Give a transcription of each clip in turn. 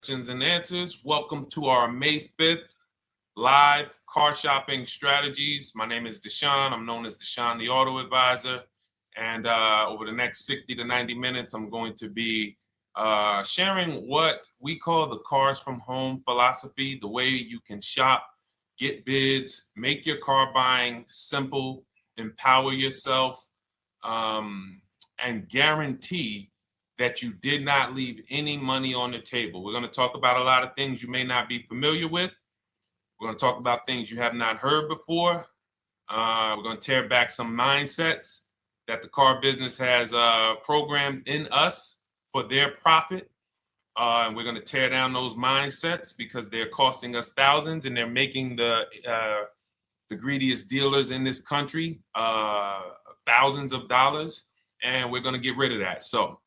questions and answers. Welcome to our May 5th live car shopping strategies. My name is Deshone. I'm known as Deshone the Auto Advisor. And over the next 60 to 90 minutes, I'm going to be sharing what we call the cars from home philosophy, the way you can shop, get bids, make your car buying simple, empower yourself, and guarantee that you did not leave any money on the table. We're going to talk about a lot of things you may not be familiar with. We're going to talk about things you have not heard before. We're going to tear back some mindsets that the car business has programmed in us for their profit. And we're going to tear down those mindsets because they're costing us thousands and they're making the greediest dealers in this country thousands of dollars. And we're going to get rid of that. So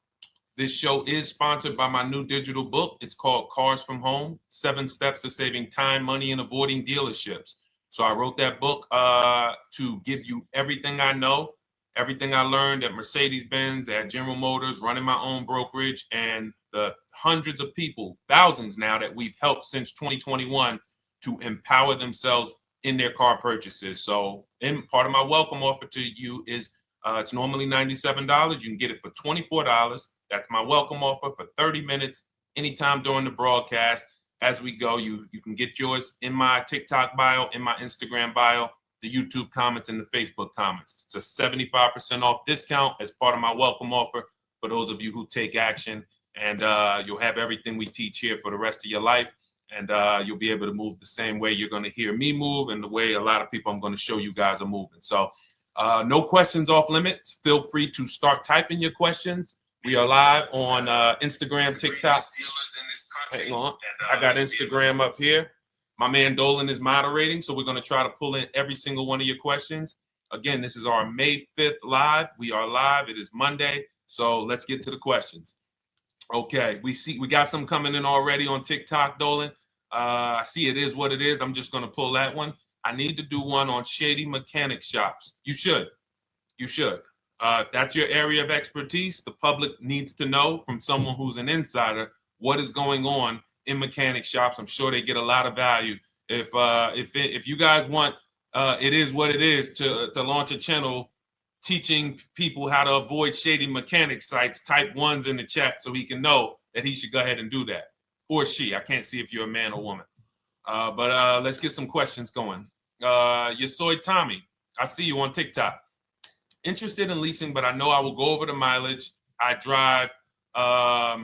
this show is sponsored by my new digital book. It's called Cars from Home, 7 Steps to Saving Time, Money, and Avoiding Dealerships. So I wrote that book to give you everything I know, everything I learned at Mercedes-Benz, at General Motors, running my own brokerage, and the hundreds of people, thousands now, that we've helped since 2021 to empower themselves in their car purchases. So part of my welcome offer to you is it's normally $97. You can get it for $24. That's my welcome offer for 30 minutes, anytime during the broadcast. As we go, you can get yours in my TikTok bio, in my Instagram bio, the YouTube comments, and the Facebook comments. It's a 75% off discount as part of my welcome offer for those of you who take action. And you'll have everything we teach here for the rest of your life. And you'll be able to move the same way you're going to hear me move and the way a lot of people I'm going to show you guys are moving. So no questions off limits. Feel free to start typing your questions. We are live on Instagram, TikTok. Hang on. I got Instagram up here. My man Dolan is moderating, so we're going to try to pull in every single one of your questions. Again, this is our May 5th live. We are live. It is Monday, so let's get to the questions. Okay, we got some coming in already on TikTok, Dolan. I see it is what it is. I'm just going to pull that one. I need to do one on shady mechanic shops. You should. If that's your area of expertise, the public needs to know from someone who's an insider what is going on in mechanic shops. I'm sure they get a lot of value. If you guys want, it is what it is to launch a channel teaching people how to avoid shady mechanic sites, type ones in the chat so he can know that he should go ahead and do that. Or she. I can't see if you're a man or woman. But let's get some questions going. Yasoy Tommy, I see you on TikTok. Interested in leasing, but I know I will go over the mileage. I drive a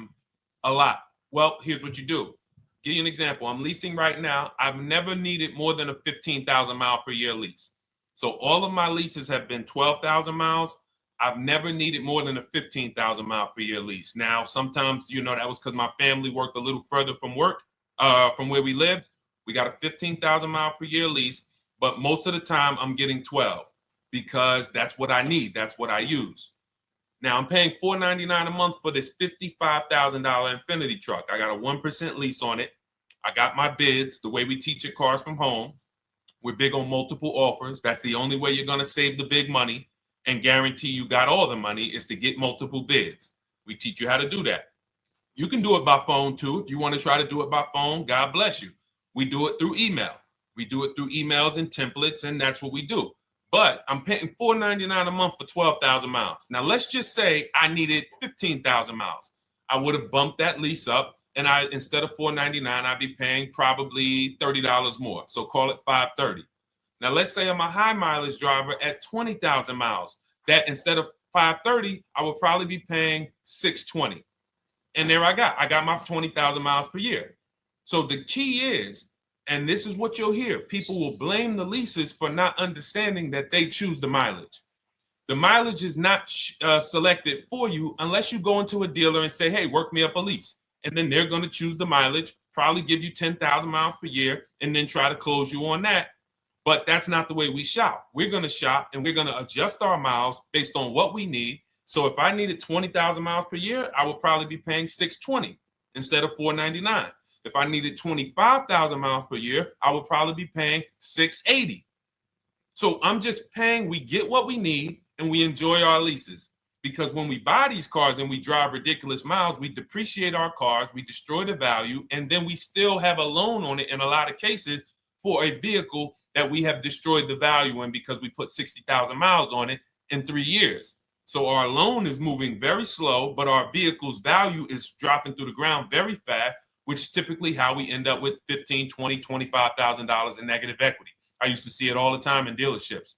lot. Well, here's what you do. Give you an example. I'm leasing right now. I've never needed more than a 15,000 mile per year lease. So all of my leases have been 12,000 miles. I've never needed more than a 15,000 mile per year lease. Now, sometimes, that was because my family worked a little further from where we lived. We got a 15,000 mile per year lease, but most of the time I'm getting 12 because that's what I need. That's what I use. Now I'm paying $499 a month for this $55,000 Infinity truck. I got a 1% lease on it. I got my bids, the way we teach at Cars from Home. We're big on multiple offers. That's the only way you're going to save the big money and guarantee you got all the money is to get multiple bids. We teach you how to do that. You can do it by phone too. If you want to try to do it by phone, God bless you. We do it through email. We do it through emails and templates, and that's what we do. But I'm paying $499 a month for 12,000 miles. Now, let's just say I needed 15,000 miles. I would have bumped that lease up, and instead of $499, I'd be paying probably $30 more. So call it $530. Now, let's say I'm a high mileage driver at 20,000 miles. That instead of $530, I would probably be paying $620. And there I got my 20,000 miles per year. So the key is, and this is what you'll hear, people will blame the leases for not understanding that they choose the mileage. The mileage is not selected for you unless you go into a dealer and say, hey, work me up a lease. And then they're going to choose the mileage, probably give you 10,000 miles per year, and then try to close you on that. But that's not the way we shop. We're going to shop and we're going to adjust our miles based on what we need. So if I needed 20,000 miles per year, I would probably be paying $620 instead of $499. If I needed 25,000 miles per year, I would probably be paying $680. So I'm just paying, we get what we need and we enjoy our leases. because when we buy these cars and we drive ridiculous miles, we depreciate our cars, we destroy the value, and then we still have a loan on it in a lot of cases for a vehicle that we have destroyed the value in because we put 60,000 miles on it in 3 years. So our loan is moving very slow, but our vehicle's value is dropping through the ground very fast, which is typically how we end up with $15,000, $20,000, $25,000 in negative equity. I used to see it all the time in dealerships,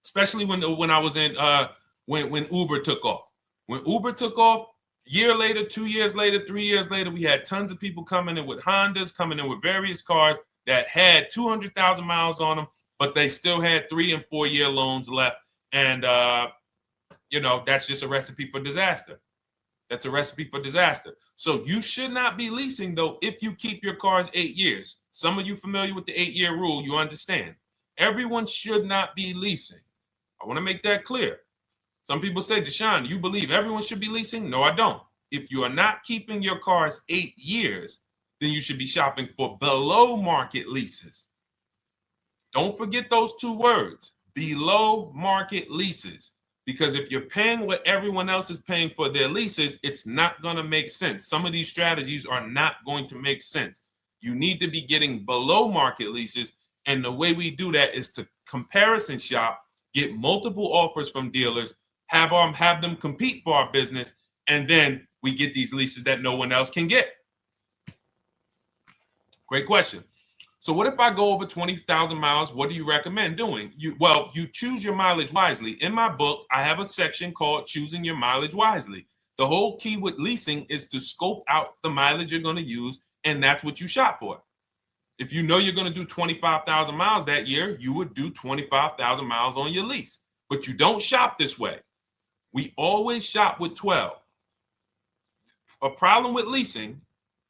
especially when I was in when Uber took off. When Uber took off, year later, 2 years later, 3 years later, we had tons of people coming in with Hondas, coming in with various cars that had 200,000 miles on them, but they still had 3 and 4 year loans left. And, that's just a recipe for disaster. That's a recipe for disaster. So you should not be leasing, though, if you keep your cars 8 years. Some of you familiar with the 8-year rule, you understand. Everyone should not be leasing. I want to make that clear. Some people say, Deshone, you believe everyone should be leasing? No, I don't. If you are not keeping your cars 8 years, then you should be shopping for below market leases. Don't forget those 2 words, below market leases. Because if you're paying what everyone else is paying for their leases, it's not going to make sense. Some of these strategies are not going to make sense. You need to be getting below market leases. And the way we do that is to comparison shop, get multiple offers from dealers, have them compete for our business, and then we get these leases that no one else can get. Great question. So what if I go over 20,000 miles? What do you recommend doing? You choose your mileage wisely. In my book, I have a section called Choosing Your Mileage Wisely. The whole key with leasing is to scope out the mileage you're going to use, and that's what you shop for. If you know you're going to do 25,000 miles that year, you would do 25,000 miles on your lease. But you don't shop this way. We always shop with 12. A problem with leasing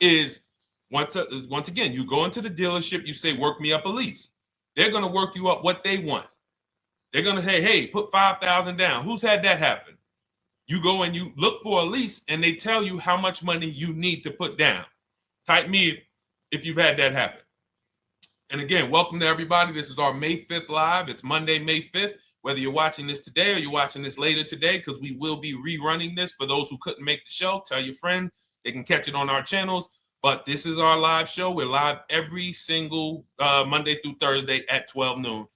is once again, you go into the dealership, you say, work me up a lease. They're going to work you up what they want. They're going to say, hey, put 5,000 down. Who's had that happen? You go and you look for a lease and they tell you how much money you need to put down. Type me if you've had that happen. And again, welcome to everybody. This is our May 5th live. It's Monday, May 5th. Whether you're watching this today or you're watching this later today, because we will be rerunning this for those who couldn't make the show. Tell your friend they can catch it on our channels. But this is our live show. We're live every single Monday through Thursday at 12 noon.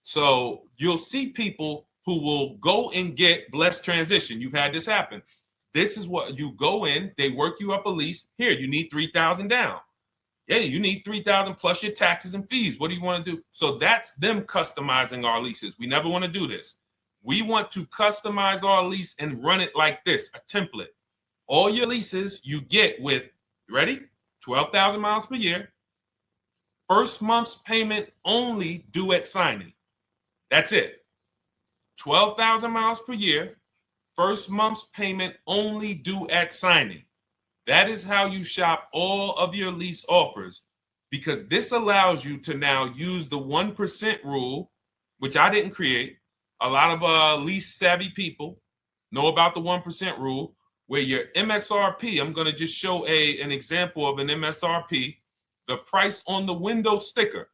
So you'll see people who will go and get blessed transition. You've had this happen. This is what you go in. They work you up a lease. Here, you need 3,000 down. Yeah, you need 3,000 plus your taxes and fees. What do you want to do? So that's them customizing our leases. We never want to do this. We want to customize our lease and run it like this, a template. All your leases you get with, ready? 12,000 miles per year. First month's payment only due at signing. That's it. 12,000 miles per year. First month's payment only due at signing. That is how you shop all of your lease offers, because this allows you to now use the 1% rule, which I didn't create. A lot of lease savvy people know about the 1% rule, where your MSRP, I'm going to just show an example of an MSRP, the price on the window sticker.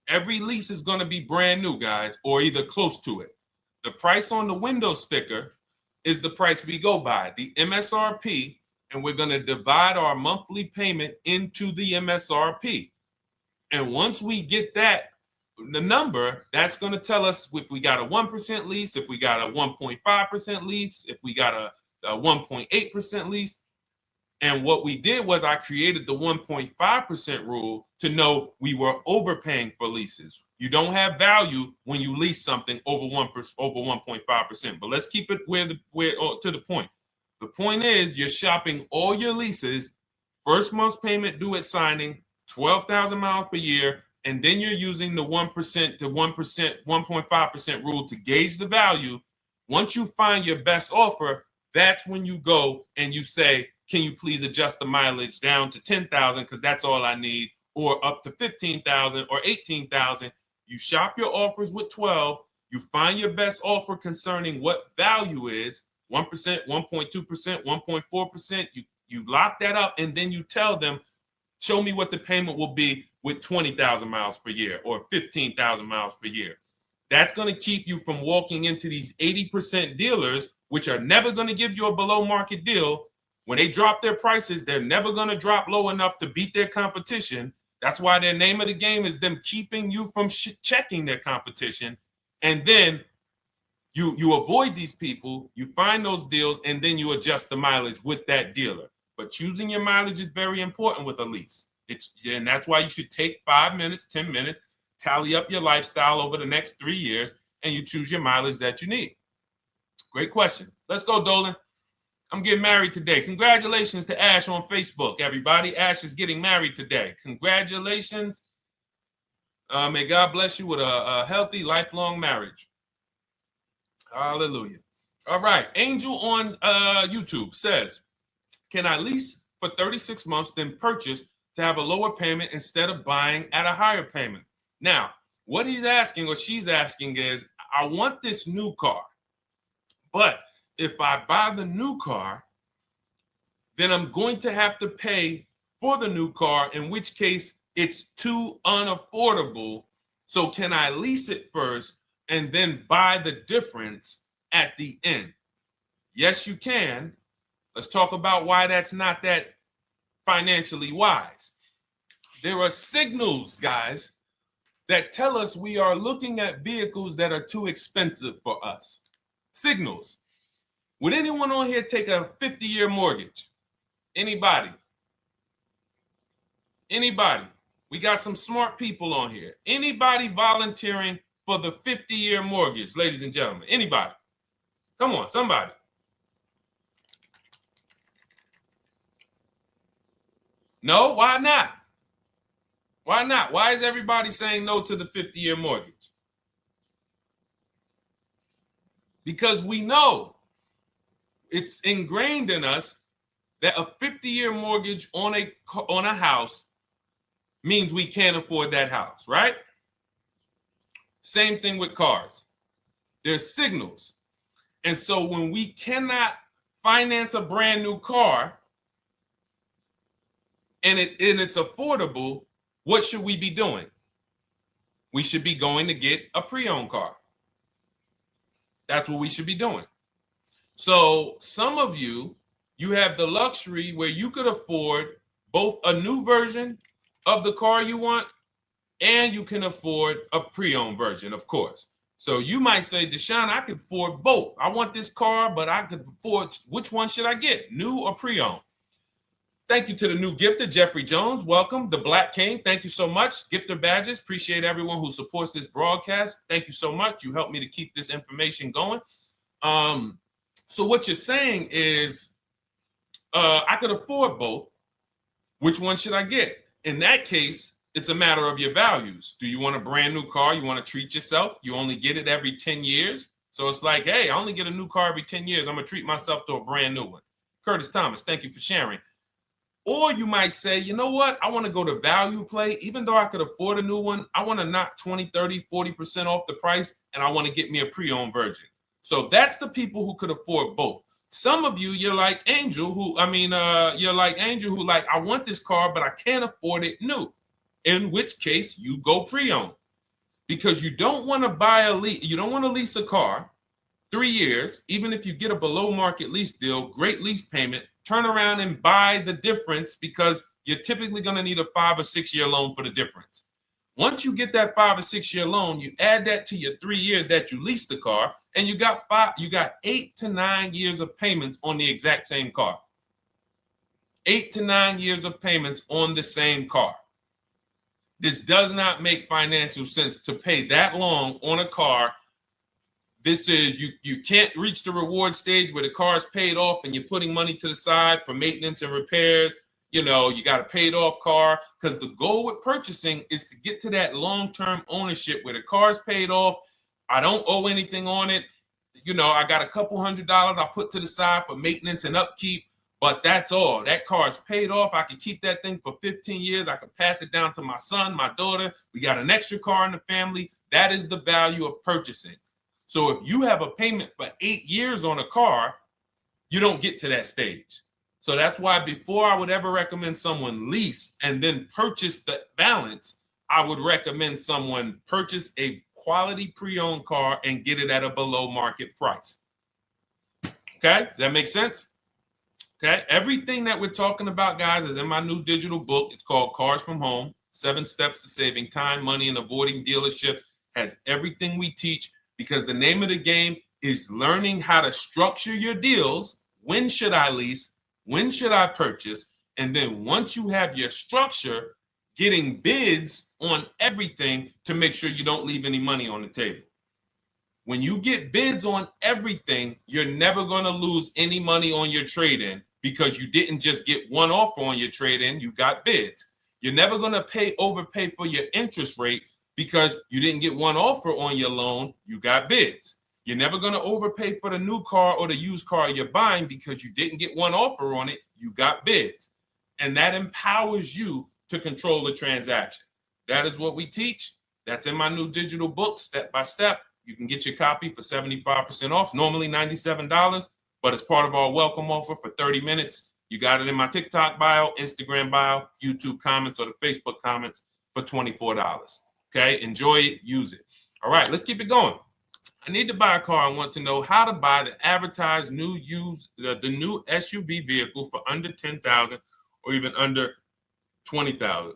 Every lease is going to be brand new, guys, or either close to it. The price on the window sticker is the price we go by, the MSRP, and we're going to divide our monthly payment into the MSRP. And once we get that, the number, that's going to tell us if we got a 1% lease, if we got a 1.5% lease, if we got a 1.8% lease. And what we did was I created the 1.5% rule to know we were overpaying for leases. You don't have value when you lease something over 1.5%. But let's keep it to the point. The point is you're shopping all your leases, first month's payment due at signing, 12,000 miles per year, and then you're using the 1% to 1.5% rule to gauge the value. Once you find your best offer, that's when you go and you say, can you please adjust the mileage down to 10,000 because that's all I need, or up to 15,000 or 18,000. You shop your offers with 12. You find your best offer concerning what value is, 1%, 1.2%, 1.4%. You lock that up, and then you tell them, show me what the payment will be with 20,000 miles per year or 15,000 miles per year. That's going to keep you from walking into these 80% dealers which are never going to give you a below market deal. When they drop their prices, they're never going to drop low enough to beat their competition. That's why their name of the game is them keeping you from checking their competition. And then you avoid these people, you find those deals, and then you adjust the mileage with that dealer. But choosing your mileage is very important with a lease. And that's why you should take 5 minutes, 10 minutes, tally up your lifestyle over the next 3 years, and you choose your mileage that you need. Great question. Let's go, Dolan. I'm getting married today. Congratulations to Ash on Facebook, everybody. Ash is getting married today. Congratulations. May God bless you with a healthy, lifelong marriage. Hallelujah. All right. Angel on YouTube says, can I lease for 36 months, then purchase to have a lower payment instead of buying at a higher payment? Now, what he's asking or she's asking is, I want this new car, but if I buy the new car, then I'm going to have to pay for the new car, in which case it's too unaffordable. So can I lease it first and then buy the difference at the end? Yes, you can. Let's talk about why that's not that financially wise. There are signals, guys, that tell us we are looking at vehicles that are too expensive for us. Signals. Would anyone on here take a 50-year mortgage? Anybody? Anybody? We got some smart people on here. Anybody volunteering for the 50-year mortgage, ladies and gentlemen? Anybody? Come on, somebody. No, why not? Why not? Why is everybody saying no to the 50-year mortgage? Because we know it's ingrained in us that a 50-year mortgage on a house means we can't afford that house, right? Same thing with cars. There's signals. And so when we cannot finance a brand new car and it's affordable, what should we be doing? We should be going to get a pre-owned car. That's what we should be doing. So some of you have the luxury where you could afford both a new version of the car you want, and you can afford a pre-owned version, of course. So you might say, Deshone, I could afford both. I want this car, but I could afford, which one should I get, new or pre-owned? Thank you to the new gifter, Jeffrey Jones. Welcome. The Black King. Thank you so much. Gifter badges. Appreciate everyone who supports this broadcast. Thank you so much. You helped me to keep this information going. So what you're saying is, I could afford both. Which one should I get? In that case, it's a matter of your values. Do you want a brand new car? You want to treat yourself? You only get it every 10 years. So it's like, hey, I only get a new car every 10 years. I'm going to treat myself to a brand new one. Curtis Thomas, thank you for sharing. Or you might say, you know what? I want to go to value play. Even though I could afford a new one, I want to knock 20, 30, 40% off the price, and I want to get me a pre-owned version. So that's the people who could afford both. Some of you, you're like Angel, who like, I want this car, but I can't afford it new. In which case you go pre-owned, because you don't want to you don't want to lease a car 3 years, even if you get a below market lease deal, great lease payment, turn around and buy the difference, because you're typically going to need a 5 or 6 year loan for the difference. Once you get that 5 or 6 year loan, you add that to your 3 years that you leased the car, and you got 8 to 9 years of payments on the exact same car. 8 to 9 years of payments on the same car. This does not make financial sense to pay that long on a car. This is, you can't reach the reward stage where the car is paid off and you're putting money to the side for maintenance and repairs. You know, you got a paid off car, because the goal with purchasing is to get to that long-term ownership where the car is paid off. I don't owe anything on it. You know, I got a couple $100 I put to the side for maintenance and upkeep, but that's all. That car is paid off. I can keep that thing for 15 years. I can pass it down to my son, my daughter. We got an extra car in the family. That is the value of purchasing. So if you have a payment for 8 years on a car, you don't get to that stage. So that's why before I would ever recommend someone lease and then purchase the balance, I would recommend someone purchase a quality pre-owned car and get it at a below market price. Okay, does that make sense? Okay, everything that we're talking about, guys, is in my new digital book. It's called Cars from Home, 7 Steps to Saving Time, Money, and Avoiding Dealerships. Has everything we teach, because the name of the game is learning how to structure your deals. When should I lease? When should I purchase? And then once you have your structure, getting bids on everything to make sure you don't leave any money on the table. When you get bids on everything, you're never going to lose any money on your trade-in, because you didn't just get one offer on your trade-in, you got bids. You're never going to overpay for your interest rate, because you didn't get one offer on your loan, you got bids. You're never going to overpay for the new car or the used car you're buying, because you didn't get one offer on it, you got bids. And that empowers you to control the transaction. That is what we teach. That's in my new digital book, step by step. You can get your copy for 75% off, normally $97, but it's part of our welcome offer for 30 minutes. You got it in my TikTok bio, Instagram bio, YouTube comments, or the Facebook comments for $24. Okay, enjoy it, use it. All right, let's keep it going. I need to buy a car. I want to know how to buy the advertised new the new SUV vehicle for under $10,000 or even under $20,000.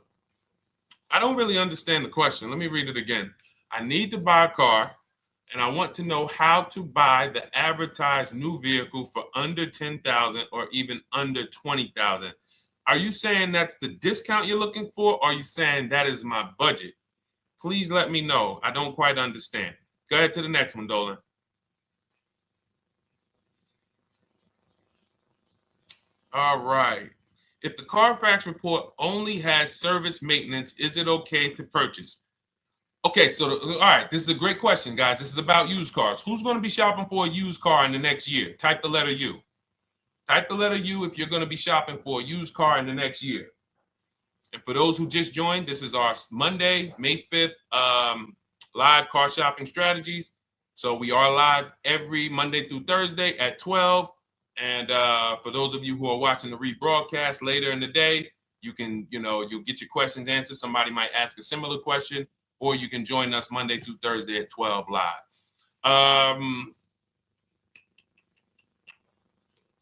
I don't really understand the question. Let me read it again. I need to buy a car, and I want to know how to buy the advertised new vehicle for under $10,000 or even under $20,000. Are you saying that's the discount you're looking for, or are you saying that is my budget? Please let me know. I don't quite understand. Go ahead to the next one, Dolan. All right. If the Carfax report only has service maintenance, is it okay to purchase? Okay, so all right, this is a great question, guys. This is about used cars. Who's going to be shopping for a used car in the next year? Type the letter U. Type the letter U if you're going to be shopping for a used car in the next year. And for those who just joined, this is our Monday, May 5th, live car shopping strategies. So we are live every Monday through Thursday at 12. And for those of you who are watching the rebroadcast later in the day, you can, you'll get your questions answered. Somebody might ask a similar question, or you can join us Monday through Thursday at 12 live.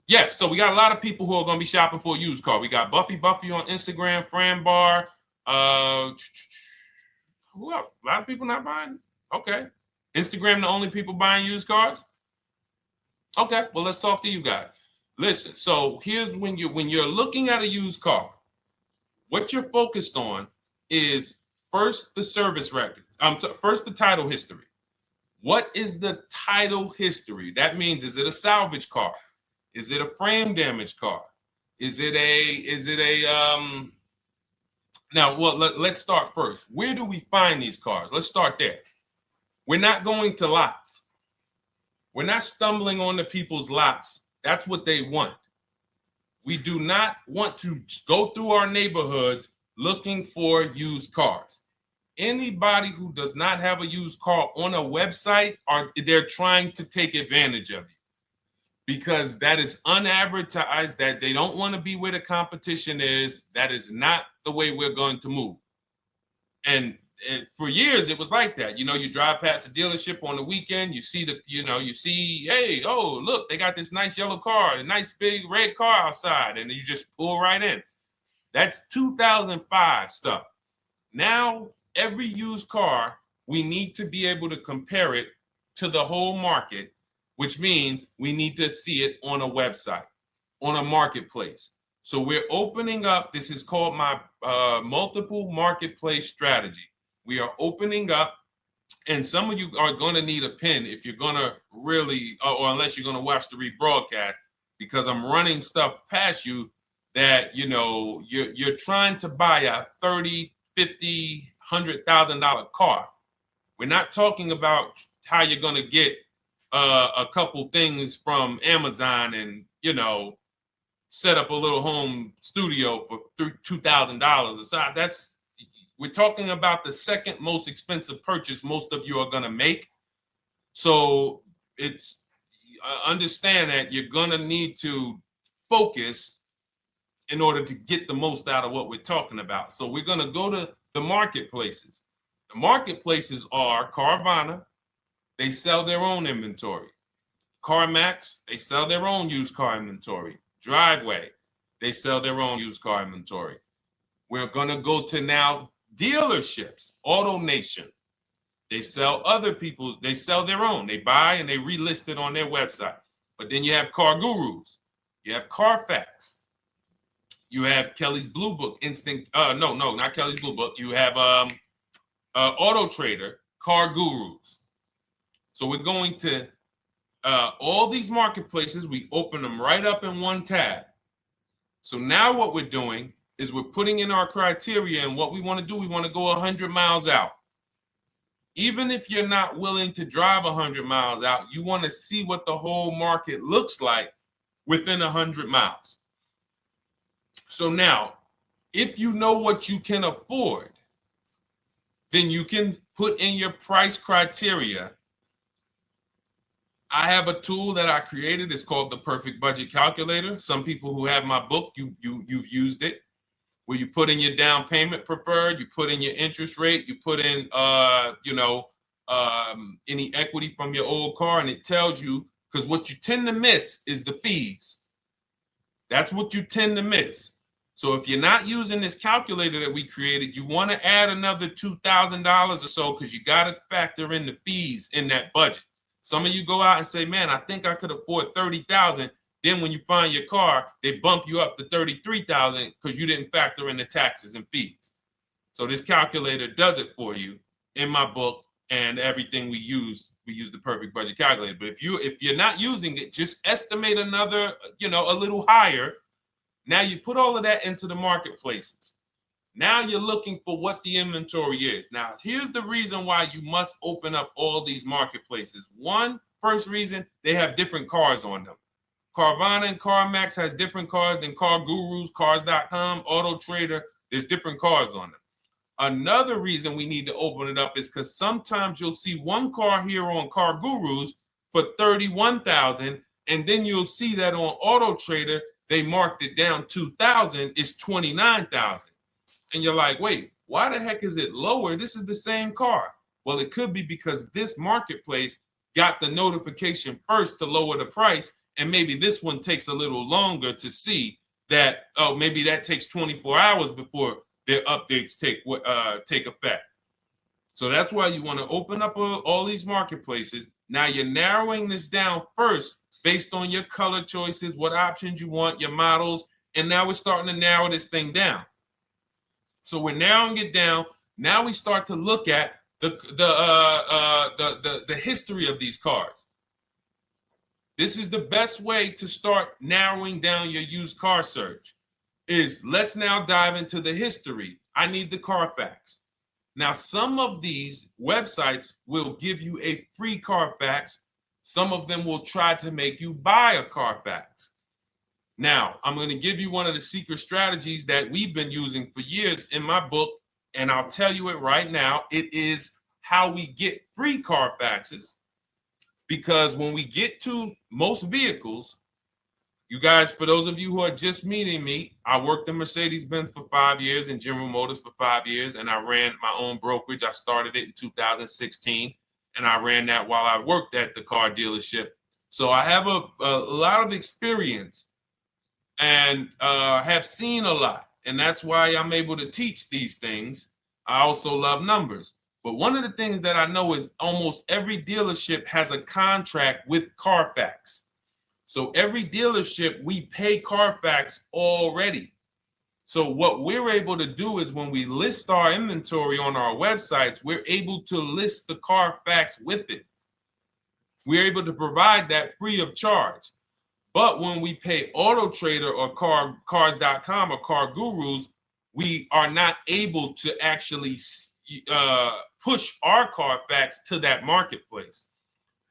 Yes, so we got a lot of people who are going to be shopping for a used car. We got Buffy on Instagram, Fran Bar. Who else? A lot of people not buying? Okay. Instagram, the only people buying used cars? Okay, well, let's talk to you guys. Listen, so here's when you're looking at a used car, what you're focused on is first the service record. First the title history. What is the title history? That means, is it a salvage car? Is it a frame damage car? Is it a now, well, let's start first. Where do we find these cars? Let's start there. We're not going to lots. We're not stumbling onto people's lots. That's what they want. We do not want to go through our neighborhoods looking for used cars. Anybody who does not have a used car on a website, they're trying to take advantage of you, because that is unadvertised, that they don't want to be where the competition is. That is not the way we're going to move. And for years, it was like that. You drive past a dealership on the weekend, you see hey, oh, look, they got this nice yellow car, a nice big red car outside, and you just pull right in. That's 2005 stuff. Now, every used car, we need to be able to compare it to the whole market, which means we need to see it on a website, on a marketplace. So we're opening up, this is called my multiple marketplace strategy. We are opening up, and some of you are going to need a pen if you're going to really, or unless you're going to watch the rebroadcast, because I'm running stuff past you that, you're trying to buy a $30,000, $50,000, $100,000 car. We're not talking about how you're going to get a couple things from Amazon and, set up a little home studio for $2,000. We're talking about the second most expensive purchase most of you are going to make. So it's understand that you're going to need to focus in order to get the most out of what we're talking about. So we're going to go to the marketplaces. The marketplaces are Carvana. They sell their own inventory. CarMax, they sell their own used car inventory. Driveway, they sell their own used car inventory. We're going to go to now dealerships. AutoNation, they sell other people's, they sell their own. They buy and they relist it on their website. But then you have Car Gurus, you have Carfax, you have Kelly's Blue Book, no, not Kelly's Blue Book. You have Auto Trader, Car Gurus. So we're going to all these marketplaces, we open them right up in one tab. So now what we're doing is we're putting in our criteria, and what we want to do, we want to go 100 miles out. Even if you're not willing to drive 100 miles out, you want to see what the whole market looks like within 100 miles. So now, if you know what you can afford, then you can put in your price criteria. I have a tool that I created. It's called the Perfect Budget Calculator. Some people who have my book, you've used it, where you put in your down payment preferred, you put in your interest rate, you put in any equity from your old car, and it tells you, because what you tend to miss is the fees. That's what you tend to miss. So if you're not using this calculator that we created, you want to add another $2,000 or so, because you got to factor in the fees in that budget. Some of you go out and say, man, I think I could afford $30,000. Then when you find your car, they bump you up to $33,000 because you didn't factor in the taxes and fees. So this calculator does it for you in my book, and everything we use the Perfect Budget Calculator. But if you're not using it, just estimate another, a little higher. Now you put all of that into the marketplaces. Now you're looking for what the inventory is. Now, here's the reason why you must open up all these marketplaces. First reason, they have different cars on them. Carvana and CarMax has different cars than Car Gurus, Cars.com, Auto Trader. There's different cars on them. Another reason we need to open it up is because sometimes you'll see one car here on Car Gurus for $31,000, and then you'll see that on Auto Trader they marked it down $2,000. It's $29,000. And you're like, wait, why the heck is it lower? This is the same car. Well, it could be because this marketplace got the notification first to lower the price, and maybe this one takes a little longer to see that, oh, maybe that takes 24 hours before their updates take effect. So that's why you want to open up all these marketplaces. Now you're narrowing this down first based on your color choices, what options you want, your models, and now we're starting to narrow this thing down. So we're narrowing it down. Now we start to look at the history of these cars. This is the best way to start narrowing down your used car search. Let's now dive into the history. I need the Carfax. Now, some of these websites will give you a free Carfax. Some of them will try to make you buy a Carfax. Now, I'm going to give you one of the secret strategies that we've been using for years in my book, and I'll tell you it right now. It is how we get free Carfaxes, because when we get to most vehicles, you guys, for those of you who are just meeting me, I worked in Mercedes-Benz for 5 years and General Motors for 5 years, and I ran my own brokerage. I started it in 2016, and I ran that while I worked at the car dealership. So I have a lot of experience and have seen a lot, and that's why I'm able to teach these things. I also love numbers. But one of the things that I know is almost every dealership has a contract with Carfax. So every dealership, we pay Carfax already. So what we're able to do is when we list our inventory on our websites, we're able to list the Carfax with it. We're able to provide that free of charge. But when we pay Auto Trader or Cars.com or Car Gurus, we are not able to actually push our Carfax to that marketplace.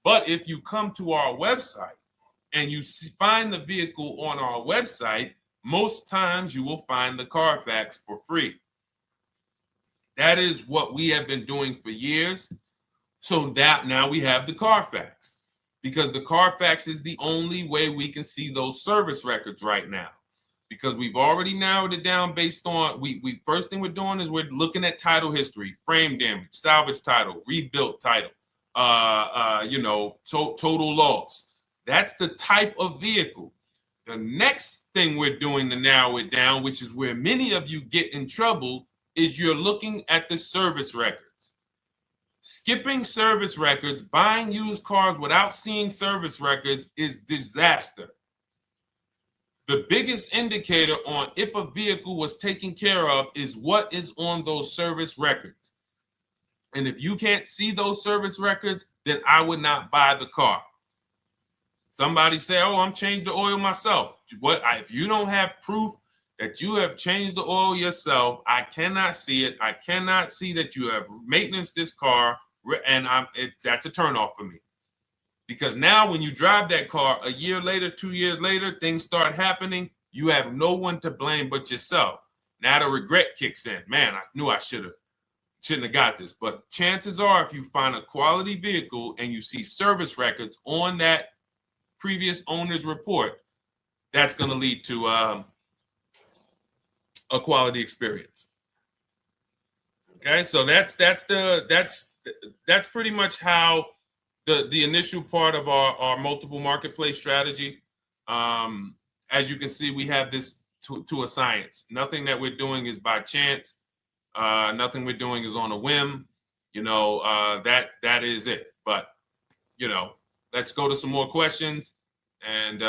But if you come to our website and you find the vehicle on our website, most times you will find the Carfax for free. That is what we have been doing for years. So that now we have the Carfax, because the Carfax is the only way we can see those service records right now, because we've already narrowed it down based on, first thing we're doing is we're looking at title history, frame damage, salvage title, rebuilt title, total loss. That's the type of vehicle. The next thing we're doing to narrow it down, which is where many of you get in trouble, is you're looking at the service records. Skipping service records, buying used cars without seeing service records is disaster. The biggest indicator on if a vehicle was taken care of is what is on those service records. And if you can't see those service records, then I would not buy the car. Somebody say, oh, I'm changing the oil myself. If you don't have proof that you have changed the oil yourself, I cannot see it. I cannot see that you have maintenance this car, and that's a turnoff for me. Because now when you drive that car a year later, 2 years later, things start happening. You have no one to blame but yourself. Now the regret kicks in. Man, I knew I shouldn't have got this. But chances are, if you find a quality vehicle and you see service records on that previous owner's report, that's going to lead to a quality experience. Okay, so that's pretty much how the initial part of our multiple marketplace strategy. As you can see, we have this to a science. Nothing that we're doing is by chance. Nothing we're doing is on a whim. That is it. But let's go to some more questions. And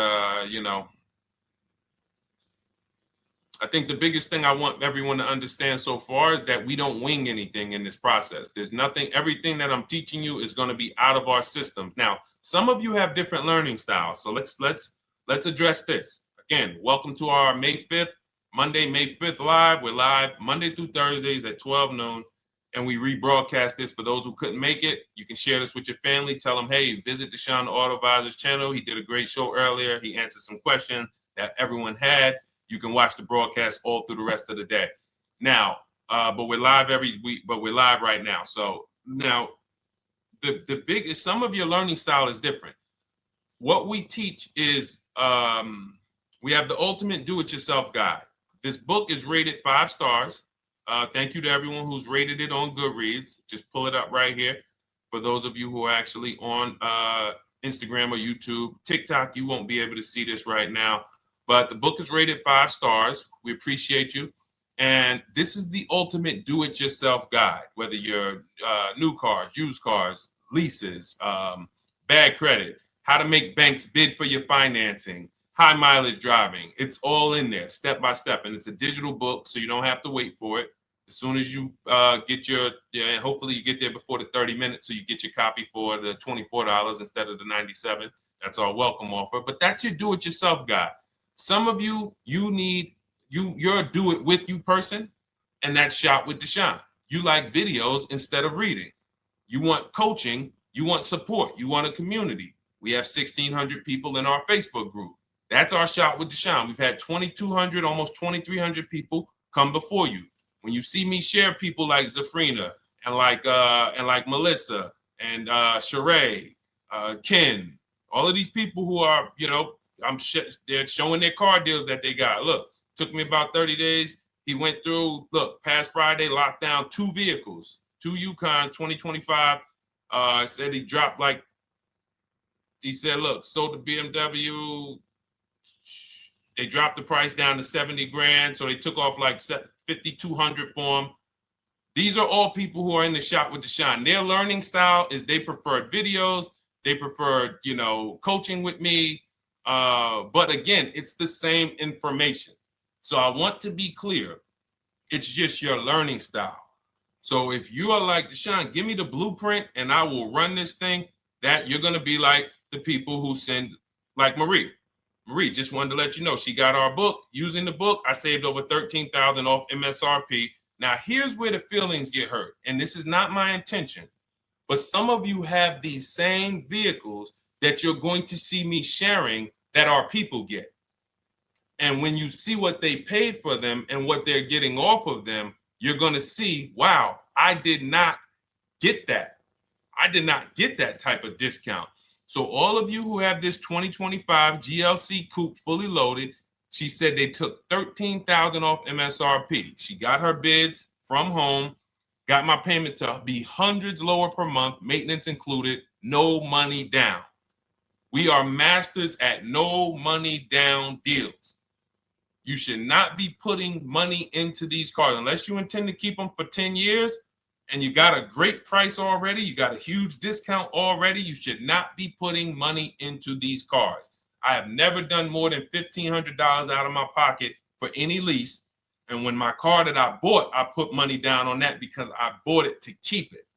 I think the biggest thing I want everyone to understand so far is that we don't wing anything in this process. There's nothing, everything that I'm teaching you is going to be out of our systems. Now, some of you have different learning styles. So let's address this. Again, welcome to our May 5th, Monday, May 5th live. We're live Monday through Thursdays at 12 noon. And we rebroadcast this for those who couldn't make it. You can share this with your family. Tell them, hey, visit Deshone the Auto Advisor's channel. He did a great show earlier. He answered some questions that everyone had. You can watch the broadcast all through the rest of the day. Now, but we're live every week, but we're live right now. So now the biggest, some of your learning style is different. What we teach is we have the ultimate do-it-yourself guide. This book is rated 5 stars. Thank you to everyone who's rated it on Goodreads. Just pull it up right here. For those of you who are actually on Instagram or YouTube, TikTok, you won't be able to see this right now. But the book is rated 5 stars. We appreciate you. And this is the ultimate do-it-yourself guide, whether you're new cars, used cars, leases, bad credit, how to make banks bid for your financing, high mileage driving. It's all in there, step by step. And it's a digital book, so you don't have to wait for it. As soon as you get and hopefully you get there before the 30 minutes, so you get your copy for the $24 instead of the $97. That's our welcome offer. But that's your do-it-yourself guide. Some of you, you're a do-it-with-you person, and that's Shop with Deshone. You like videos instead of reading. You want coaching. You want support. You want a community. We have 1,600 people in our Facebook group. That's our Shop with Deshone. We've had 2,200, almost 2,300 people come before you. When you see me share people like Zafrina and like Melissa and Sheree, Ken, all of these people who are, they're showing their car deals that they got. Look, took me about 30 days. He went through, past Friday, locked down 2 vehicles, 2 Yukon 2025. Said he dropped sold the BMW. They dropped the price down to 70 grand. So they took off like 5,200 for him. These are all people who are in the Shop with Deshone. Their learning style is they prefer videos. They prefer, coaching with me. But again, it's the same information. So I want to be clear. It's just your learning style. So if you are like Deshone, give me the blueprint and I will run this thing. That you're going to be like the people who send, like Marie. Marie just wanted to let you know she got our book. Using the book, I saved over $13,000 off MSRP. Now, here's where the feelings get hurt. And this is not my intention. But some of you have these same vehicles that you're going to see me sharing that our people get. And when you see what they paid for them and what they're getting off of them, you're going to see, wow, I did not get that. I did not get that type of discount. So all of you who have this 2025 GLC coupe fully loaded, she said they took $13,000 off MSRP. She got her bids from home, got my payment to be hundreds lower per month, maintenance included, no money down. We are masters at no money down deals. You should not be putting money into these cars unless you intend to keep them for 10 years and you got a great price already. You got a huge discount already. You should not be putting money into these cars. I have never done more than $1,500 out of my pocket for any lease. And when my car that I bought, I put money down on that because I bought it to keep it.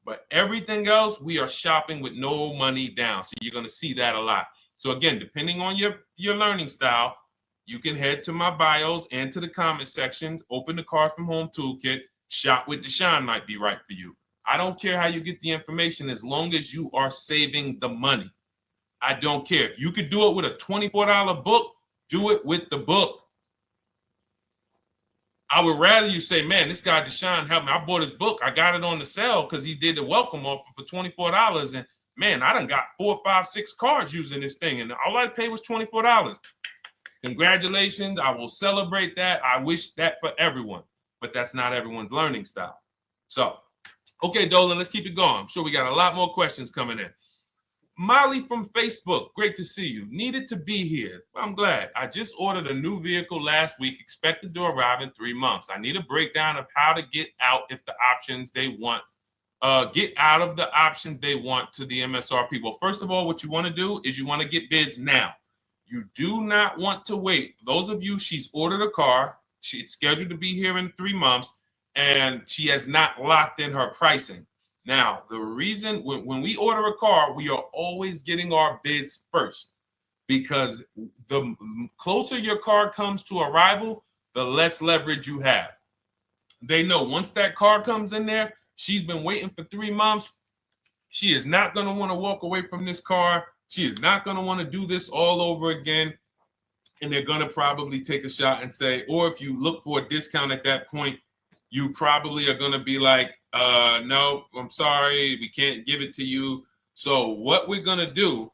But everything else, we are shopping with no money down. So you're going to see that a lot. So again, depending on your learning style, you can head to my bios and to the comment sections, open the Cars from Home Toolkit, Shop with Deshone might be right for you. I don't care how you get the information as long as you are saving the money. I don't care. If you could do it with a $24 book, do it with the book. I would rather you say, man, this guy Deshone helped me. I bought his book. I got it on the sale because he did the welcome offer for $24. And man, I done got 4, 5, 6 cars using this thing. And all I paid was $24. Congratulations. I will celebrate that. I wish that for everyone, but that's not everyone's learning style. So, okay, Dolan, let's keep it going. I'm sure we got a lot more questions coming in. Molly from Facebook, great to see you. Needed to be here. Well, I'm glad. I just ordered a new vehicle last week, expected to arrive in 3 months. I need a breakdown of how to get out if the options they want, get out of the options they want to the MSRP. Well, first of all, what you want to do is you want to get bids now. You do not want to wait. Those of you, she's ordered a car. She's scheduled to be here in 3 months, and she has not locked in her pricing. Now, the reason when we order a car, we are always getting our bids first because the closer your car comes to arrival, the less leverage you have. They know once that car comes in there, she's been waiting for 3 months. She is not going to want to walk away from this car. She is not going to want to do this all over again. And they're going to probably take a shot and say, or if you look for a discount at that point, you probably are going to be like, no, I'm sorry, we can't give it to you. So what we're going to do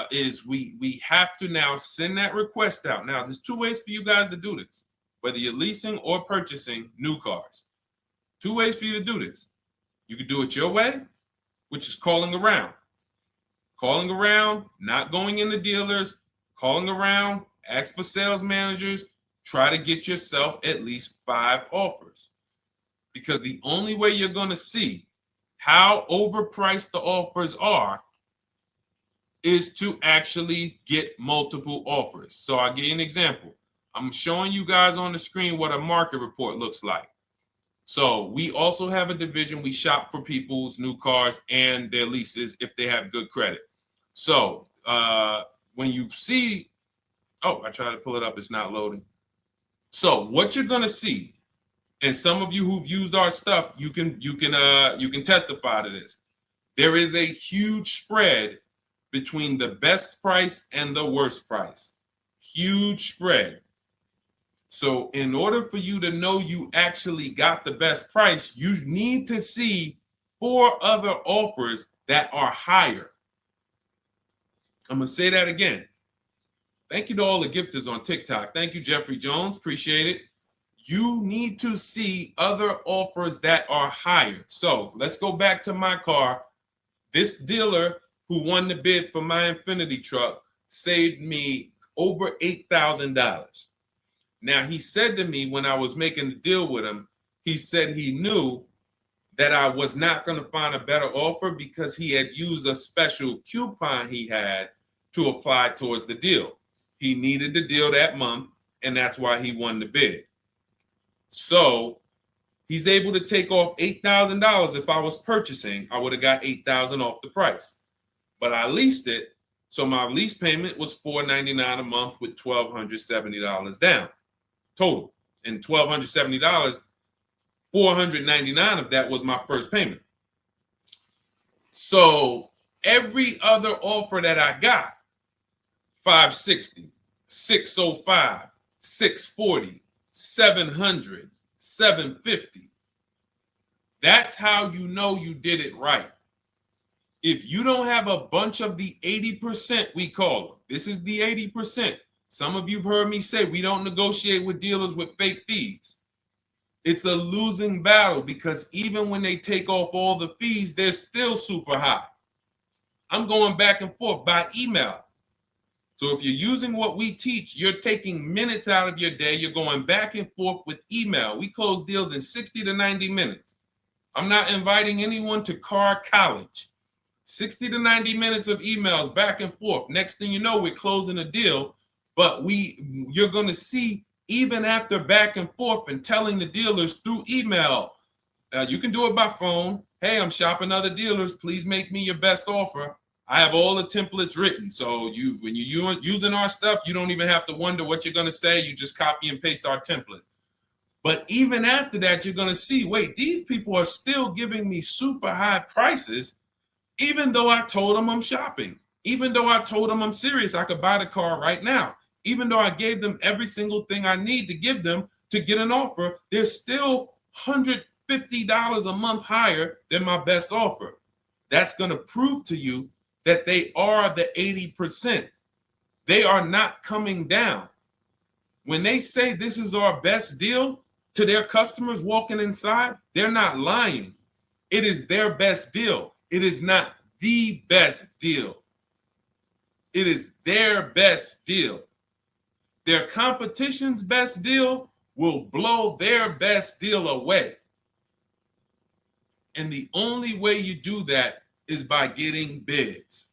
is we have to now send that request out. Now, there's 2 ways for you guys to do this, whether you're leasing or purchasing new cars. 2 ways for you to do this. You can do it your way, which is calling around. Calling around, not going into dealers, calling around, ask for sales managers, try to get yourself at least 5 offers. Because the only way you're going to see how overpriced the offers are is to actually get multiple offers. So I'll give you an example. I'm showing you guys on the screen what a market report looks like. So we also have a division. We shop for people's new cars and their leases if they have good credit. So when you see, oh, I tried to pull it up. It's not loading. So what you're going to see, and some of you who've used our stuff, you can testify to this. There is a huge spread between the best price and the worst price. Huge spread. So in order for you to know you actually got the best price, you need to see 4 other offers that are higher. I'm going to say that again. Thank you to all the gifters on TikTok. Thank you, Jeffrey Jones. Appreciate it. You need to see other offers that are higher. So let's go back to my car. This dealer who won the bid for my Infinity truck saved me over $8,000. Now, he said to me when I was making the deal with him, he said he knew that I was not going to find a better offer because he had used a special coupon he had to apply towards the deal. He needed the deal that month, and that's why he won the bid. So he's able to take off $8,000. If I was purchasing, I would have got $8,000 off the price. But I leased it, so my lease payment was $499 a month with $1,270 down total. And $1,270, $499 of that was my first payment. So every other offer that I got, $560, $605, $640, $700, $750. That's how you know you did it right. If you don't have a bunch of the 80%, we call them. This is the 80%. Some of you have heard me say we don't negotiate with dealers with fake fees. It's a losing battle because even when they take off all the fees, they're still super high. I'm going back and forth by email. So if you're using what we teach, you're taking minutes out of your day. You're going back and forth with email. We close deals in 60 to 90 minutes. I'm not inviting anyone to car college. 60 to 90 minutes of emails back and forth. Next thing you know, we're closing a deal. But you're going to see, even after back and forth and telling the dealers through email, you can do it by phone. Hey, I'm shopping other dealers. Please make me your best offer. I have all the templates written. So when you're using our stuff, you don't even have to wonder what you're going to say. You just copy and paste our template. But even after that, you're going to see, wait, these people are still giving me super high prices, even though I told them I'm shopping, even though I told them I'm serious, I could buy the car right now, even though I gave them every single thing I need to give them to get an offer, they're still $150 a month higher than my best offer. That's going to prove to you that they are the 80%. They are not coming down. When they say this is our best deal to their customers walking inside, they're not lying. It is their best deal. It is not the best deal. It is their best deal. Their competition's best deal will blow their best deal away. And the only way you do that is by getting bids.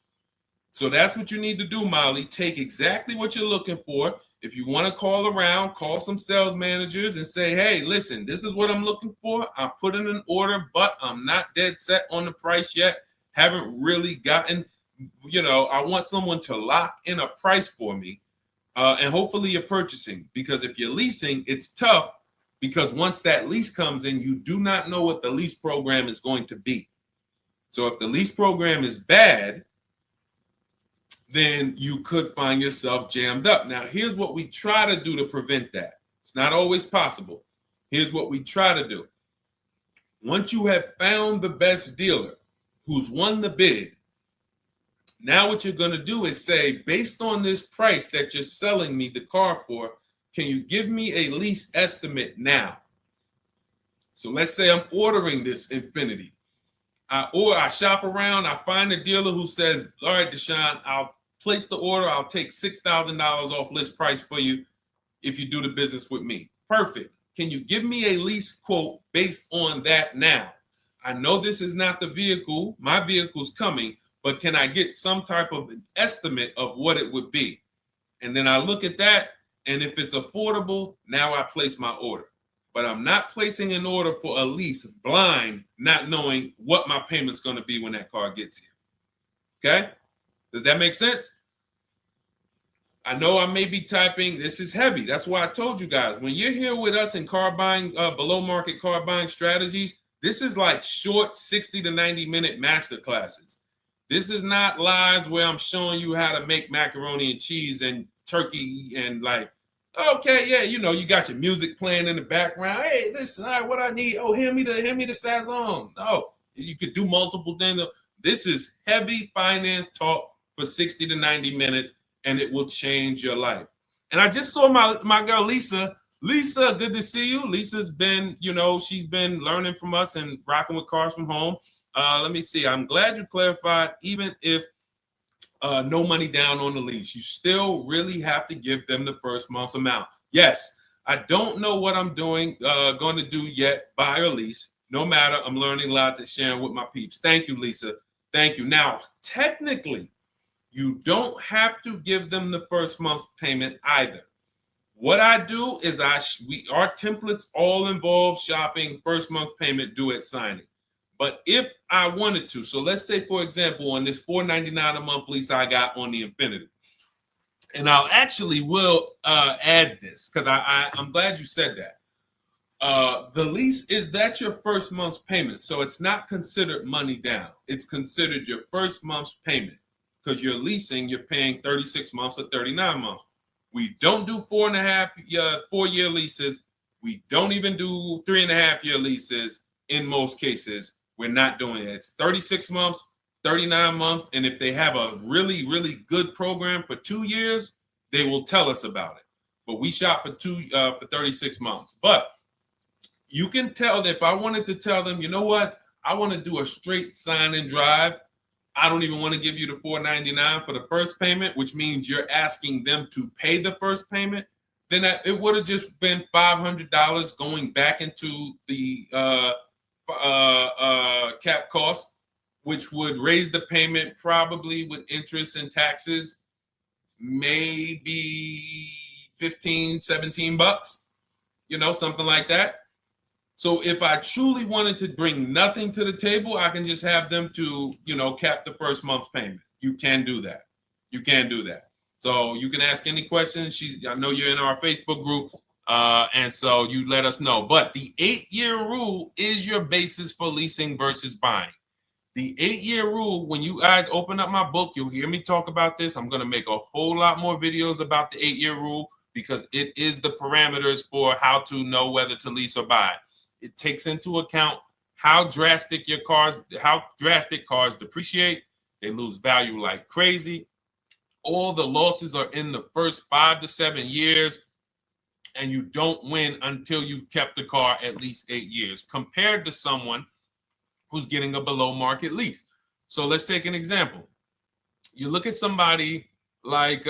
So that's what you need to do, Molly. Take exactly what you're looking for. If you want to call around, call some sales managers and say, hey, listen, this is what I'm looking for. I put in an order, but I'm not dead set on the price yet. Haven't really gotten, I want someone to lock in a price for me. And hopefully you're purchasing, because if you're leasing, it's tough, because once that lease comes in, you do not know what the lease program is going to be. So if the lease program is bad, then you could find yourself jammed up. Now, here's what we try to do to prevent that. It's not always possible. Here's what we try to do. Once you have found the best dealer who's won the bid, now what you're going to do is say, based on this price that you're selling me the car for, can you give me a lease estimate now? So let's say I'm ordering this Infiniti. I shop around, I find a dealer who says, all right, Deshone, I'll place the order. I'll take $6,000 off list price for you if you do the business with me. Perfect. Can you give me a lease quote based on that now? I know this is not the vehicle. My vehicle's coming, but can I get some type of an estimate of what it would be? And then I look at that, and if it's affordable, now I place my order. But I'm not placing an order for a lease blind, not knowing what my payment's going to be when that car gets here. Okay? Does that make sense? I know I may be typing, this is heavy. That's why I told you guys, when you're here with us in car buying, below market car buying strategies, this is like short 60 to 90 minute master classes. This is not lives where I'm showing you how to make macaroni and cheese and turkey and like, okay, yeah, you got your music playing in the background. Hey, listen, all right, what I need? Oh, hand me the Sazon. No, you could do multiple things. This is heavy finance talk for 60 to 90 minutes, and it will change your life. And I just saw my girl, Lisa. Lisa, good to see you. Lisa's been, she's been learning from us and rocking with Cars from Home. Let me see. I'm glad you clarified, even if no money down on the lease, you still really have to give them the first month's amount. Yes, I don't know what I'm going to do yet, buy or lease. No matter, I'm learning lots and sharing with my peeps. Thank you, Lisa. Thank you. Now, technically, you don't have to give them the first month's payment either. What I do is our templates all involve shopping, first month payment due at signing. But if I wanted to, so let's say, for example, on this $499 a month lease I got on the Infiniti, and I'll actually will add this because I'm glad you said that. The lease that's your first month's payment, so it's not considered money down. It's considered your first month's payment because you're leasing, you're paying 36 months or 39 months. We don't do 4-year leases. We don't even do 3.5-year leases in most cases. We're not doing it. It's 36 months, 39 months. And if they have a really, really good program for 2 years, they will tell us about it. But we shop for 36 months. But you can tell that if I wanted to tell them, you know what, I want to do a straight sign and drive. I don't even want to give you the $499 for the first payment, which means you're asking them to pay the first payment, then it would have just been $500 going back into the cap cost, which would raise the payment probably with interest and taxes, maybe 15, 17 bucks, something like that. So if I truly wanted to bring nothing to the table, I can just have them to, cap the first month's payment. You can do that. You can do that. So you can ask any questions. I know you're in our Facebook group, and so you let us know. But the 8-year rule is your basis for leasing versus buying. The 8-year rule, when you guys open up my book, you'll hear me talk about this. I'm going to make a whole lot more videos about the 8-year rule because it is the parameters for how to know whether to lease or buy. It takes into account how drastic cars depreciate. They lose value like crazy. All the losses are in the first 5 to 7 years, and you don't win until you've kept the car at least 8 years, compared to someone who's getting a below market lease. So let's take an example. You look at somebody like,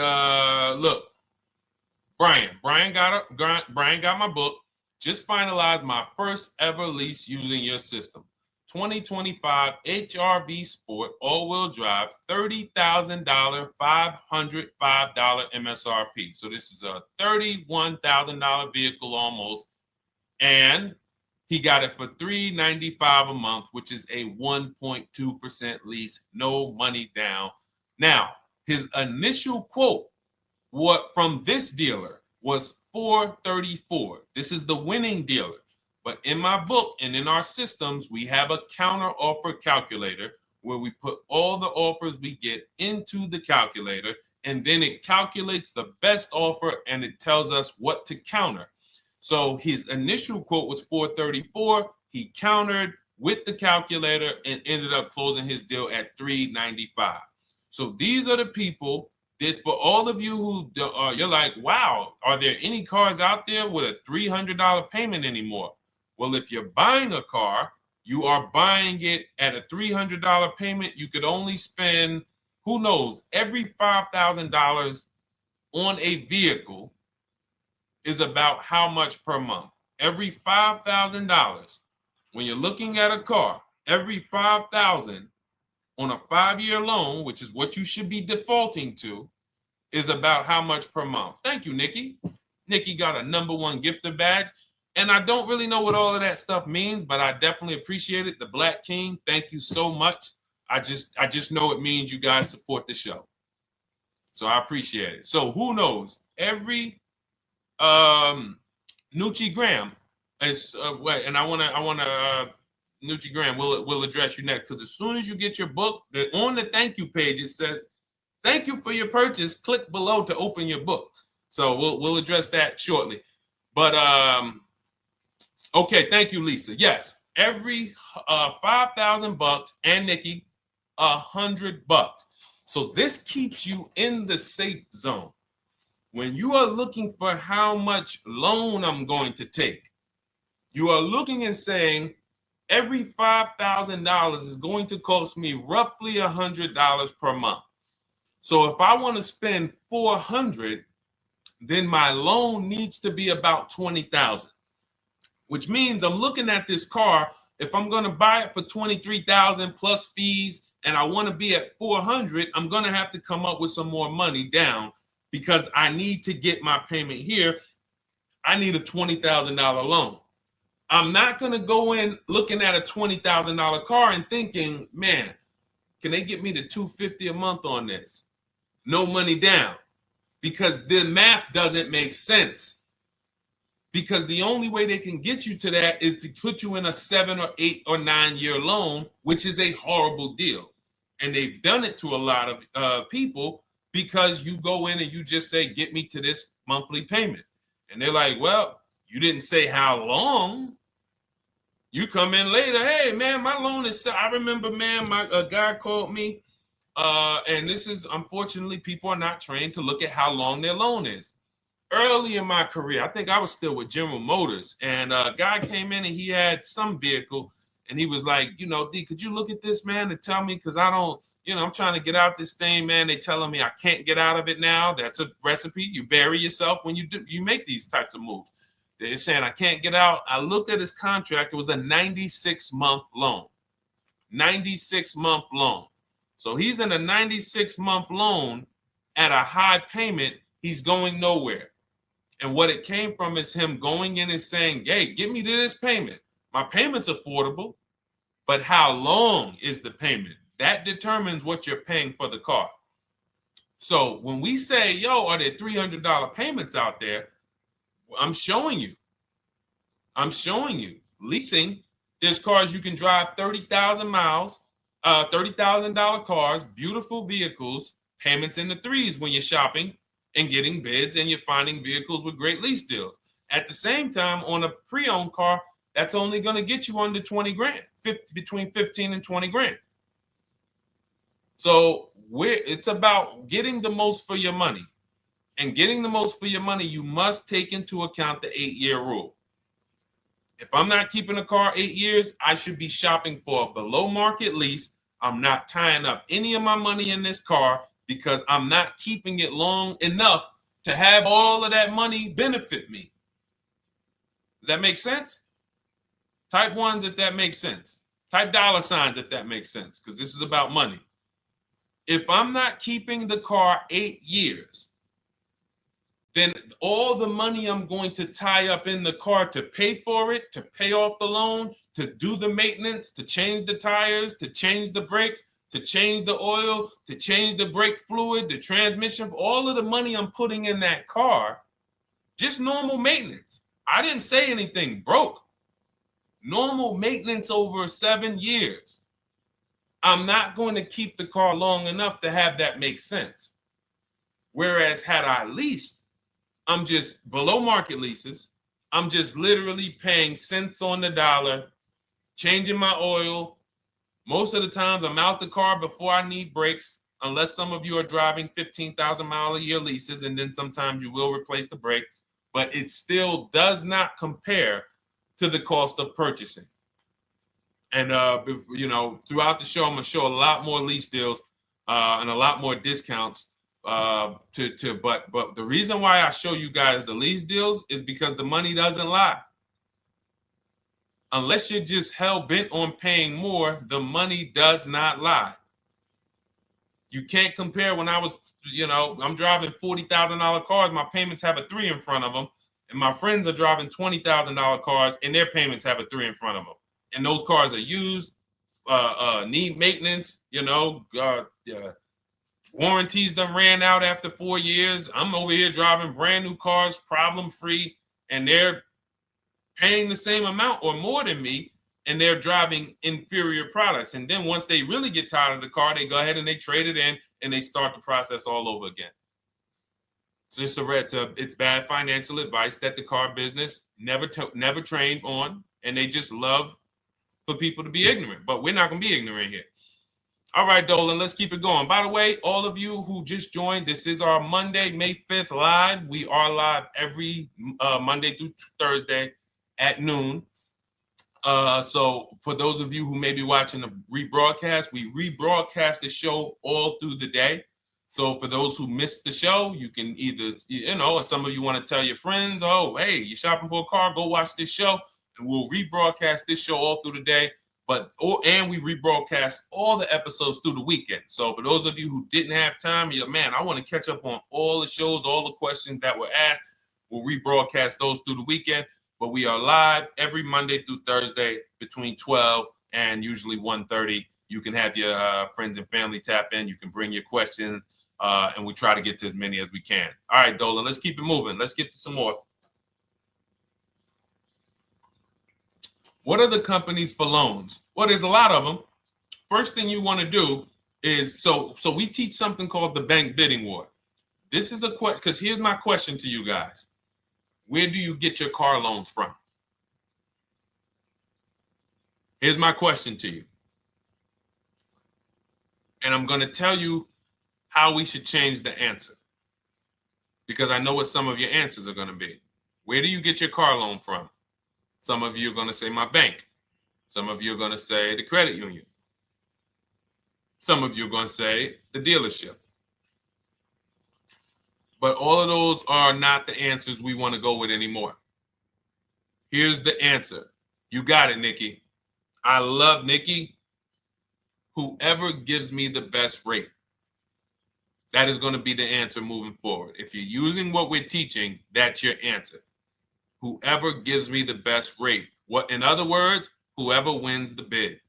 Brian. Brian got my book. Just finalized my first ever lease using your system. 2025 HRV Sport all-wheel drive, $30,000, $505 MSRP. So this is a $31,000 vehicle almost, and he got it for $395 a month, which is a 1.2% lease, no money down. Now, his initial quote from this dealer was $434. This is the winning dealer. But in my book and in our systems, we have a counter offer calculator where we put all the offers we get into the calculator, and then it calculates the best offer and it tells us what to counter. So his initial quote was $434. He countered with the calculator and ended up closing his deal at $395. So these are the people that, for all of you who you're like, wow, are there any cars out there with a $300 payment anymore? Well, if you're buying a car, you are buying it at a $300 payment. You could only spend, who knows, every $5,000 on a vehicle is about how much per month. Every $5,000, when you're looking at a car, every $5,000 on a 5-year loan, which is what you should be defaulting to, is about how much per month. Thank you, Nikki. Nikki got a #1 gifter badge. And I don't really know what all of that stuff means, but I definitely appreciate it. The Black King, thank you so much. I just know it means you guys support the show. So I appreciate it. So who knows? Every Nucci Graham is and I wanna Nucci Graham will address you next, because as soon as you get your book, on the thank you page it says, "Thank you for your purchase. Click below to open your book." So we'll address that shortly. But okay, thank you, Lisa. Yes, every $5,000, and Nikki, $100. So this keeps you in the safe zone. When you are looking for how much loan I'm going to take, you are looking and saying, every $5,000 is going to cost me roughly $100 per month. So if I want to spend $400, then my loan needs to be about $20,000, which means I'm looking at this car. If I'm going to buy it for $23,000 plus fees, and I want to be at $400, I'm going to have to come up with some more money down, because I need to get my payment here. I need a $20,000 loan. I'm not going to go in looking at a $20,000 car and thinking, man, can they get me to $250 a month on this? No money down, because the math doesn't make sense. Because the only way they can get you to that is to put you in a 7 or 8 or 9 year loan, which is a horrible deal. And they've done it to a lot of people, because you go in and you just say, get me to this monthly payment. And they're like, well, you didn't say how long. You come in later, hey, man, my loan is, I remember, man, a guy called me, and this is, unfortunately, people are not trained to look at how long their loan is. Early in my career, I think I was still with General Motors, and a guy came in and he had some vehicle, And he was like, you know, D, could you look at this, man, and tell me, because I don't, you know, I'm trying to get out this thing, man. They telling me I can't get out of it now. That's a recipe. You bury yourself when you make these types of moves. They're saying I can't get out. I looked at his contract. It was a 96-month loan. 96-month loan. So he's in a 96-month loan at a high payment. He's going nowhere. And what it came from is him going in and saying, hey, get me to this payment. My payment's affordable, but how long is the payment? That determines what you're paying for the car. So when we say, yo, are there $300 payments out there? I'm showing you. Leasing, there's cars you can drive 30,000 miles, $30,000 cars, beautiful vehicles, payments in the threes when you're shopping and getting bids, and you're finding vehicles with great lease deals. At the same time, on a pre-owned car, that's only going to get you under 20 grand, between 15 and 20 grand. So it's about getting the most for your money. And getting the most for your money, you must take into account the 8-year rule. If I'm not keeping a car 8 years, I should be shopping for a below market lease. I'm not tying up any of my money in this car because I'm not keeping it long enough to have all of that money benefit me. Does that make sense? Type ones if that makes sense. Type dollar signs if that makes sense, because this is about money. If I'm not keeping the car 8 years, then all the money I'm going to tie up in the car to pay for it, to pay off the loan, to do the maintenance, to change the tires, to change the brakes, to change the oil, to change the brake fluid, the transmission, all of the money I'm putting in that car, just normal maintenance. I didn't say anything broke. Normal maintenance over 7 years. I'm not going to keep the car long enough to have that make sense. Whereas had I leased, I'm just below market leases. I'm just literally paying cents on the dollar, changing my oil. Most of the times I'm out the car before I need brakes, unless some of you are driving 15,000 mile a year leases, and then sometimes you will replace the brake, but it still does not compare to the cost of purchasing. And you know, throughout the show, I'm gonna show a lot more lease deals and a lot more discounts. But the reason why I show you guys the lease deals is because the money doesn't lie. Unless you're just hell bent on paying more, the money does not lie. You can't compare when I was, you know, I'm driving $40,000 cars, my payments have a 3 in front of them, and my friends are driving $20,000 cars and their payments have a 3 in front of them. And those cars are used, need maintenance, you know, warranties done ran out after 4 years. I'm over here driving brand new cars, problem free, and they're paying the same amount or more than me, and they're driving inferior products. And then once they really get tired of the car, they go ahead and they trade it in and they start the process all over again. So it's bad financial advice that the car business never trained on, and they just love for people to be ignorant. But we're not going to be ignorant here. All right, Dolan, let's keep it going. By the way, all of you who just joined, this is our Monday, May 5th live. We are live every Monday through Thursday at noon. So for those of you who may be watching the rebroadcast, we rebroadcast the show all through the day. So for those who missed the show, you can either, you know, or some of you want to tell your friends, oh, hey, you're shopping for a car, go watch this show. And we'll rebroadcast this show all through the day. And we rebroadcast all the episodes through the weekend. So for those of you who didn't have time, you're like, man, I want to catch up on all the shows, all the questions that were asked. We'll rebroadcast those through the weekend. But we are live every Monday through Thursday between 12 and usually 1:30. You can have your friends and family tap in. You can bring your questions, and we try to get to as many as we can. All right, Dolan, let's keep it moving. Let's get to some more. What are the companies for loans? Well, there's a lot of them. First thing you want to do is, so we teach something called the bank bidding war. This is a question, because here's my question to you guys. Where do you get your car loans from? Here's my question to you. And I'm going to tell you how we should change the answer, because I know what some of your answers are going to be. Where do you get your car loan from? Some of you are going to say my bank. Some of you are going to say the credit union. Some of you are going to say the dealership. But all of those are not the answers we want to go with anymore. Here's the answer. You got it, Nikki. I love Nikki. Whoever gives me the best rate. That is going to be the answer moving forward. If you're using what we're teaching, that's your answer. Whoever gives me the best rate. What, in other words, whoever wins the bid.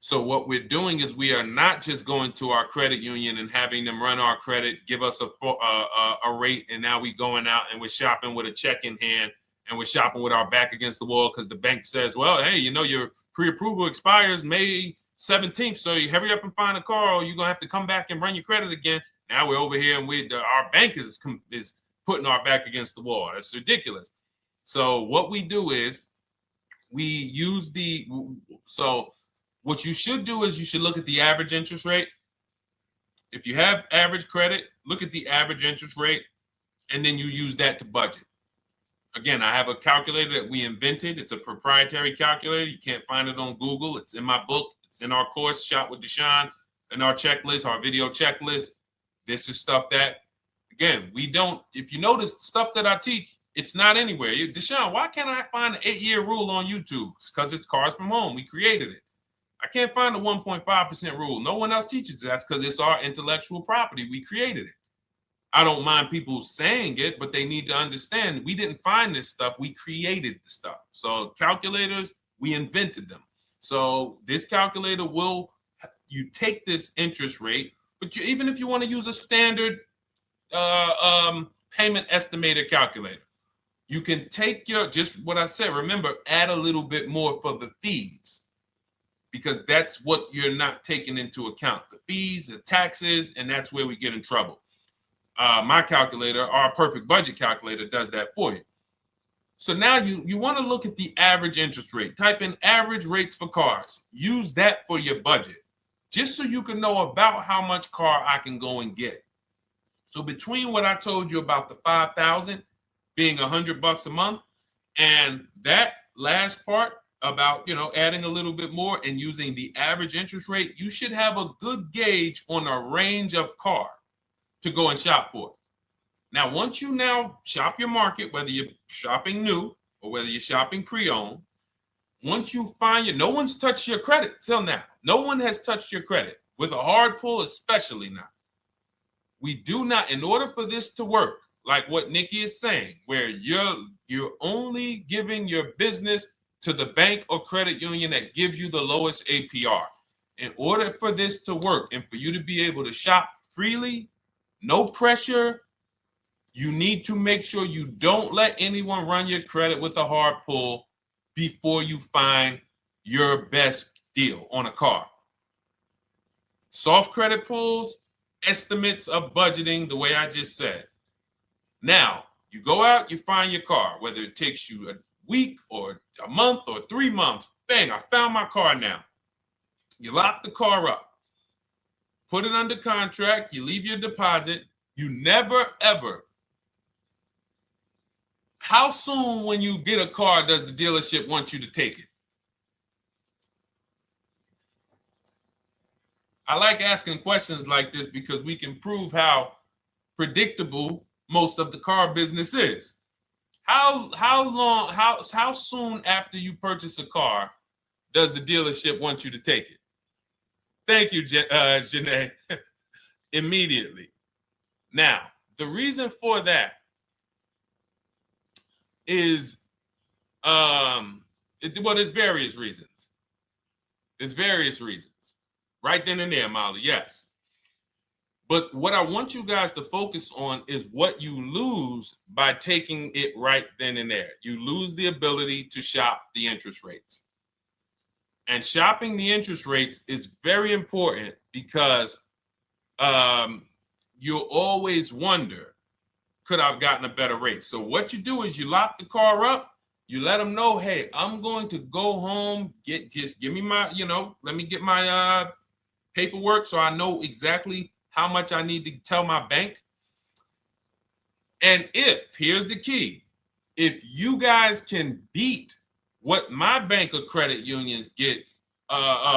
So what we're doing is we are not just going to our credit union and having them run our credit, give us a rate, and now we going out and we're shopping with a check in hand and we're shopping with our back against the wall because the bank says, well, hey, you know, your pre-approval expires May 17th, so you hurry up and find a car or you're going to have to come back and run your credit again. Now we're over here and our bank is putting our back against the wall. That's ridiculous. So what we do is we use what you should do is you should look at the average interest rate. If you have average credit, look at the average interest rate, and then you use that to budget. Again, I have a calculator that we invented. It's a proprietary calculator. You can't find it on Google. It's in my book. It's in our course, Shop with Deshone, in our checklist, our video checklist. This is stuff that, again, we don't, if you notice stuff that I teach, it's not anywhere. Deshone, why can't I find an 8-year rule on YouTube? It's because it's Cars from Home. We created it. I can't find the 1.5% rule. No one else teaches that because it's our intellectual property. We created it. I don't mind people saying it, but they need to understand we didn't find this stuff. We created the stuff. So calculators, we invented them. So this calculator you take this interest rate, but even if you want to use a standard payment estimator calculator, you can take just what I said. Remember, add a little bit more for the fees, because that's what you're not taking into account. The fees, the taxes, and that's where we get in trouble. My calculator, our perfect budget calculator, does that for you. So now you want to look at the average interest rate. Type in average rates for cars. Use that for your budget, just so you can know about how much car I can go and get. So between what I told you about the 5,000 being $100 a month, and that last part about, adding a little bit more and using the average interest rate, you should have a good gauge on a range of car to go and shop for. Now, once you now shop your market, whether you're shopping new or whether you're shopping pre-owned, once you find no one's touched your credit till now. No one has touched your credit with a hard pull, especially not. We do not, in order for this to work, like what Nikki is saying, where you're only giving your business to the bank or credit union that gives you the lowest APR. In order for this to work and for you to be able to shop freely, no pressure, you need to make sure you don't let anyone run your credit with a hard pull before you find your best deal on a car. Soft credit pulls, estimates of budgeting, the way I just said. Now, you go out, you find your car, whether it takes you a week or a month or 3 months. Bang, I found my car now. You lock the car up, put it under contract, you leave your deposit. You never, ever. How soon when you get a car does the dealership want you to take it? I like asking questions like this because we can prove how predictable most of the car business is. How soon after you purchase a car does the dealership want you to take it? Thank you, Janae. Immediately. Now, the reason for that is, there's various reasons. There's various reasons. Right then and there, Molly, yes. But what I want you guys to focus on is what you lose by taking it right then and there. You lose the ability to shop the interest rates. And shopping the interest rates is very important because you'll always wonder, could I have gotten a better rate? So what you do is you lock the car up, you let them know, hey, I'm going to go home, just give me my, let me get my paperwork so I know exactly how much I need to tell my bank. And here's the key, if you guys can beat what my bank or credit union gets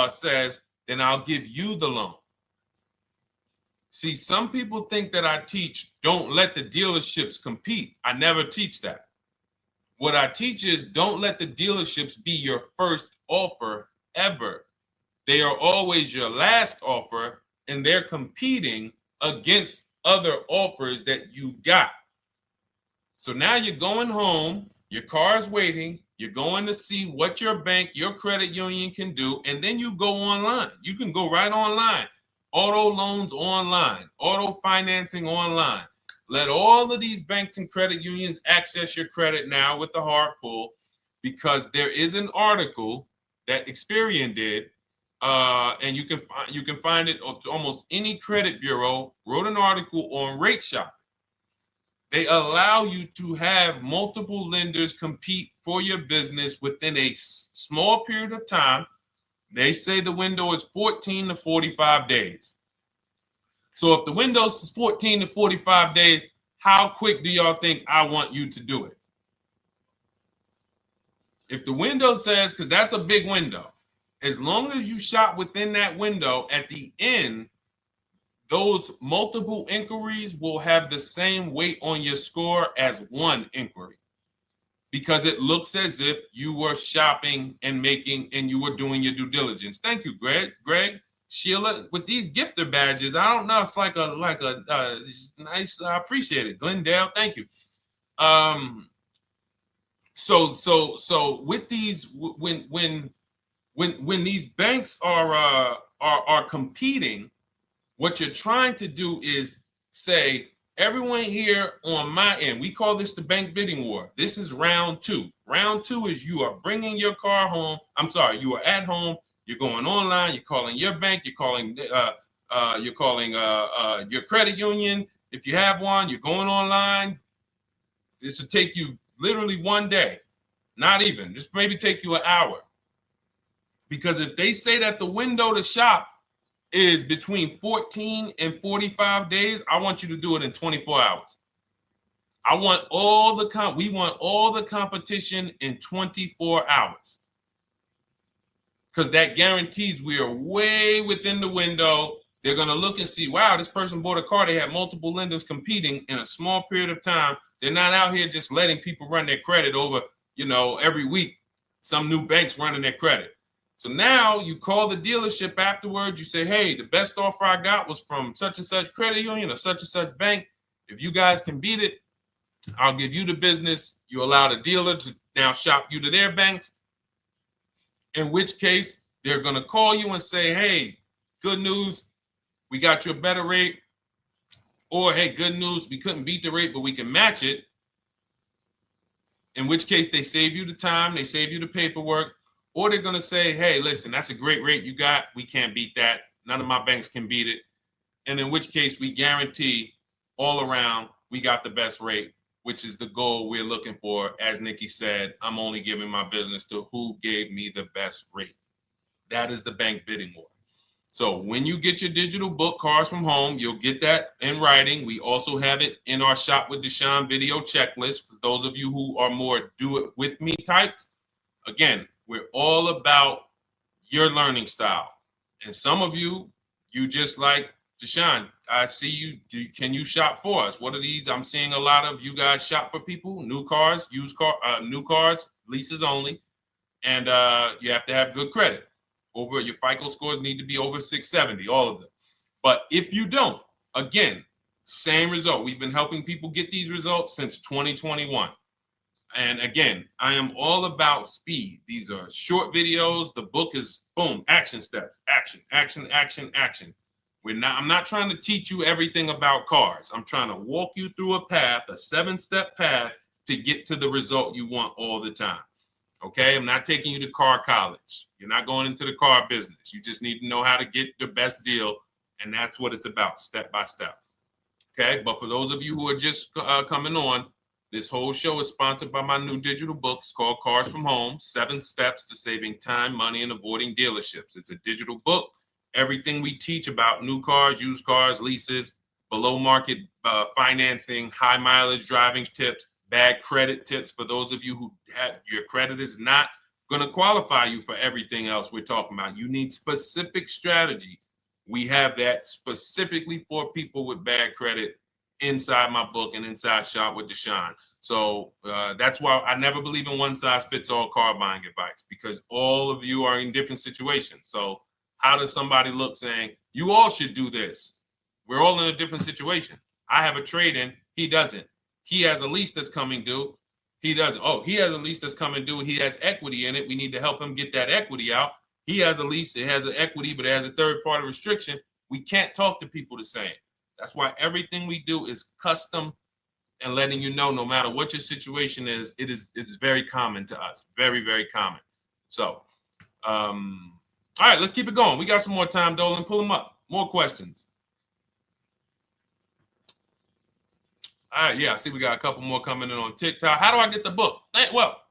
says, then I'll give you the loan. See, some people think that I teach don't let the dealerships compete. I never teach that. What I teach is don't let the dealerships be your first offer ever. They are always your last offer, and they're competing against other offers that you got. So now you're going home, your car's waiting, you're going to see what your bank, your credit union can do, and then you go online. You can go right online. Auto loans online, auto financing online. Let all of these banks and credit unions access your credit now with the hard pull, because there is an article that Experian did, and you can find it on almost any credit bureau, wrote an article on rate shopping. They allow you to have multiple lenders compete for your business within a small period of time. They say the window is 14 to 45 days. So if the window is 14 to 45 days, how quick do y'all think I want you to do it? If the window says, because that's a big window, as long as you shop within that window, at the end, those multiple inquiries will have the same weight on your score as one inquiry, because it looks as if you were shopping and you were doing your due diligence. Thank you, Greg, Sheila, with these gifter badges. I don't know. It's like a nice. I appreciate it, Glendale. Thank you. So with these, when these banks are competing, what you're trying to do is say, everyone here on my end, we call this the bank bidding war. This is round two. Round two is you are bringing your car home. I'm sorry, you are at home. You're going online. You're calling your bank. You're calling your credit union. If you have one, you're going online. This will take you literally one day, not even. This maybe take you an hour. Because if they say that the window to shop is between 14 and 45 days, I want you to do it in 24 hours. We want all the competition in 24 hours. Because that guarantees we are way within the window. They're going to look and see, wow, this person bought a car. They had multiple lenders competing in a small period of time. They're not out here just letting people run their credit over, every week. Some new banks running their credit. So now you call the dealership afterwards. You say, hey, the best offer I got was from such and such credit union or such and such bank. If you guys can beat it, I'll give you the business. You allow the dealer to now shop you to their banks. In which case, they're going to call you and say, hey, good news, we got you a better rate. Or, hey, good news, we couldn't beat the rate, but we can match it. In which case, they save you the time, they save you the paperwork. Or they're going to say, hey, listen, that's a great rate you got. We can't beat that. None of my banks can beat it. And in which case, we guarantee all around we got the best rate, which is the goal we're looking for. As Nikki said, I'm only giving my business to who gave me the best rate. That is the bank bidding war. So when you get your digital book, Cars from Home, you'll get that in writing. We also have it in our Shop with Deshone video checklist for those of you who are more do-it-with-me types. Again, we're all about your learning style. And some of you just like, Deshone, I see you. Can you shop for us? What are these? I'm seeing a lot of you guys shop for people, new cars, new cars, leases only. And you have to have good credit. Your FICO scores need to be over 670, all of them. But if you don't, again, same result. We've been helping people get these results since 2021. And again, I am all about speed. These are short videos. The book is boom, action steps, action, action, action, action. I'm not trying to teach you everything about cars. I'm trying to walk you through a path, a 7-step path to get to the result you want all the time. Okay, I'm not taking you to car college. You're not going into the car business. You just need to know how to get the best deal. And that's what it's about, step by step. Okay, but for those of you who are just coming on, this whole show is sponsored by my new digital book. It's called Cars from Home, 7 Steps to Saving Time, Money, and Avoiding Dealerships. It's a digital book. Everything we teach about new cars, used cars, leases, below market financing, high mileage driving tips, bad credit tips for those of you who have your credit is not going to qualify you for everything else we're talking about. You need specific strategy. We have that specifically for people with bad credit inside my book and inside Shop with Deshone. So that's why I never believe in one size fits all car buying advice, because all of you are in different situations. So how does somebody look saying, you all should do this? We're all in a different situation. I have a trade-in, he doesn't. He has a lease that's coming due, he doesn't. Oh, he has a lease that's coming due, he has equity in it, we need to help him get that equity out. He has a lease, it has an equity, but it has a third-party restriction. We can't talk to people the same. That's why everything we do is custom and letting you know, no matter what your situation is, it's very common to us. Very, very common. So, all right, let's keep it going. We got some more time, Dolan. Pull them up. More questions. All right, yeah, I see we got a couple more coming in on TikTok. How do I get the book? Well,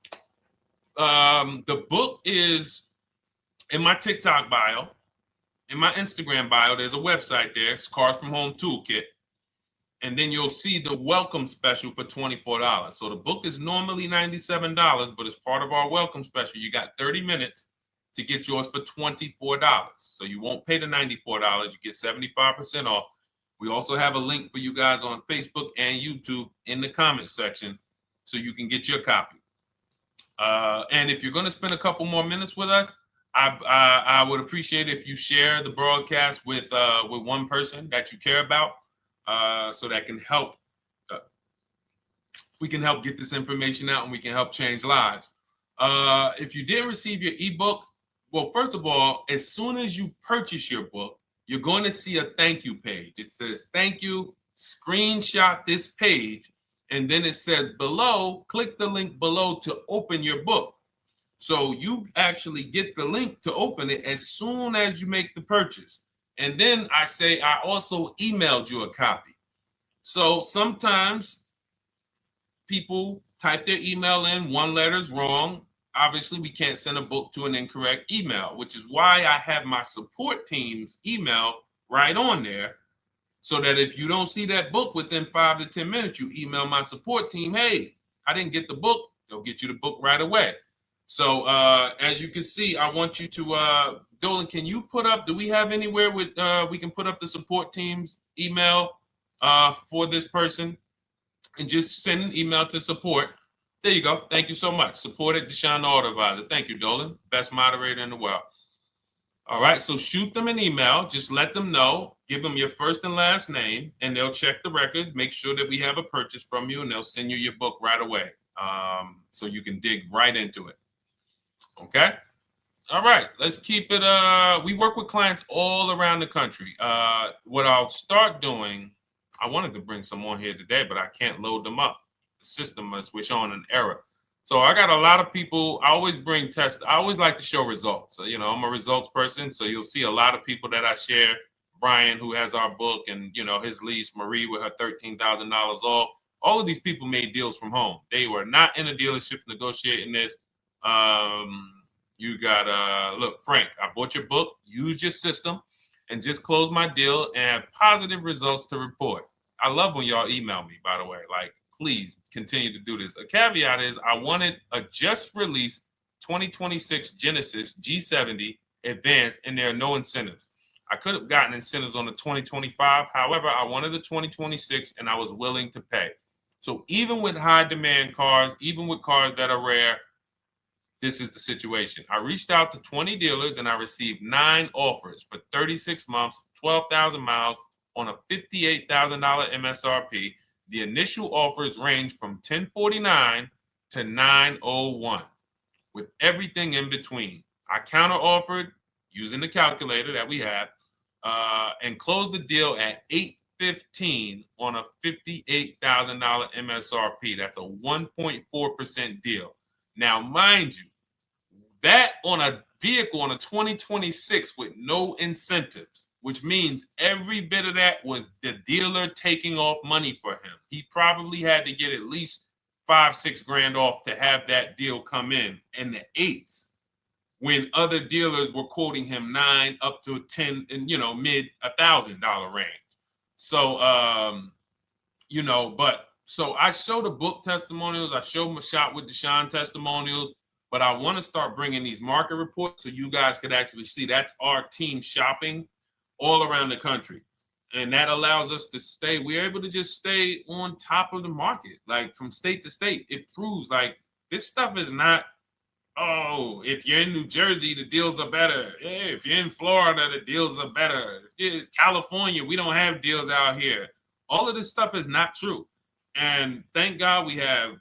the book is in my TikTok bio. In my Instagram bio, there's a website there. It's Cars from Home Toolkit. And then you'll see the welcome special for $24. So the book is normally $97, but as part of our welcome special, you got 30 minutes to get yours for $24. So you won't pay the $94. You get 75% off. We also have a link for you guys on Facebook and YouTube in the comment section so you can get your copy. And if you're going to spend a couple more minutes with us, I would appreciate if you share the broadcast with one person that you care about. So that can help, we can help get this information out and we can help change lives. If you didn't receive your ebook, well, first of all, as soon as you purchase your book, you're going to see a thank you page. It says, thank you, screenshot this page. And then it says below, click the link below to open your book. So you actually get the link to open it as soon as you make the purchase. And then I say, I also emailed you a copy. So sometimes people type their email in, one letter's wrong. Obviously, we can't send a book to an incorrect email, which is why I have my support team's email right on there. So that if you don't see that book within 5 to 10 minutes, you email my support team, hey, I didn't get the book. They'll get you the book right away. So as you can see, I want you to, Dolan, can you put up, do we have anywhere with, we can put up the support team's email for this person? And just send an email to support. There you go. Thank you so much. Support at Deshone the Auto Advisor. Thank you, Dolan. Best moderator in the world. All right, so shoot them an email. Just let them know. Give them your first and last name, and they'll check the record, make sure that we have a purchase from you, and they'll send you your book right away so you can dig right into it. Okay? All right, let's keep it. We work with clients all around the country. What I'll start doing, I wanted to bring some on here today, but I can't load them up. The system is showing an error. So I got a lot of people. I always bring tests. I always like to show results. So, you know, I'm a results person. So you'll see a lot of people that I share. Brian, who has our book, and, you know, his lease, Marie with her $13,000 off. All of these people made deals from home. They were not in a dealership negotiating this. You got, look, Frank, I bought your book, used your system, and just closed my deal and have positive results to report. I love when y'all email me, by the way. Like, please continue to do this. A caveat is I wanted a just released 2026 Genesis G70 Advanced, and there are no incentives. I could have gotten incentives on the 2025. However, I wanted the 2026, and I was willing to pay. So even with high demand cars, even with cars that are rare, this is the situation. I reached out to 20 dealers and I received 9 offers for 36 months, 12,000 miles on a $58,000 MSRP. The initial offers range from $1049 to $901 with everything in between. I counter offered using the calculator that we have and closed the deal at $815 on a $58,000 MSRP. That's a 1.4% deal. Now, mind you, that on a vehicle on a 2026 with no incentives, which means every bit of that was the dealer taking off money for him. He probably had to get at least $5-6 grand off to have that deal come in the 8s, when other dealers were quoting him 9 up to 10 and, you know, mid $1,000 range. So, you know, but so I show the book testimonials. I show my Shop with Deshone testimonials. But I want to start bringing these market reports so you guys could actually see that's our team shopping all around the country. And that allows us to stay, we're able to just stay on top of the market, like from state to state. It proves like this stuff is not, oh, if you're in New Jersey, the deals are better. Hey, if you're in Florida, the deals are better. If it's California, we don't have deals out here. All of this stuff is not true. And thank God we have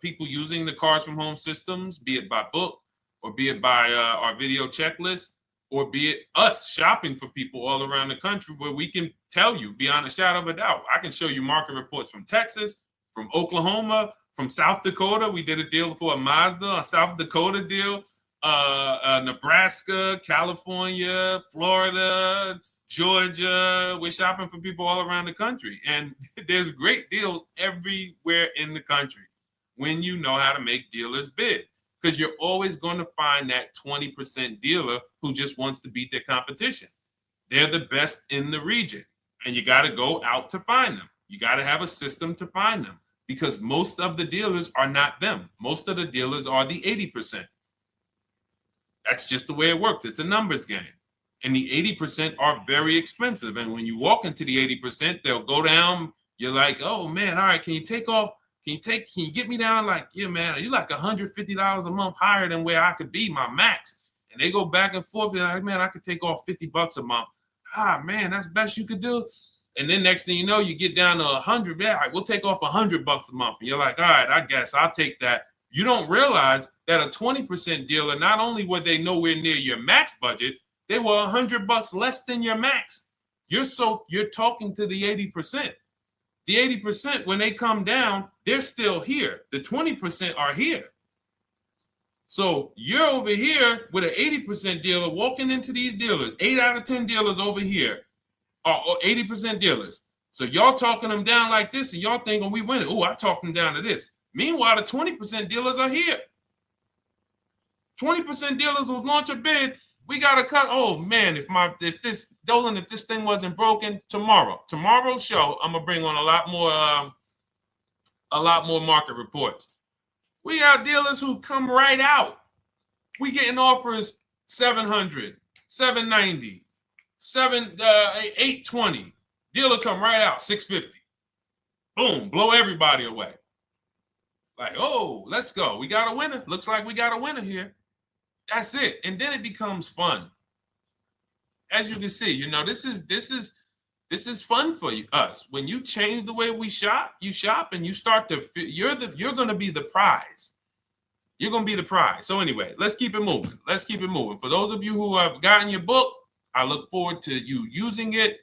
people using the Cars from Home systems, be it by book or be it by our video checklist, or be it us shopping for people all around the country where we can tell you beyond a shadow of a doubt. I can show you market reports from Texas, from Oklahoma, from South Dakota. We did a deal for a Mazda, a South Dakota deal, Nebraska, California, Florida, Georgia. We're shopping for people all around the country. And there's great deals everywhere in the country when you know how to make dealers bid. Because you're always going to find that 20% dealer who just wants to beat their competition. They're the best in the region. And you got to go out to find them. You got to have a system to find them. Because most of the dealers are not them. Most of the dealers are the 80%. That's just the way it works. It's a numbers game. And the 80% are very expensive. And when you walk into the 80%, they'll go down. You're like, oh man, all right, can you take off? Can you get me down? Like, yeah, man, you're like $150 a month higher than where I could be, my max. And they go back and forth. They're like, man, I could take off $50 a month. Ah, man, that's the best you could do. And then next thing you know, you get down to 100. Yeah, all right, we'll take off $100 a month. And you're like, all right, I guess I'll take that. You don't realize that a 20% dealer, not only were they nowhere near your max budget, they were $100 less than your max. You're talking to the 80%. The 80%, when they come down, they're still here. The 20% are here. So you're over here with an 80% dealer walking into these dealers. 8 out of 10 dealers over here are 80% dealers. So y'all talking them down like this, and y'all thinking we winning. Oh, I talked them down to this. Meanwhile, the 20% dealers are here. 20% dealers will launch a bid. We gotta cut. Oh man, if this thing wasn't broken, tomorrow's show, I'm gonna bring on a lot more market reports. We got dealers who come right out. We getting offers 700, 790, 820. Dealer come right out 650. Boom, blow everybody away. Like, oh, let's go. We got a winner. Looks like we got a winner here. That's it. And then it becomes fun. As you can see, this is fun for us. When you change the way we shop, you shop and you start to you're going to be the prize. You're going to be the prize. So anyway, let's keep it moving. For those of you who have gotten your book, I look forward to you using it,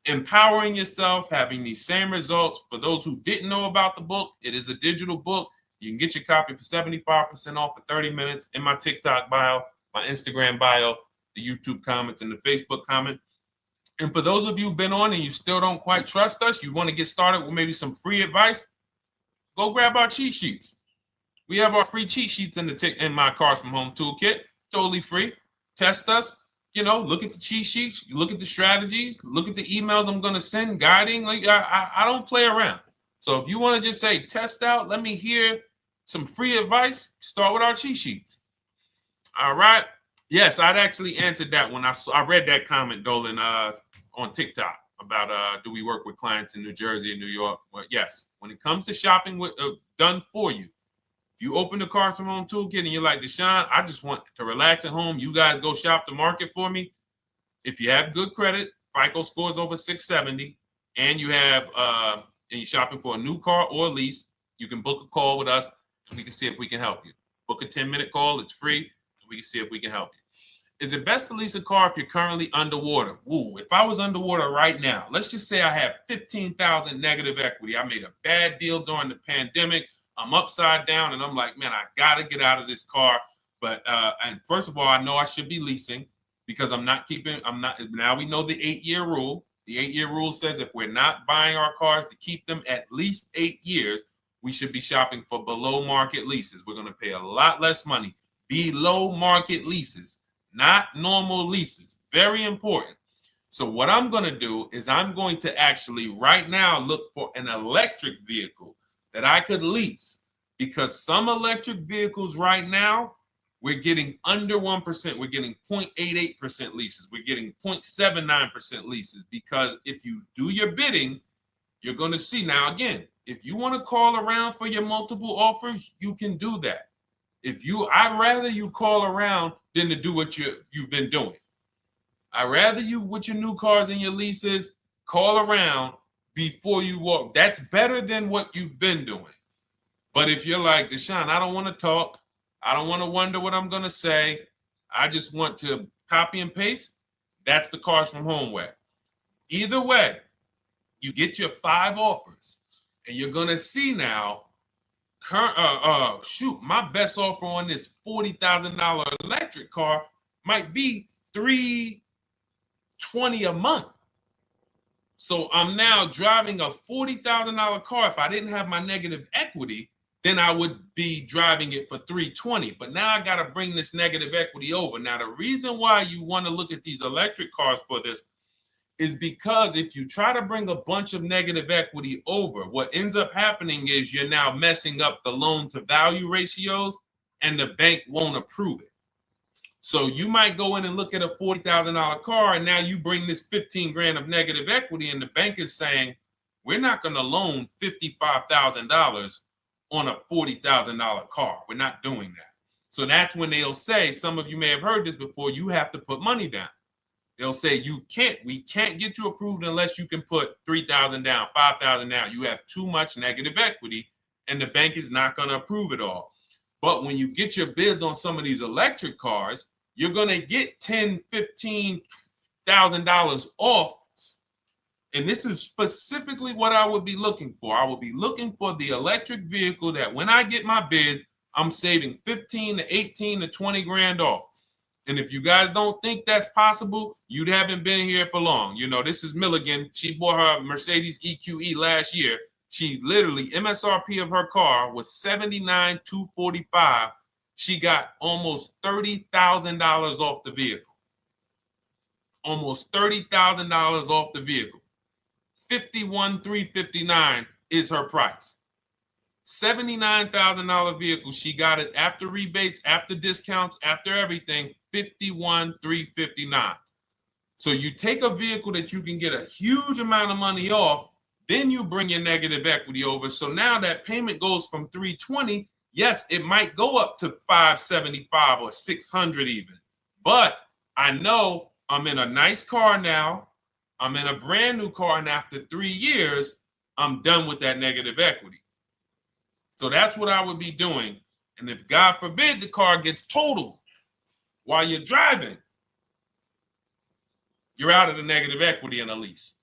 empowering yourself, having these same results. For those who didn't know about the book, it is a digital book. You can get your copy for 75% off for 30 minutes in my TikTok bio, my Instagram bio, the YouTube comments, and the Facebook comment. And for those of you who've been on and you still don't quite trust us, you want to get started with maybe some free advice, go grab our cheat sheets. We have our free cheat sheets in my Cars from Home toolkit, totally free. Test us. Look at the cheat sheets, look at the strategies, look at the emails I'm going to send, guiding. Like I don't play around. So if you want to just say, test out, let me hear some free advice, start with our cheat sheets. All right. Yes, I'd actually answered that when I read that comment, Dolan, on TikTok about do we work with clients in New Jersey and New York? Well, yes. When it comes to shopping done for you, if you open the Cars from Home toolkit and you're like, Deshone, I just want to relax at home. You guys go shop the market for me. If you have good credit, FICO scores over 670, and you have and you're shopping for a new car or a lease, you can book a call with us and we can see if we can help you. Book a 10-minute call. It's free. And we can see if we can help you. Is it best to lease a car if you're currently underwater? Ooh, if I was underwater right now, let's just say I have 15,000 negative equity. I made a bad deal during the pandemic. I'm upside down and I'm like, man, I got to get out of this car. But and first of all, I know I should be leasing because now we know the 8-year rule. The 8-year rule says if we're not buying our cars to keep them at least 8 years, we should be shopping for below market leases. We're going to pay a lot less money. Below market leases, not normal leases. Very important. So what I'm going to do is I'm going to actually right now look for an electric vehicle that I could lease because some electric vehicles right now, we're getting under 1%. We're getting 0.88% leases. We're getting 0.79% leases, because if you do your bidding, you're going to see. Now, again, if you want to call around for your multiple offers, you can do that. I'd rather you call around than to do what you've been doing. I'd rather you, with your new cars and your leases, call around before you walk. That's better than what you've been doing. But if you're like, Deshone, I don't want to talk. I don't want to wonder what I'm going to say. I just want to copy and paste. That's the Cars from Home way. Either way, you get your 5 offers, and you're going to see now, my best offer on this $40,000 electric car might be $320 a month. So I'm now driving a $40,000 car. If I didn't have my negative equity, then I would be driving it for $320. But now I got to bring this negative equity over. Now, the reason why you want to look at these electric cars for this is because if you try to bring a bunch of negative equity over, what ends up happening is you're now messing up the loan to value ratios, and the bank won't approve it. So you might go in and look at a $40,000 car, and now you bring this 15 grand of negative equity, and the bank is saying, we're not going to loan $55,000 on a $40,000 car. We're not doing that. So that's when they'll say, some of you may have heard this before, you have to put money down. They'll say, we can't get you approved unless you can put $3,000 down, $5,000 down. You have too much negative equity, and the bank is not going to approve it all. But when you get your bids on some of these electric cars, you're going to get $10,000, $15,000 off. And this is specifically what I would be looking for. I would be looking for the electric vehicle that when I get my bids, I'm saving 15 to 18 to 20 grand off. And if you guys don't think that's possible, you haven't been here for long. You know, this is Milligan. She bought her Mercedes EQE last year. She literally, MSRP of her car was $79,245. She got almost $30,000 off the vehicle. Almost $30,000 off the vehicle. $51,359 is her price. $79,000 vehicle. She got it after rebates, after discounts, after everything. $51,359. So you take a vehicle that you can get a huge amount of money off, then you bring your negative equity over. So now that payment goes from $320. Yes, it might go up to $575 or $600 even. But I know I'm in a nice car now. I'm in a brand new car, and after 3 years, I'm done with that negative equity. So that's what I would be doing. And if God forbid the car gets totaled while you're driving, you're out of the negative equity in a lease.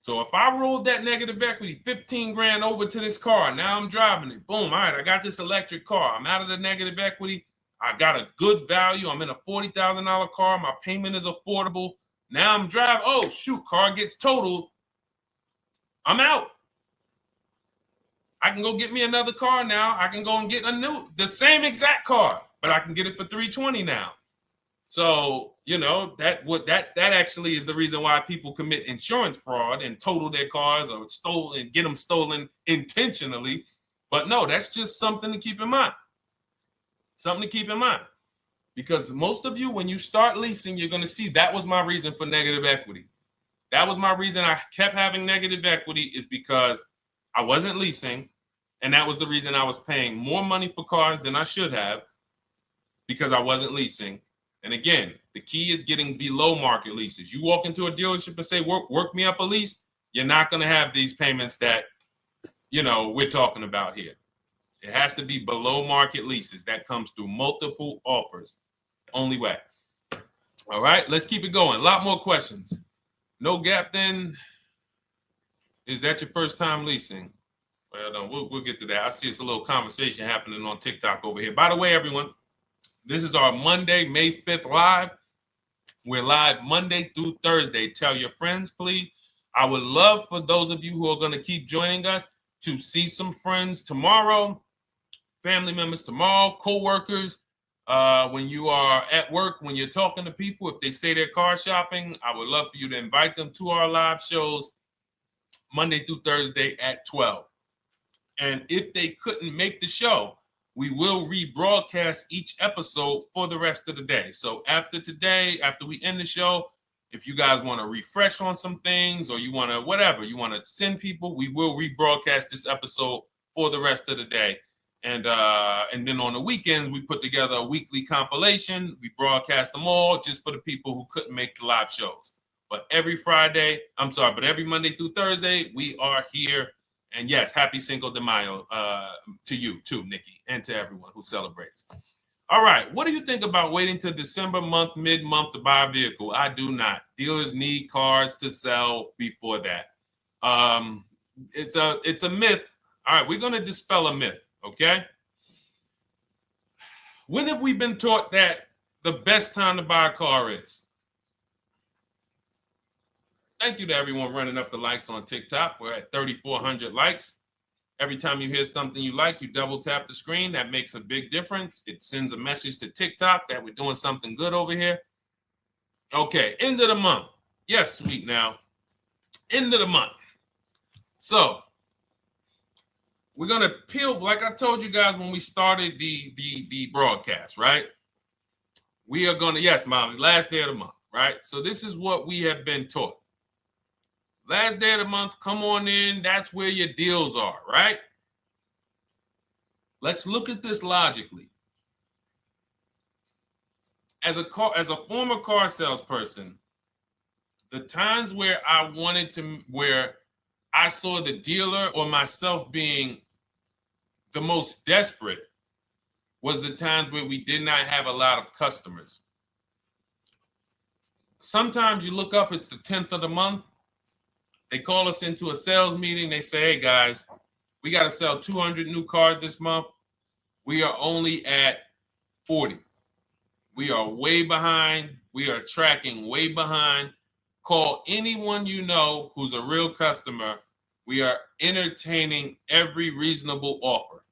So if I rolled that negative equity, 15 grand over to this car, now I'm driving it. Boom. All right, I got this electric car. I'm out of the negative equity. I got a good value. I'm in a $40,000 car. My payment is affordable. Now I'm driving. Oh, shoot, car gets totaled. I'm out. I can go get me another car now. I can go and get the same exact car, but I can get it for $320 now. So, you know, that actually is the reason why people commit insurance fraud and total their cars or get them stolen intentionally. But no, that's just something to keep in mind. Something to keep in mind. Because most of you, when you start leasing, you're going to see that was my reason for negative equity. That was my reason I kept having negative equity, is because I wasn't leasing. And that was the reason I was paying more money for cars than I should have, because I wasn't leasing. And again, the key is getting below market leases. You walk into a dealership and say, work me up a lease, you're not going to have these payments that, you know, we're talking about here. It has to be below market leases. That comes through multiple offers. Only way. All right, let's keep it going. A lot more questions. No gap then. Is that your first time leasing? Well, no, we'll get to that. I see it's a little conversation happening on TikTok over here. By the way, everyone, this is our Monday, May 5th live. We're live Monday through Thursday. Tell your friends, please. I would love for those of you who are going to keep joining us to see some friends tomorrow, family members tomorrow, co-workers. When you are at work, when you're talking to people, if they say they're car shopping, I would love for you to invite them to our live shows Monday through Thursday at 12. And if they couldn't make the show, we will rebroadcast each episode for the rest of the day. So after today, after we end the show, if you guys want to refresh on some things or you want to whatever, you want to send people, we will rebroadcast this episode for the rest of the day. And then on the weekends, we put together a weekly compilation. We broadcast them all just for the people who couldn't make the live shows. But every Monday through Thursday, we are here. And yes, happy Cinco de Mayo to you too, Nikki, and to everyone who celebrates. All right, what do you think about waiting till December month, mid-month to buy a vehicle? I do not. Dealers need cars to sell before that. It's a myth. All right, we're going to dispel a myth, okay? When have we been taught that the best time to buy a car is? Thank you to everyone running up the likes on TikTok. We're at 3,400 likes. Every time you hear something you like, you double tap the screen. That makes a big difference. It sends a message to TikTok that we're doing something good over here. Okay, end of the month. Yes, sweet now. End of the month. So we're gonna peel, like I told you guys when we started the broadcast, right? We are gonna, yes, Molly, last day of the month, right? So this is what we have been taught. Last day of the month, come on in. That's where your deals are, right? Let's look at this logically. As a former car salesperson, the times where where I saw the dealer or myself being the most desperate was the times where we did not have a lot of customers. Sometimes you look up, it's the 10th of the month. They call us into a sales meeting. They say, hey, guys, we got to sell 200 new cars this month. We are only at 40. We are way behind. We are tracking way behind. Call anyone you know who's a real customer. We are entertaining every reasonable offer.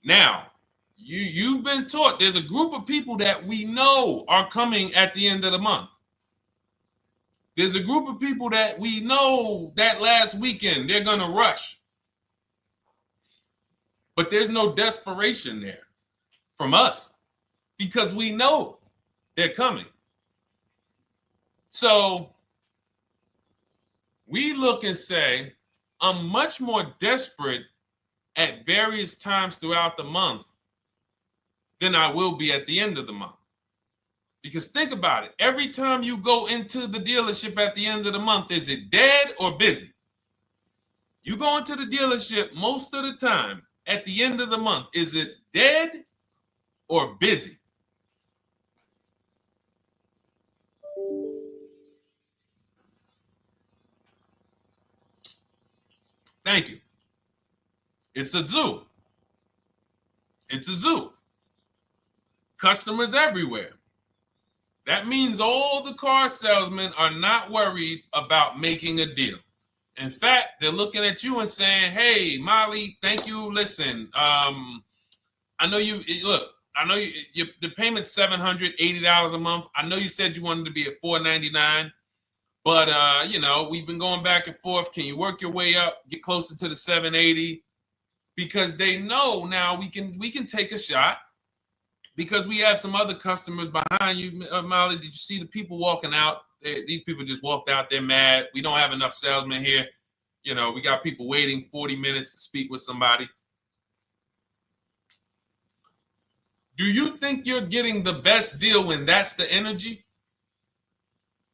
Now, you've been taught there's a group of people that we know are coming at the end of the month. There's a group of people that we know that last weekend they're going to rush. But there's no desperation there from us because we know they're coming. So we look and say, I'm much more desperate at various times throughout the month than I will be at the end of the month. Because think about it. Every time you go into the dealership at the end of the month, is it dead or busy? You go into the dealership most of the time at the end of the month, is it dead or busy? Thank you. It's a zoo. It's a zoo. Customers everywhere. That means all the car salesmen are not worried about making a deal. In fact, they're looking at you and saying, hey, Molly, thank you. Listen, I know you, look, I know the payment's $780 a month. I know you said you wanted to be at $499, but, we've been going back and forth. Can you work your way up, get closer to the $780? Because they know now we can take a shot. Because we have some other customers behind you, Molly. Did you see the people walking out? These people just walked out. They're mad. We don't have enough salesmen here. We got people waiting 40 minutes to speak with somebody. Do you think you're getting the best deal when that's the energy?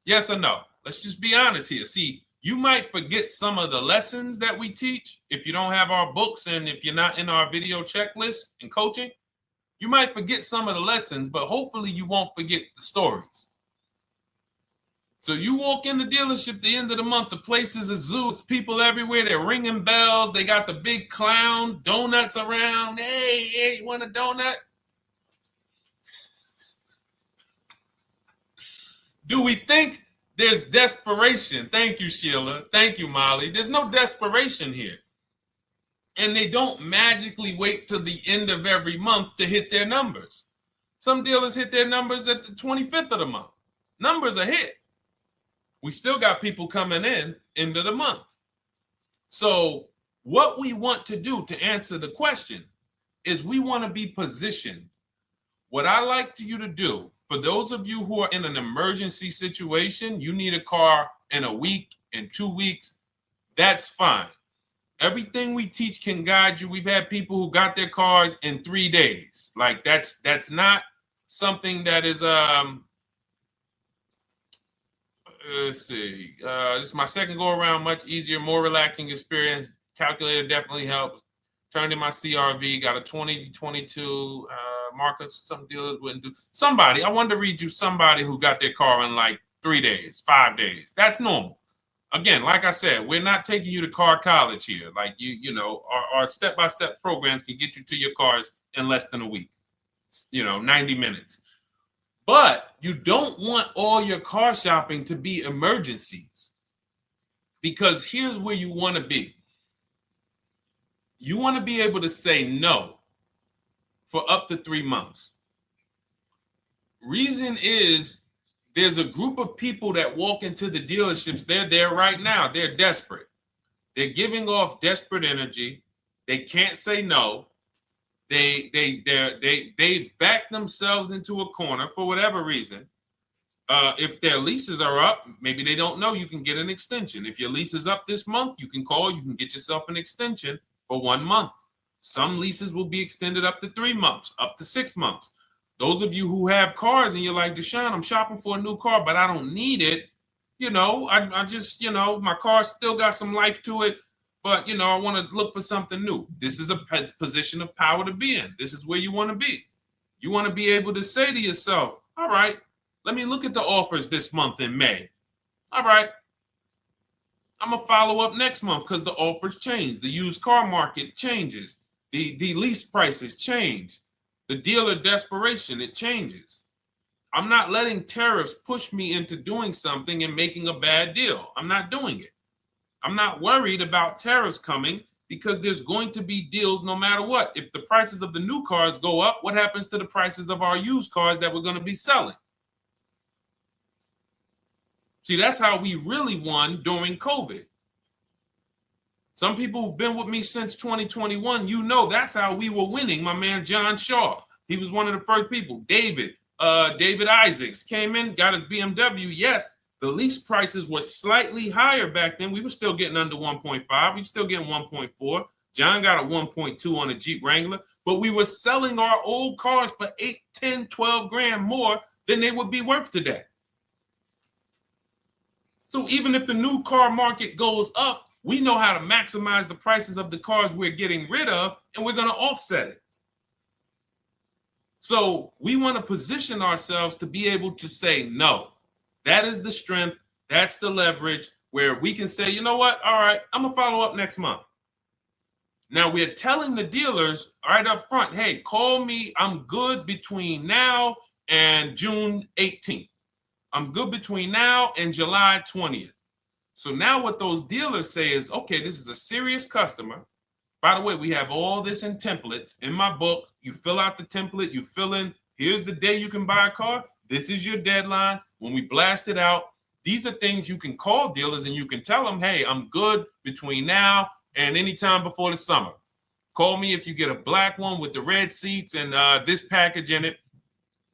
Yes or no? Let's just be honest here. See, you might forget some of the lessons that we teach if you don't have our books and if you're not in our video checklist and coaching. You might forget some of the lessons, but hopefully you won't forget the stories. So you walk in the dealership at the end of the month, the place is a zoo. It's people everywhere. They're ringing bells. They got the big clown, donuts around. Hey, you want a donut? Do we think there's desperation? Thank you, Sheila. Thank you, Molly. There's no desperation here. And they don't magically wait till the end of every month to hit their numbers. Some dealers hit their numbers at the 25th of the month. Numbers are hit. We still got people coming in end of the month. So What we want to do to answer the question is we want to be positioned. What I like you to do, for those of you who are in an emergency situation, you need a car in a week, in 2 weeks, that's fine. Everything we teach can guide you. We've had people who got their cars in 3 days. Like that's not something that is let's see. This is my second go around, much easier, more relaxing experience. Calculator definitely helps. Turned in my CRV, got a 2022 Marcus, some dealers wouldn't do. Somebody, I wanted to read you somebody who got their car in like 3 days, 5 days. That's normal. Again, like I said, we're not taking you to car college here. Like you know, our step-by-step programs can get you to your cars in less than a week, 90 minutes. But you don't want all your car shopping to be emergencies, because here's where you want to be. You want to be able to say no for up to 3 months. Reason is, there's a group of people that walk into the dealerships. They're there right now. They're desperate. They're giving off desperate energy. They can't say no. They back themselves into a corner for whatever reason. If their leases are up, maybe they don't know you can get an extension. If your lease is up this month, you can call. You can get yourself an extension for 1 month. Some leases will be extended up to 3 months, up to 6 months. Those of you who have cars and you're like, Deshone, I'm shopping for a new car, but I don't need it. I just, my car still got some life to it, but, I want to look for something new. This is a position of power to be in. This is where you want to be. You want to be able to say to yourself, all right, let me look at the offers this month in May. All right, I'm going to follow up next month because the offers change. The used car market changes. The lease prices change. The dealer desperation, it changes. I'm not letting tariffs push me into doing something and making a bad deal. I'm not doing it. I'm not worried about tariffs coming, because there's going to be deals no matter what. If the prices of the new cars go up, what happens to the prices of our used cars that we're going to be selling? See, that's how we really won during COVID. Some people who've been with me since 2021, that's how we were winning. My man John Shaw, he was one of the first people. David Isaacs came in, got his BMW. Yes, the lease prices were slightly higher back then. We were still getting under 1.5. We were still getting 1.4. John got a 1.2 on a Jeep Wrangler, but we were selling our old cars for 8, 10, 12 grand more than they would be worth today. So even if the new car market goes up, we know how to maximize the prices of the cars we're getting rid of, and we're going to offset it. So we want to position ourselves to be able to say no. That is the strength. That's the leverage where we can say, you know what? All right, I'm going to follow up next month. Now we're telling the dealers right up front, hey, call me. I'm good between now and June 18th. I'm good between now and July 20th. So now what those dealers say is, okay, this is a serious customer. By the way, we have all this in templates in my book. You fill out the template, you fill in, here's the day you can buy a car. This is your deadline. When we blast it out, these are things you can call dealers and you can tell them, hey, I'm good between now and anytime before the summer. Call me if you get a black one with the red seats and this package in it.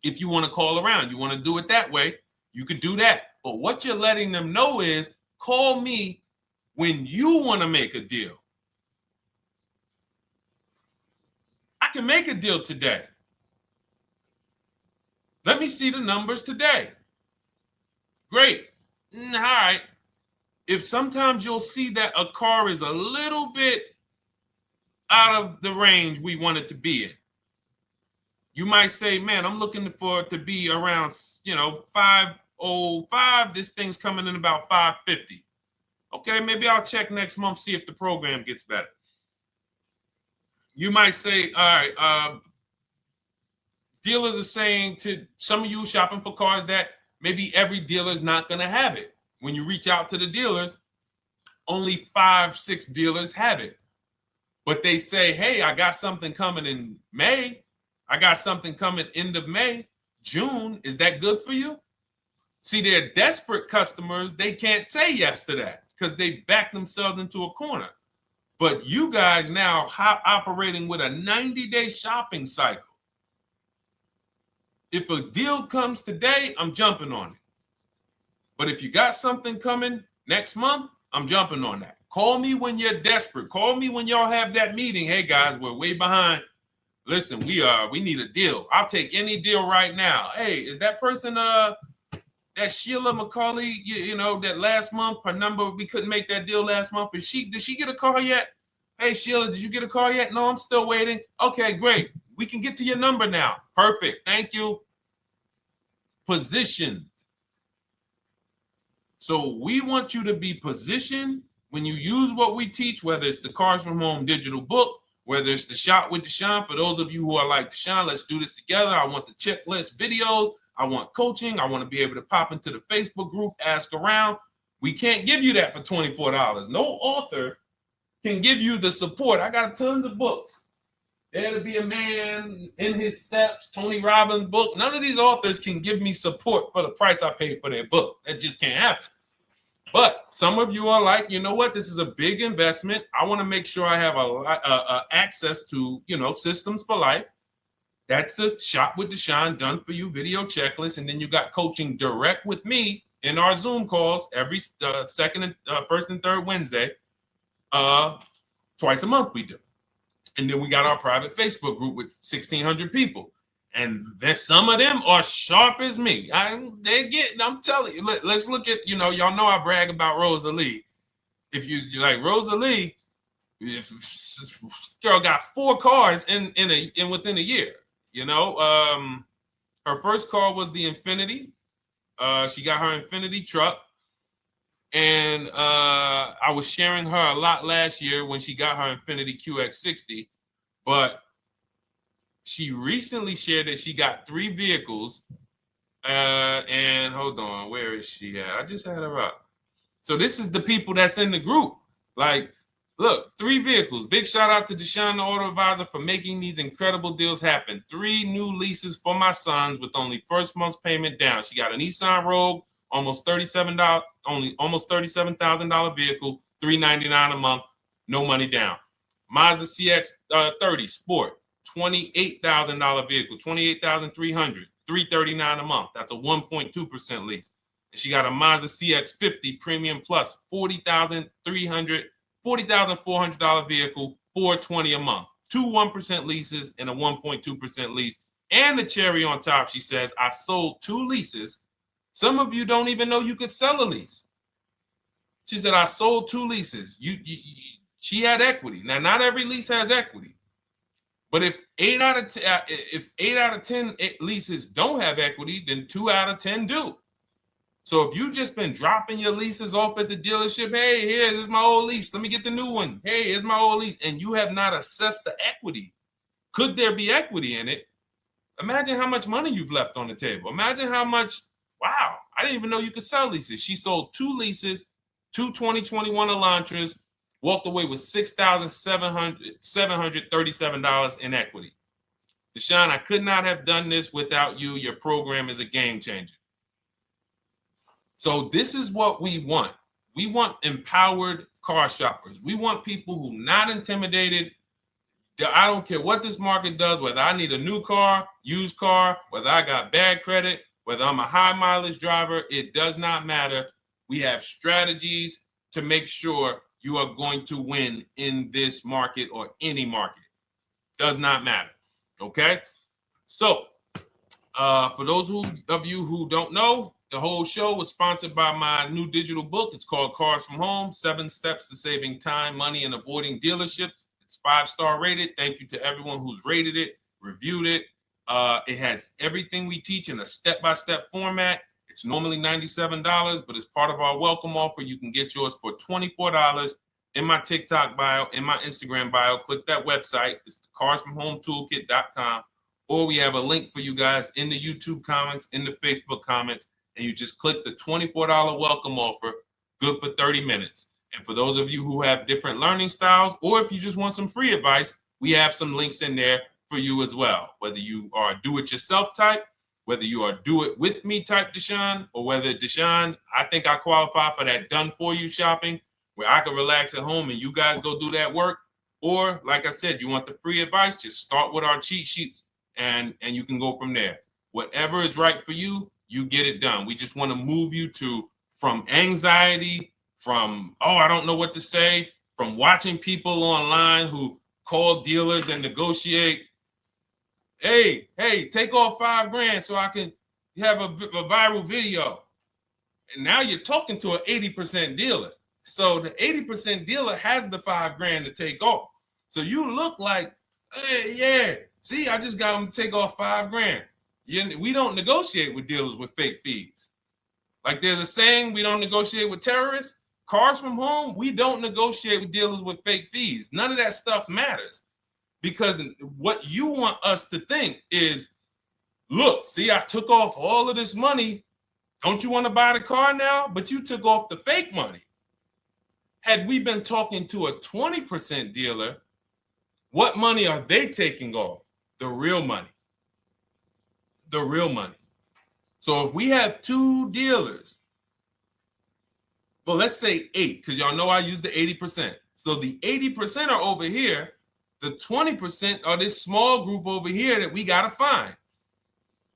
If you want to call around, you want to do it that way, you could do that. But what you're letting them know is, call me when you want to make a deal. I can make a deal today. Let me see the numbers today. Great. All right. If sometimes you'll see that a car is a little bit out of the range we want it to be in, you might say, man, I'm looking for it to be around, 505. This thing's coming in about 550. Okay, maybe I'll check next month, see if the program gets better. You might say, all right, dealers are saying to some of you shopping for cars that maybe every dealer is not going to have it. When you reach out to the dealers, only 5, 6 dealers have it. But they say, hey, I got something coming in May. I got something coming end of May, June. Is that good for you? See, they're desperate customers. They can't say yes to that because they back themselves into a corner. But you guys now operating with a 90-day shopping cycle. If a deal comes today, I'm jumping on it. But if you got something coming next month, I'm jumping on that. Call me when you're desperate. Call me when y'all have that meeting. Hey guys, we're way behind. Listen, we need a deal. I'll take any deal right now. Hey, is that person that Sheila McCauley, you know, that last month, her number, we couldn't make that deal last month. Did she get a call yet? Hey Sheila, did you get a call yet? No, I'm still waiting. Okay, great. We can get to your number now. Perfect. Thank you. Positioned. So we want you to be positioned when you use what we teach, whether it's the Cars from Home digital book, whether it's the Shop with Deshone. For those of you who are like, Deshone, let's do this together. I want the checklist videos. I want coaching. I want to be able to pop into the Facebook group, ask around. We can't give you that for $24. No author can give you the support. I got tons of books. There to Be a Man, In His Steps, Tony Robbins' book. None of these authors can give me support for the price I paid for their book. That just can't happen. But some of you are like, you know what? This is a big investment. I want to make sure I have access to, you know, systems for life. That's the Shop with Deshone done for you video checklist. And then you got coaching direct with me in our Zoom calls every first and third Wednesday. Twice a month we do. And then we got our private Facebook group with 1,600 people. And then some of them are sharp as me. I'm telling you, let's look at, you know, y'all know I brag about Rosalie. If you like Rosalie, if girl got 4 cars in within a year, you know. Her first car was the Infinity. She got her Infinity truck. And I was sharing her a lot last year when she got her Infinity QX60, but she recently shared that she got 3 vehicles. And hold on, where is she at? I just had her up. So this is the people that's in the group. Like, look, 3 vehicles. Big shout out to Deshone the Auto Advisor for making these incredible deals happen. 3 new leases for my sons with only first month's payment down. She got a Nissan Rogue, almost $37,000 vehicle, $399 a month, no money down. Mazda CX-30 Sport, $28,000 vehicle, $28,300, $339 a month. That's a 1.2% lease. And she got a Mazda CX-50 Premium Plus, $40,400 vehicle, $420 a month. 2 1% leases and a 1.2% lease. And the cherry on top, she says, I sold 2 leases. Some of you don't even know you could sell a lease. She said, I sold 2 leases. She had equity. Now, not every lease has equity. But if 8 out of 10 leases don't have equity, then 2 out of 10 do. So if you've just been dropping your leases off at the dealership, hey, here's my old lease. Let me get the new one. Hey, here's my old lease. And you have not assessed the equity. Could there be equity in it? Imagine how much money you've left on the table. Imagine how much, wow, I didn't even know you could sell leases. She sold 2 leases, 2 2021 Elantras, walked away with $6,737 in equity. Deshone, I could not have done this without you. Your program is a game changer. So this is what we want. We want empowered car shoppers. We want people who are not intimidated. I don't care what this market does, whether I need a new car, used car, whether I got bad credit, whether I'm a high mileage driver, it does not matter. We have strategies to make sure you are going to win in this market or any market. Does not matter. Okay? So, for those of you who don't know, the whole show was sponsored by my new digital book. It's called Cars from Home, 7 Steps to Saving Time, Money, and Avoiding Dealerships. It's 5-star rated. Thank you to everyone who's rated it, reviewed it. It has everything we teach in a step-by-step format. It's normally $97, but as part of our welcome offer, you can get yours for $24 in my TikTok bio, in my Instagram bio. Click that website. It's the carsfromhometoolkit.com. Or we have a link for you guys in the YouTube comments, in the Facebook comments, and you just click the $24 welcome offer, good for 30 minutes. And for those of you who have different learning styles, or if you just want some free advice, we have some links in there for you as well. Whether you are a do-it-yourself type, whether you are do-it-with-me type Deshone, or whether Deshone, I think I qualify for that done-for-you shopping, where I can relax at home and you guys go do that work. Or like I said, you want the free advice, just start with our cheat sheets and you can go from there. Whatever is right for you, you get it done. We just want to move you from anxiety, from, oh, I don't know what to say, from watching people online who call dealers and negotiate. Hey, take off $5,000 so I can have a viral video. And now you're talking to an 80% dealer. So the 80% dealer has the $5,000 to take off. So you look like, hey, yeah, see, I just got them to take off $5,000. We don't negotiate with dealers with fake fees. Like there's a saying, we don't negotiate with terrorists. Cars from home, we don't negotiate with dealers with fake fees. None of that stuff matters. Because what you want us to think is, look, see, I took off all of this money. Don't you want to buy the car now? But you took off the fake money. Had we been talking to a 20% dealer, what money are they taking off? The real money. The real money. So if we have two dealers, well, let's say 8, because y'all know I use the 80%. So the 80% are over here. The 20% are this small group over here that we got to find.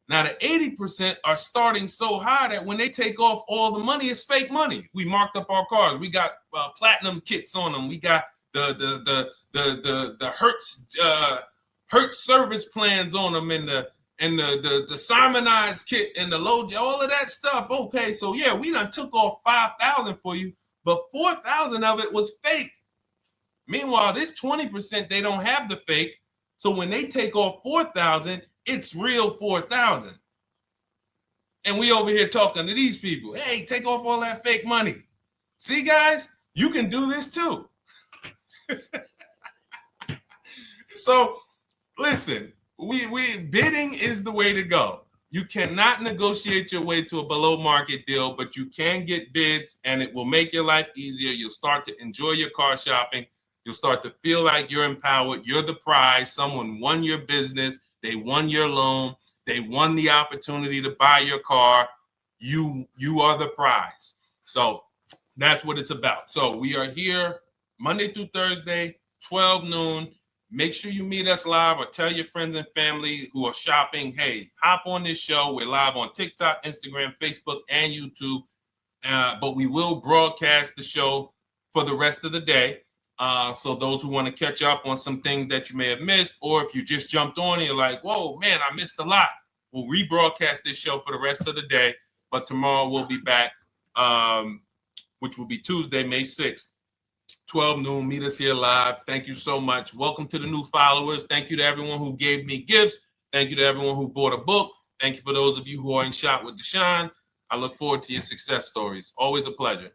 Now, the 80% are starting so high that when they take off all the money, it's fake money. We marked up our cars. We got platinum kits on them. We got the Hertz service plans on them, and the Simonized kit and the low, all of that stuff. Okay, so yeah, we done took off 5,000 for you, but 4,000 of it was fake. Meanwhile, this 20%, they don't have the fake. So when they take off 4,000, it's real 4,000. And we over here talking to these people. Hey, take off all that fake money. See, guys, you can do this too. So listen, we bidding is the way to go. You cannot negotiate your way to a below market deal, but you can get bids and it will make your life easier. You'll start to enjoy your car shopping. You'll start to feel like you're empowered. You're the prize. Someone won your business. They won your loan. They won the opportunity to buy your car. You are the prize. So that's what it's about. So we are here Monday through Thursday, 12 noon. Make sure you meet us live or tell your friends and family who are shopping, hey, hop on this show. We're live on TikTok, Instagram, Facebook, and YouTube. But we will broadcast the show for the rest of the day. So those who want to catch up on some things that you may have missed, or if you just jumped on and you're like, whoa, man, I missed a lot. We'll rebroadcast this show for the rest of the day. But tomorrow we'll be back, which will be Tuesday, May 6th, 12 noon. Meet us here live. Thank you so much. Welcome to the new followers. Thank you to everyone who gave me gifts. Thank you to everyone who bought a book. Thank you for those of you who are in Shop with Deshone. I look forward to your success stories. Always a pleasure.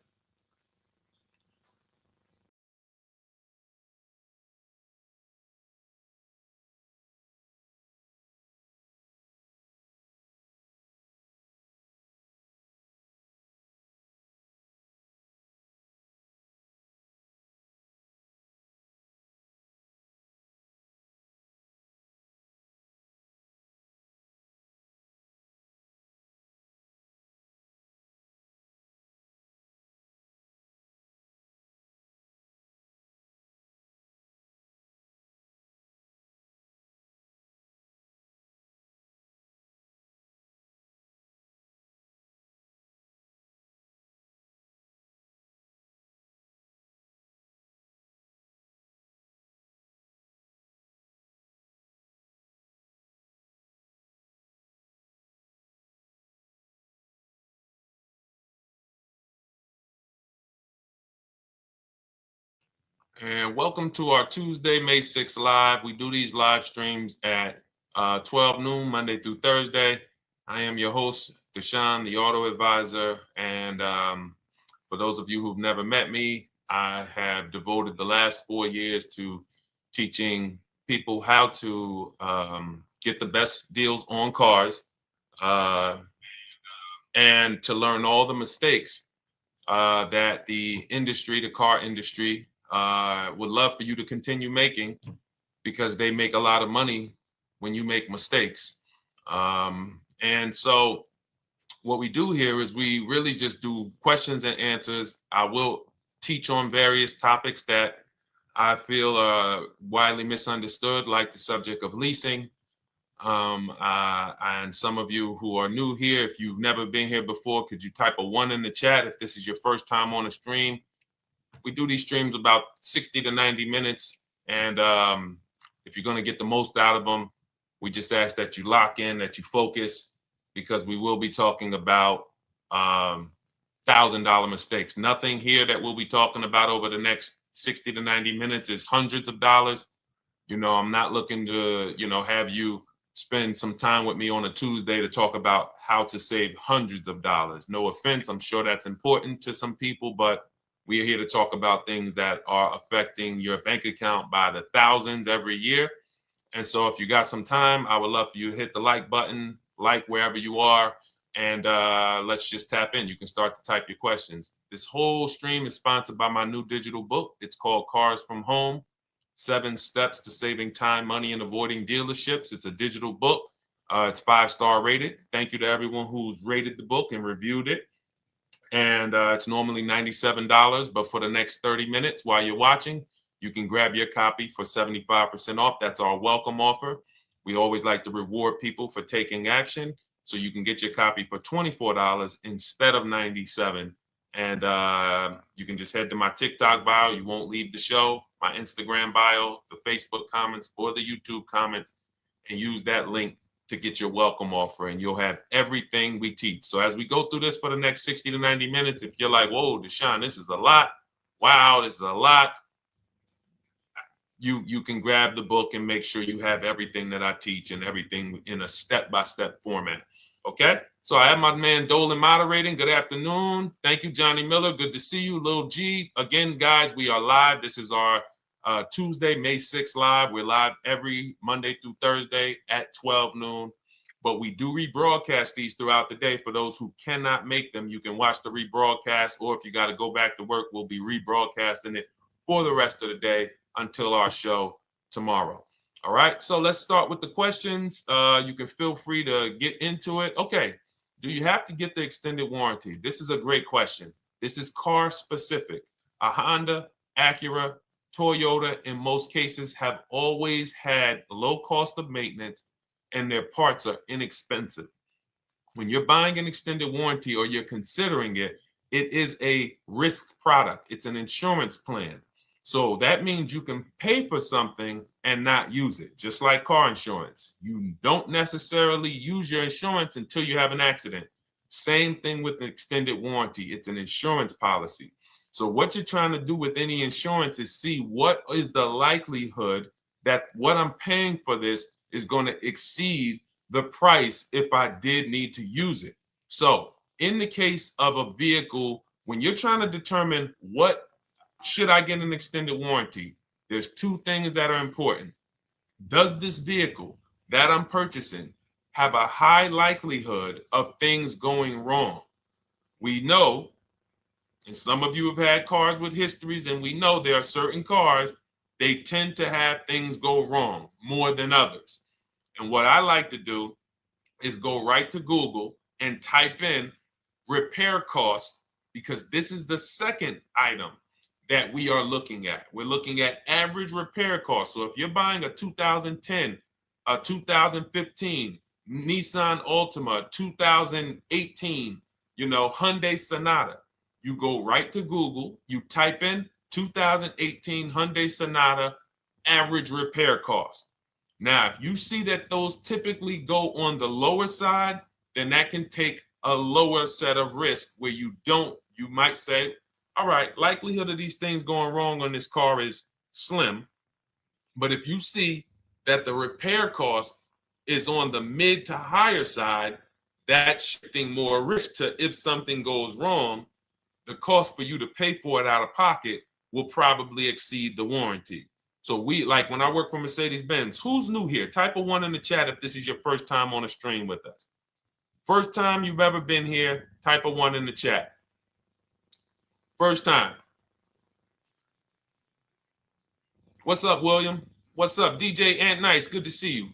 And welcome to our Tuesday, May 6th live. We do these live streams at 12 noon, Monday through Thursday. I am your host, Deshone the Auto Advisor. And for those of you who've never met me, I have devoted the last 4 years to teaching people how to get the best deals on cars and to learn all the mistakes that the industry, the car industry, would love for you to continue making, because they make a lot of money when you make mistakes. And so what we do here is we really just do questions and answers. I will teach on various topics that I feel are widely misunderstood, like the subject of leasing. And some of you who are new here, if you've never been here before, could you type a 1 in the chat if this is your first time on a stream? We do these streams about 60 to 90 minutes. And if you're going to get the most out of them, we just ask that you lock in, that you focus, because we will be talking about $1,000 mistakes. Nothing here that we'll be talking about over the next 60 to 90 minutes is hundreds of dollars. You know, I'm not looking to, have you spend some time with me on a Tuesday to talk about how to save hundreds of dollars. No offense, I'm sure that's important to some people, but we are here to talk about things that are affecting your bank account by the thousands every year. And so if you got some time, I would love for you to hit the like button, like wherever you are, and let's just tap in. You can start to type your questions. This whole stream is sponsored by my new digital book. It's called Cars from Home, 7 Steps to Saving Time, Money, and Avoiding Dealerships. It's a digital book. It's 5-star rated. Thank you to everyone who's rated the book and reviewed it. And it's normally $97, but for the next 30 minutes while you're watching, you can grab your copy for 75% off. That's our welcome offer. We always like to reward people for taking action. So you can get your copy for $24 instead of $97. And you can just head to my TikTok bio. You won't leave the show, my Instagram bio, the Facebook comments, or the YouTube comments, and use that link to get your welcome offer, and you'll have everything we teach. So as we go through this for the next 60 to 90 minutes, if you're like, whoa, Deshone, this is a lot. Wow, this is a lot. You can grab the book and make sure you have everything that I teach and everything in a step-by-step format. Okay? So I have my man Dolan moderating. Good afternoon. Thank you, Johnny Miller. Good to see you, Lil G. Again, guys, we are live. This is our Tuesday, May 6th live. We're live every Monday through Thursday at 12 noon. But we do rebroadcast these throughout the day. For those who cannot make them, you can watch the rebroadcast, or if you got to go back to work, we'll be rebroadcasting it for the rest of the day until our show tomorrow. All right, so let's start with the questions. You can feel free to get into it. Okay, do you have to get the extended warranty? This is a great question. This is car specific. A Honda, Acura, Toyota, in most cases, have always had low cost of maintenance and their parts are inexpensive. When you're buying an extended warranty or you're considering it, it is a risk product. It's an insurance plan. So that means you can pay for something and not use it, just like car insurance. You don't necessarily use your insurance until you have an accident. Same thing with an extended warranty. It's an insurance policy. So what you're trying to do with any insurance is see what is the likelihood that what I'm paying for this is going to exceed the price if I did need to use it. So in the case of a vehicle, when you're trying to determine what should I get an extended warranty, there's 2 things that are important. Does this vehicle that I'm purchasing have a high likelihood of things going wrong? We know, and some of you have had cars with histories, and we know there are certain cars, they tend to have things go wrong more than others. And what I like to do is go right to Google and type in repair cost, because this is the second item that we are looking at. We're looking at average repair cost. So if you're buying a 2010, a 2015 Nissan Altima, 2018, Hyundai Sonata, you go right to Google, you type in 2018 Hyundai Sonata average repair cost. Now, if you see that those typically go on the lower side, then that can take a lower set of risk where you might say, all right, likelihood of these things going wrong on this car is slim. But if you see that the repair cost is on the mid to higher side, that's shifting more risk to if something goes wrong, the cost for you to pay for it out of pocket will probably exceed the warranty. So when I work for Mercedes-Benz, who's new here? Type a 1 in the chat if this is your first time on a stream with us. First time you've ever been here, type a 1 in the chat. First time. What's up, William? What's up, DJ Ant Nice? Good to see you.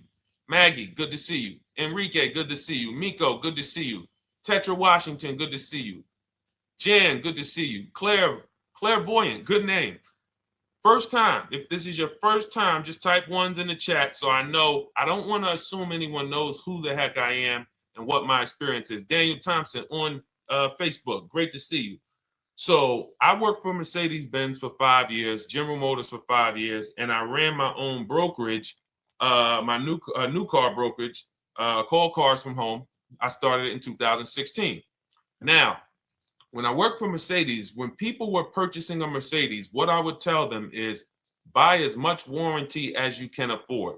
Maggie, good to see you. Enrique, good to see you. Miko, good to see you. Tetra Washington, good to see you. Jan, good to see you. Claire Clairvoyant, good name. First time, if this is your first time, just type ones in the chat so I know. I don't want to assume anyone knows who the heck I am and what my experience is. Daniel Thompson on Facebook, great to see you. So I worked for Mercedes-Benz for 5 years, General Motors for 5 years, and I ran my own brokerage, my new car brokerage, called Cars from Home. I started it in 2016. Now, when I worked for Mercedes, when people were purchasing a Mercedes, what I would tell them is buy as much warranty as you can afford.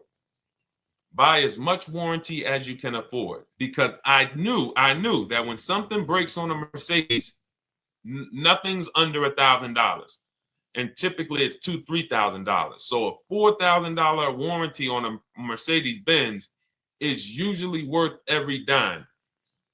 Buy as much warranty as you can afford, because I knew that when something breaks on a Mercedes, nothing's under $1,000, and typically it's $2,000-$3,000. So a $4,000 warranty on a Mercedes Benz is usually worth every dime.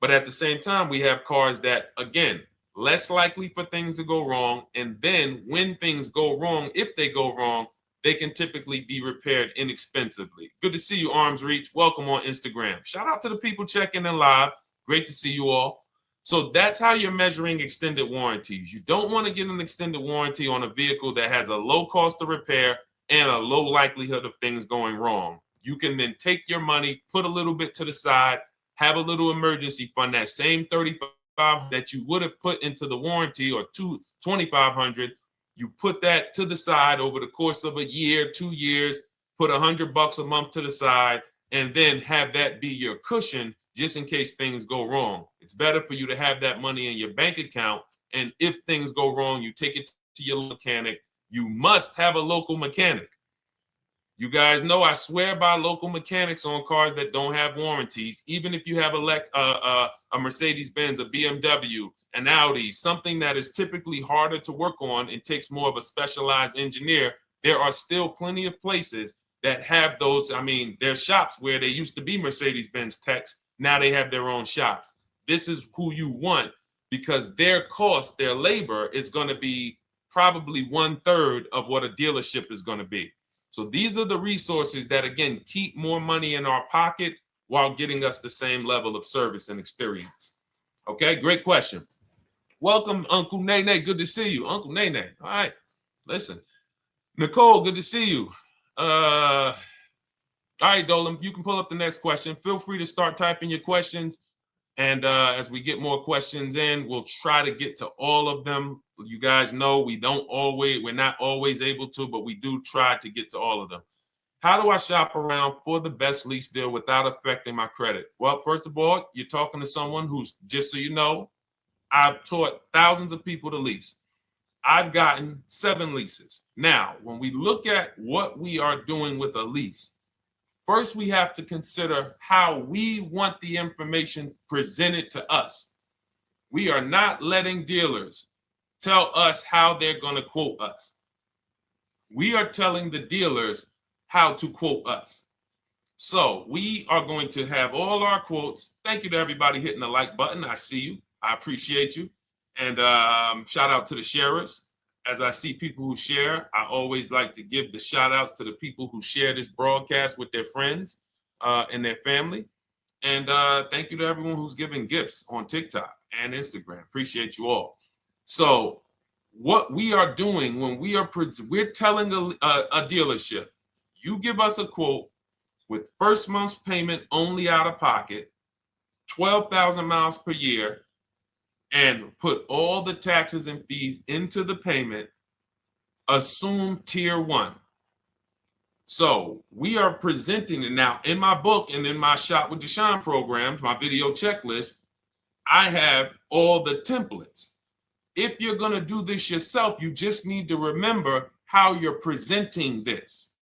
But at the same time, we have cars that, again, less likely for things to go wrong. And then when things go wrong, if they go wrong, they can typically be repaired inexpensively. Good to see you, Arms Reach. Welcome on Instagram. Shout out to the people checking in live. Great to see you all. So that's how you're measuring extended warranties. You don't want to get an extended warranty on a vehicle that has a low cost of repair and a low likelihood of things going wrong. You can then take your money, put a little bit to the side, have a little emergency fund, that same $3,500 that you would have put into the warranty, or $2,500, you put that to the side over the course of a year, 2 years, put $100 a month to the side, and then have that be your cushion just in case things go wrong. It's better for you to have that money in your bank account, and if things go wrong, you take it to your mechanic. You must have a local mechanic. You guys know I swear by local mechanics on cars that don't have warranties. Even if you have a Mercedes-Benz, a BMW, an Audi, something that is typically harder to work on and takes more of a specialized engineer, there are still plenty of places that have those. I mean, there's shops where they used to be Mercedes-Benz techs. Now they have their own shops. This is who you want, because their cost, their labor is going to be probably 1/3 of what a dealership is going to be. So these are the resources that, again, keep more money in our pocket while getting us the same level of service and experience. Okay, great question. Welcome, Uncle Nene. Good to see you. Uncle Nene. All right, listen. Nicole, good to see you. All right, Dolan, you can pull up the next question. Feel free to start typing your questions. And as we get more questions in, we'll try to get to all of them. You guys know we're not always able to, but we do try to get to all of them. How do I shop around for the best lease deal without affecting my credit? Well, first of all, you're talking to someone who's, just so you know, I've taught thousands of people to lease. I've gotten 7 leases. Now, when we look at what we are doing with a lease, first, we have to consider how we want the information presented to us. We are not letting dealers tell us how they're going to quote us. We are telling the dealers how to quote us. So we are going to have all our quotes. Thank you to everybody hitting the like button. I see you. I appreciate you. And shout out to the sharers. As I see people who share, I always like to give the shout outs to the people who share this broadcast with their friends and their family. And thank you to everyone who's giving gifts on TikTok and Instagram. Appreciate you all. So what we are doing when we're telling a dealership, you give us a quote with first month's payment only out of pocket, 12,000 miles per year, and put all the taxes and fees into the payment, assume tier 1. So we are presenting it now in my book and in my Shop with Deshone programs, my video checklist. I have all the templates. If you're going to do this yourself, you just need to remember how you're presenting this.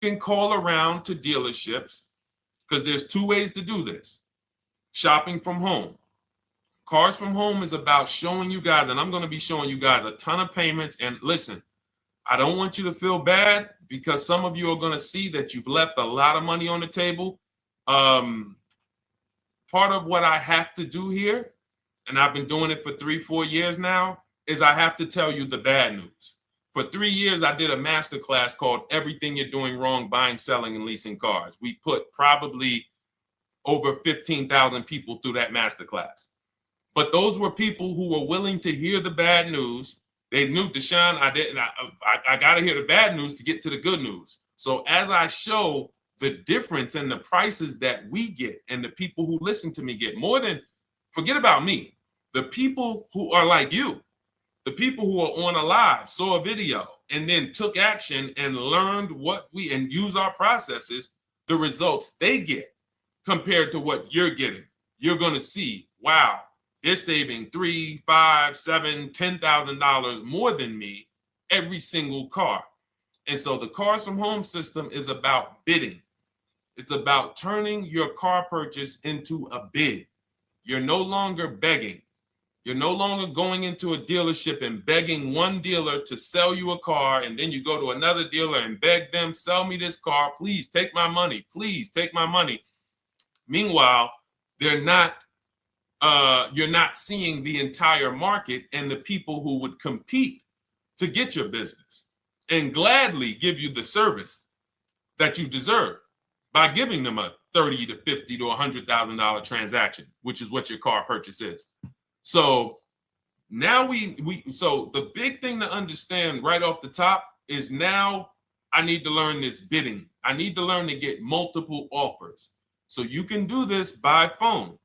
You can call around to dealerships, because there's 2 ways to do this. Shopping from home. Cars from Home is about showing you guys, and I'm going to be showing you guys a ton of payments. And listen, I don't want you to feel bad, because some of you are going to see that you've left a lot of money on the table. Part of what I have to do here, and I've been doing it for 3-4 years now, is I have to tell you the bad news. For 3 years, I did a masterclass called Everything You're Doing Wrong Buying, Selling, and Leasing Cars. We put probably over 15,000 people through that masterclass. But those were people who were willing to hear the bad news They knew, Deshone, I got to hear the bad news to get to the good news. So as I show the difference in the prices that we get and the people who listen to me get, more than, forget about me, the people who are like you, the people who are on a live, saw a video, and then took action and learned and use our processes, the results they get compared to what you're getting. You're going to see, wow, they're saving $3, $5, $7, $10,000 more than me every single car. And so the Cars from Home system is about bidding. It's about turning your car purchase into a bid. You're no longer begging. You're no longer going into a dealership and begging one dealer to sell you a car, and then you go to another dealer and beg them, sell me this car, please take my money, please take my money. Meanwhile, you're not seeing the entire market and the people who would compete to get your business and gladly give you the service that you deserve by giving them a $30 to $50 to $100,000 transaction, which is what your car purchase is. So now so the big thing to understand right off the top is, now I need to learn this bidding. I need to learn to get multiple offers. So you can do this by phone.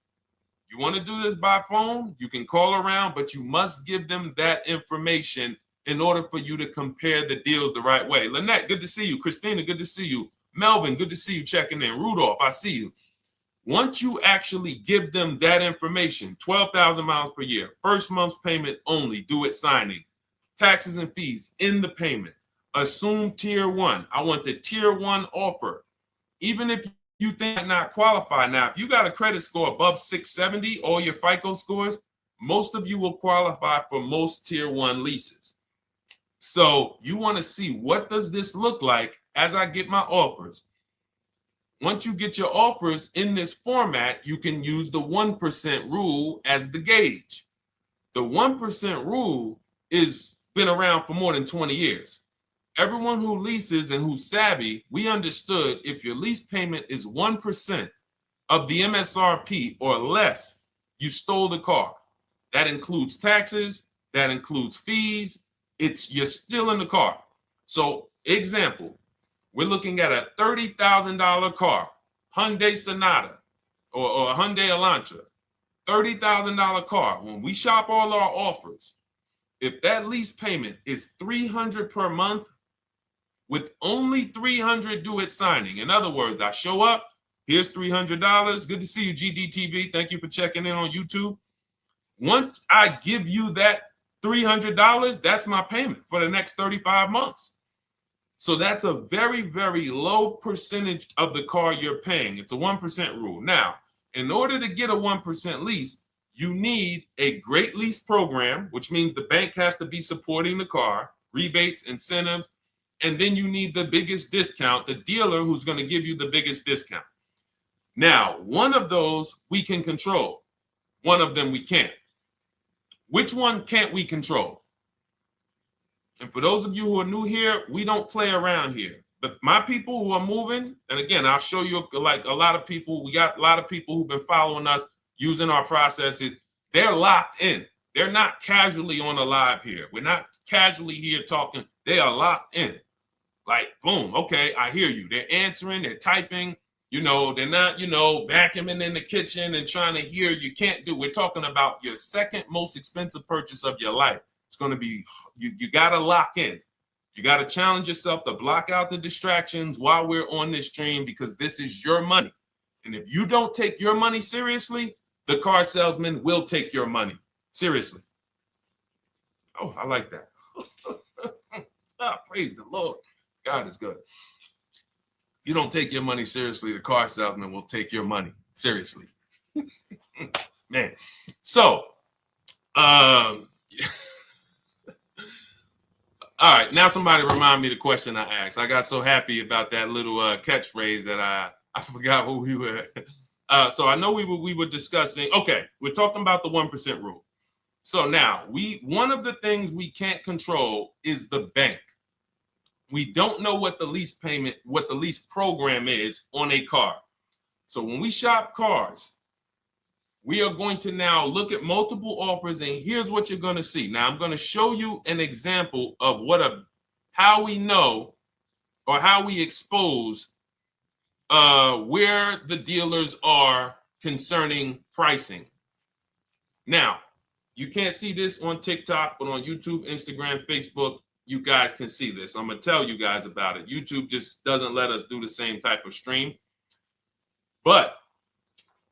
You want to do this by phone, you can call around, but you must give them that information in order for you to compare the deals the right way. Lynette, good to see you. Christina, good to see you. Melvin, good to see you checking in. Rudolph, I see you. Once you actually give them that information, 12,000 miles per year, first month's payment only, due at signing, taxes and fees in the payment, assume tier one. I want the tier one offer. Even if you think I not qualify. Now, if you got a credit score above 670, all your FICO scores, most of you will qualify for most tier one leases. So you want to see, what does this look like as I get my offers? Once you get your offers in this format, you can use the 1% rule as the gauge. The 1% rule is been around for more than 20 years. Everyone who leases and who's savvy, we understood if your lease payment is 1% of the MSRP or less, you stole the car. That includes taxes, that includes fees. You're still in the car. So example, we're looking at a $30,000 car, Hyundai Sonata or a Hyundai Elantra, $30,000 car. When we shop all our offers, if that lease payment is $300 per month, with only $300 due at signing. In other words, I show up, here's $300. Good to see you, GDTV. Thank you for checking in on YouTube. Once I give you that $300, that's my payment for the next 35 months. So that's a very, very low percentage of the car you're paying. It's a 1% rule. Now, in order to get a 1% lease, you need a great lease program, which means the bank has to be supporting the car, rebates, incentives, and then you need the biggest discount, the dealer who's going to give you the biggest discount. Now, one of those we can control. One of them we can't. Which one can't we control? And for those of you who are new here, we don't play around here. But my people who are moving, and again, I'll show you, like a lot of people, we got a lot of people who've been following us, using our processes. They're locked in. They're not casually on a live here. We're not casually here talking. They are locked in. Like, boom, okay, I hear you. They're answering, they're typing, they're not, vacuuming in the kitchen and trying to hear. You can't do. We're talking about your second most expensive purchase of your life. It's going to be, you got to lock in. You got to challenge yourself to block out the distractions while we're on this stream, because this is your money. And if you don't take your money seriously, the car salesman will take your money seriously. Oh, I like that. Praise the Lord. God is good. You don't take your money seriously, the car salesman will take your money seriously. Man. So, all right, now somebody remind me the question I asked. I got so happy about that little catchphrase that I forgot who we were. So I know we were discussing, okay, we're talking about the 1% rule. So now, one of the things we can't control is the bank. We don't know what the lease payment, what the lease program is on a car. So when we shop cars, we are going to now look at multiple offers, and here's what you're going to see. Now, I'm going to show you an example of how we know or how we expose where the dealers are concerning pricing. Now, you can't see this on TikTok, but on YouTube, Instagram, Facebook, you guys can see this. I'm going to tell you guys about it. YouTube just doesn't let us do the same type of stream. But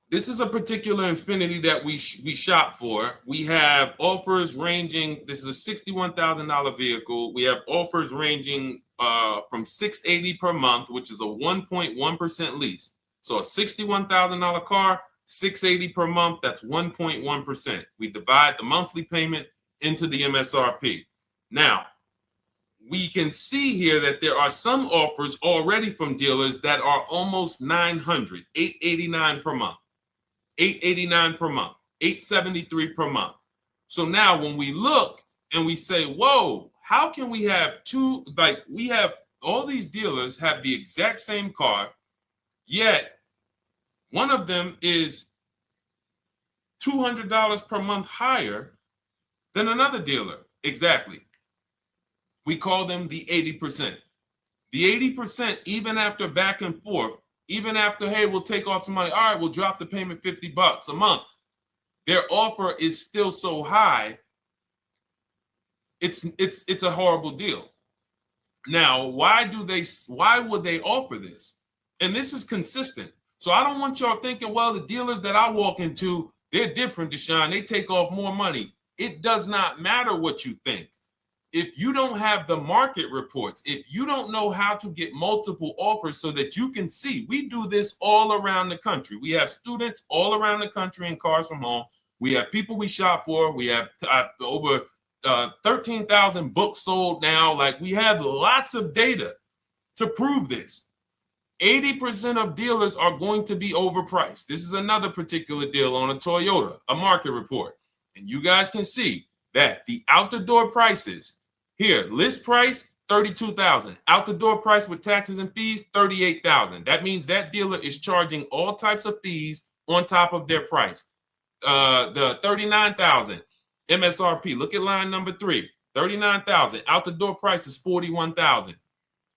this is a particular Infiniti that we shop for. We have offers ranging, this is a $61,000 vehicle. We have offers ranging from $680 per month, which is a 1.1% lease. So a $61,000 car, $680 per month, that's 1.1%. We divide the monthly payment into the MSRP. Now, we can see here that there are some offers already from dealers that are almost $900, $889 per month. $889 per month, $873 per month. So now when we look and we say, whoa, how can we have two, like we have all these dealers have the exact same car, yet one of them is $200 per month higher than another dealer. Exactly. We call them the 80%. The 80%, even after back and forth, even after, hey, we'll take off some money. All right, we'll drop the payment $50 a month. Their offer is still so high. It's a horrible deal. Now, why would they offer this? And this is consistent. So I don't want y'all thinking, well, the dealers that I walk into, they're different, Deshone. They take off more money. It does not matter what you think. If you don't have the market reports, if you don't know how to get multiple offers so that you can see, we do this all around the country. We have students all around the country in Cars from Home. We have people we shop for. We have over 13,000 books sold now. Like, we have lots of data to prove this. 80% of dealers are going to be overpriced. This is another particular deal on a Toyota, a market report. And you guys can see that the out-the-door prices here, list price, $32,000. Out the door price with taxes and fees, $38,000. That means that dealer is charging all types of fees on top of their price. The $39,000 MSRP. Look at line number 3. $39,000. Out the door price is $41,000.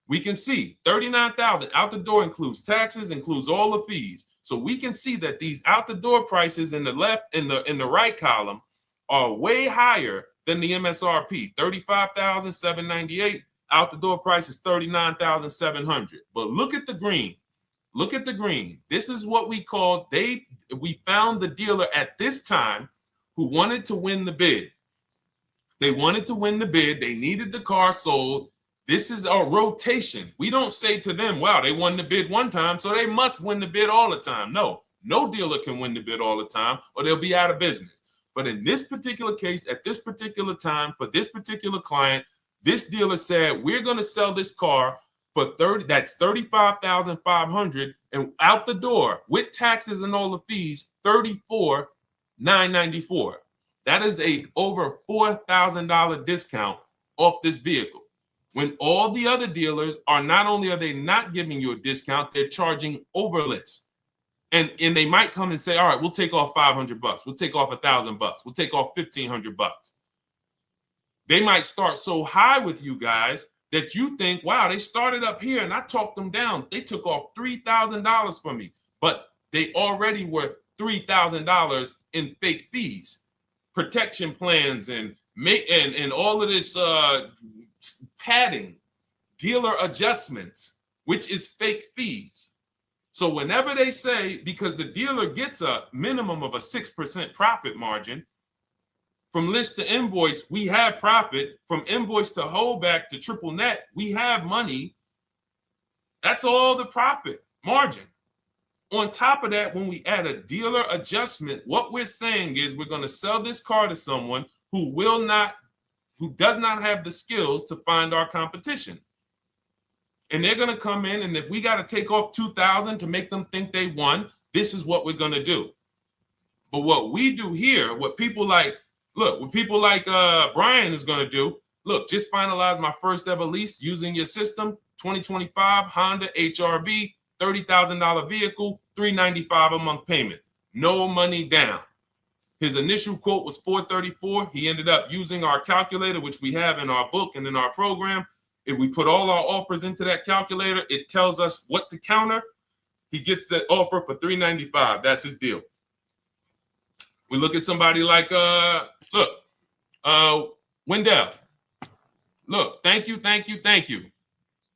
We can see $39,000 out the door includes taxes, includes all the fees. So we can see that these out the door prices in the left, in the right column, are way higher than the MSRP, $35,798. Out the door price is $39,700. But look at the green. Look at the green. This is what we call, we found the dealer at this time who wanted to win the bid. They wanted to win the bid. They needed the car sold. This is a rotation. We don't say to them, wow, they won the bid one time, so they must win the bid all the time. No dealer can win the bid all the time, or they'll be out of business. But in this particular case, at this particular time, for this particular client, this dealer said, we're going to sell this car for that's $35,500, and out the door with taxes and all the fees, $34,994. That is a over $4,000 discount off this vehicle. When all the other dealers are, not only are they not giving you a discount, they're charging over list. And they might come and say, all right, we'll take off $500. We'll take off $1,000. We'll take off $1,500. They might start so high with you guys that you think, wow, they started up here and I talked them down. They took off $3,000 from me, but they already were $3,000 in fake fees, protection plans, and all of this padding, dealer adjustments, which is fake fees. So whenever they say, because the dealer gets a minimum of a 6% profit margin, from list to invoice, we have profit. From invoice to holdback to triple net, we have money. That's all the profit margin. On top of that, when we add a dealer adjustment, what we're saying is we're going to sell this car to someone who does not have the skills to find our competition. And they're going to come in, and if we got to take off $2,000 to make them think they won, this is what we're going to do. But what we do here, what people like Brian is going to do, look, just finalize my first ever lease using your system, 2025 Honda HRV, $30,000 vehicle, $395 a month payment. no money down. His initial quote was $434. He ended up using our calculator, which we have in our book and in our program. If we put all our offers into that calculator, it tells us what to counter. He gets that offer for $395. That's his deal. We look at somebody like Wendell. Look, thank you.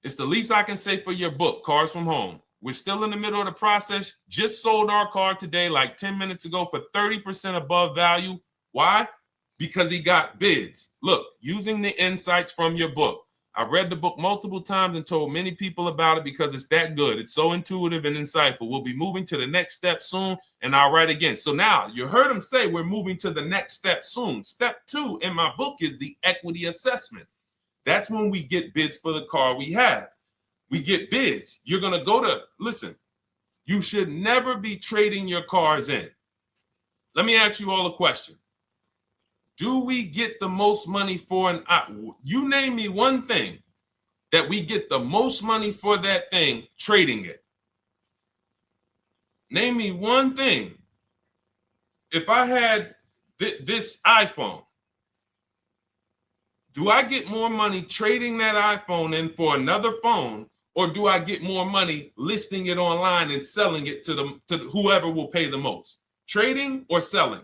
It's the least I can say for your book, Cars from Home. We're still in the middle of the process. Just sold our car today, like 10 minutes ago, for 30% above value. Why? Because he got bids. Look, using the insights from your book. I've read the book multiple times and told many people about it because it's that good. It's so intuitive and insightful. We'll be moving to the next step soon, and I'll write again. So now you heard him say we're moving to the next step soon. Step 2 in my book is the equity assessment. That's when we get bids for the car we have. We get bids. You're going to go to, listen, you should never be trading your cars in. Let me ask you all a question. Do we get the most money for you name me one thing that we get the most money for that thing trading it. Name me one thing. If I had this iPhone, do I get more money trading that iPhone in for another phone, or do I get more money listing it online and selling it to whoever will pay the most? Trading or selling?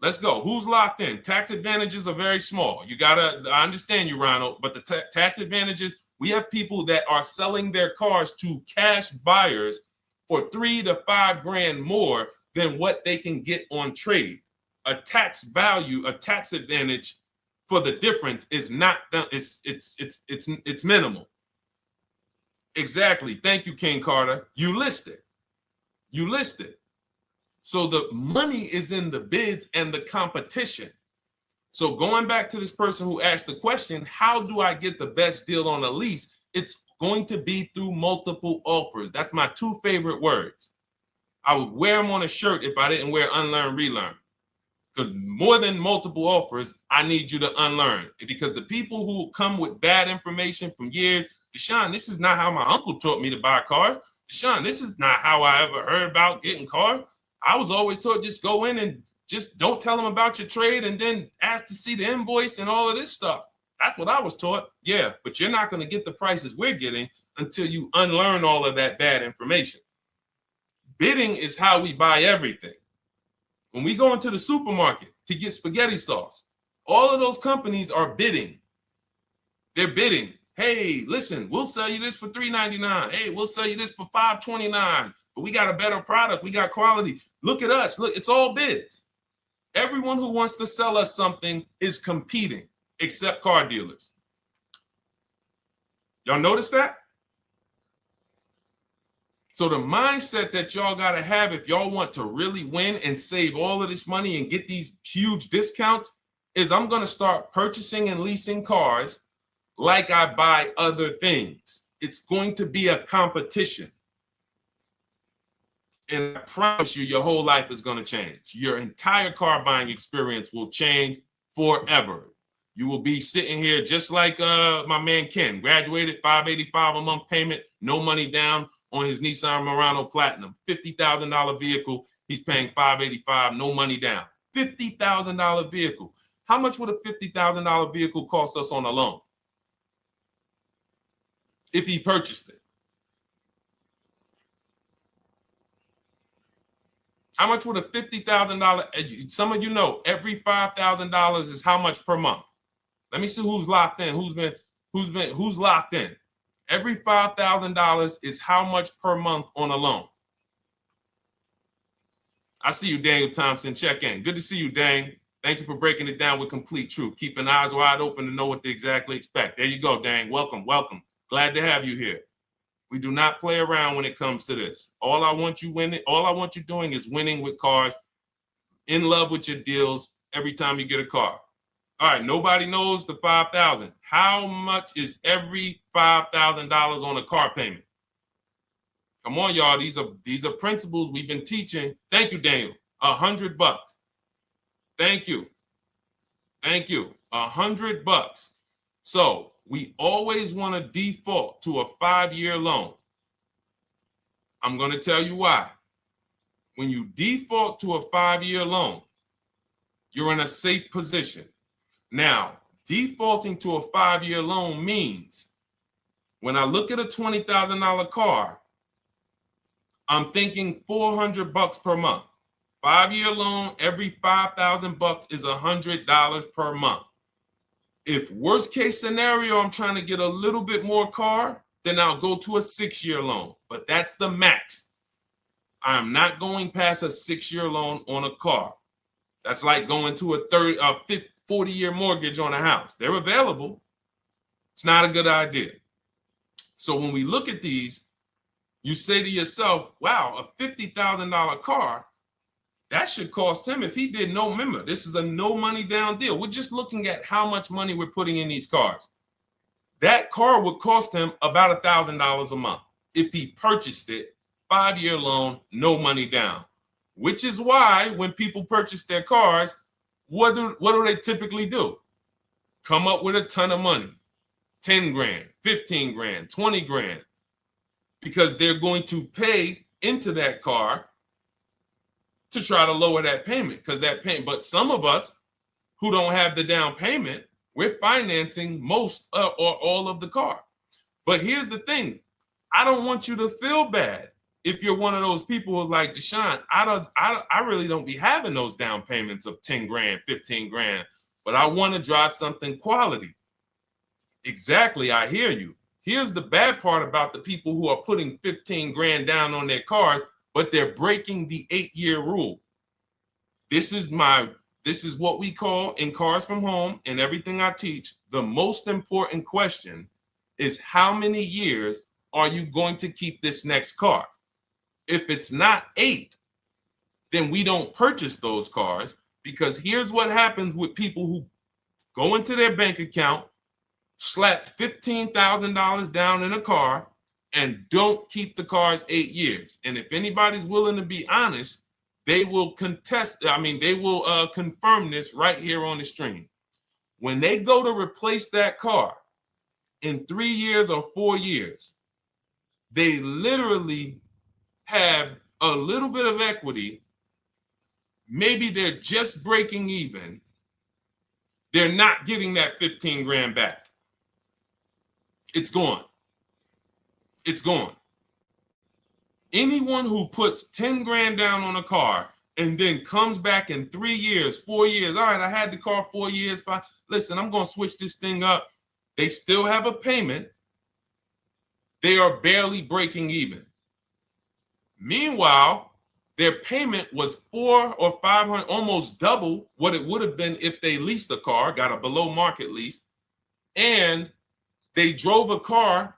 Let's go. Who's locked in? Tax advantages are very small. I understand you, Ronald, but the tax advantages, we have people that are selling their cars to cash buyers for $3 to $5 grand more than what they can get on trade. A tax value, a tax advantage for the difference is not, it's minimal. Exactly. Thank you, King Carter. You listed. So the money is in the bids and the competition. So going back to this person who asked the question, how do I get the best deal on a lease? It's going to be through multiple offers. That's my 2 favorite words. I would wear them on a shirt if I didn't wear unlearn, relearn. Because more than multiple offers, I need you to unlearn. Because the people who come with bad information from years, Deshone, this is not how my uncle taught me to buy cars. Deshone, this is not how I ever heard about getting cars. I was always taught just go in and just don't tell them about your trade and then ask to see the invoice and all of this stuff. That's what I was taught. Yeah, but you're not going to get the prices we're getting until you unlearn all of that bad information. Bidding is how we buy everything. When we go into the supermarket to get spaghetti sauce, all of those companies are bidding. They're bidding. Hey, listen, we'll sell you this for $3.99. Hey, we'll sell you this for $5.29. But we got a better product. We got quality. Look at us. Look, it's all bids. Everyone who wants to sell us something is competing, except car dealers. Y'all notice that? So the mindset that y'all got to have if y'all want to really win and save all of this money and get these huge discounts is I'm going to start purchasing and leasing cars like I buy other things. It's going to be a competition. And I promise you, your whole life is going to change. Your entire car buying experience will change forever. You will be sitting here just like my man Ken, graduated, $585 a month payment, no money down on his Nissan Murano Platinum, $50,000 vehicle. He's paying $585, no money down. $50,000 vehicle. How much would a $50,000 vehicle cost us on a loan if he purchased it? How much would a $50,000? Some of you know every $5,000 is how much per month. Let me see who's locked in. Who's locked in? Every $5,000 is how much per month on a loan. I see you, Daniel Thompson. Check in. Good to see you, Dane. Thank you for breaking it down with complete truth. Keeping eyes wide open to know what to exactly expect. There you go, Dane. Welcome. Glad to have you here. We do not play around when it comes to this. All I want you doing is winning with cars, in love with your deals every time you get a car. All right, nobody knows the 5,000. How much is every $5,000 on a car payment? Come on, y'all. These are principles we've been teaching. Thank you, Daniel. $100. Thank you. $100. So we always want to default to a 5-year loan. I'm going to tell you why. when you default to a 5-year loan, you're in a safe position. Now, defaulting to a 5-year loan means when I look at a $20,000 car, I'm thinking $400 per month. 5-year loan, every $5,000 is $100 per month. If worst case scenario, I'm trying to get a little bit more car, then I'll go to a 6-year loan, but that's the max. I'm not going past a 6-year loan on a car. That's like going to a 40-year mortgage on a house. They're available. It's not a good idea. So when we look at these, you say to yourself, wow, a $50,000 car, that should cost him, if he did no, remember, this is a no money down deal. We're just looking at how much money we're putting in these cars. That car would cost him about $1,000 a month if he purchased it, 5-year loan, no money down. Which is why when people purchase their cars, what do they typically do? Come up with a ton of money, 10 grand, 15 grand, 20 grand, because they're going to pay into that car to try to lower that payment, because that payment. But some of us who don't have the down payment, we're financing most or all of the car. But here's the thing. I don't want you to feel bad if you're one of those people who's like, Deshone, I really don't be having those down payments of 10 grand, 15 grand, but I want to drive something quality. Exactly, I hear you. Here's the bad part about the people who are putting 15 grand down on their cars, but they're breaking the 8-year rule. This is what we call in Cars from Home and everything I teach, the most important question is how many years are you going to keep this next car? If it's not 8, then we don't purchase those cars, because here's what happens with people who go into their bank account, slap $15,000 down in a car, and don't keep the cars 8 years. And if anybody's willing to be honest, they will confirm this right here on the stream. When they go to replace that car in 3 years or 4 years, they literally have a little bit of equity. Maybe they're just breaking even. They're not getting that 15 grand back. It's gone. It's gone. Anyone who puts 10 grand down on a car and then comes back in 3 years, 4 years, all right, I had the car 4 years, 5, listen, I'm going to switch this thing up. They still have a payment. They are barely breaking even. Meanwhile, their payment was 400 or 500, almost double what it would have been if they leased a car, got a below market lease, and they drove a car,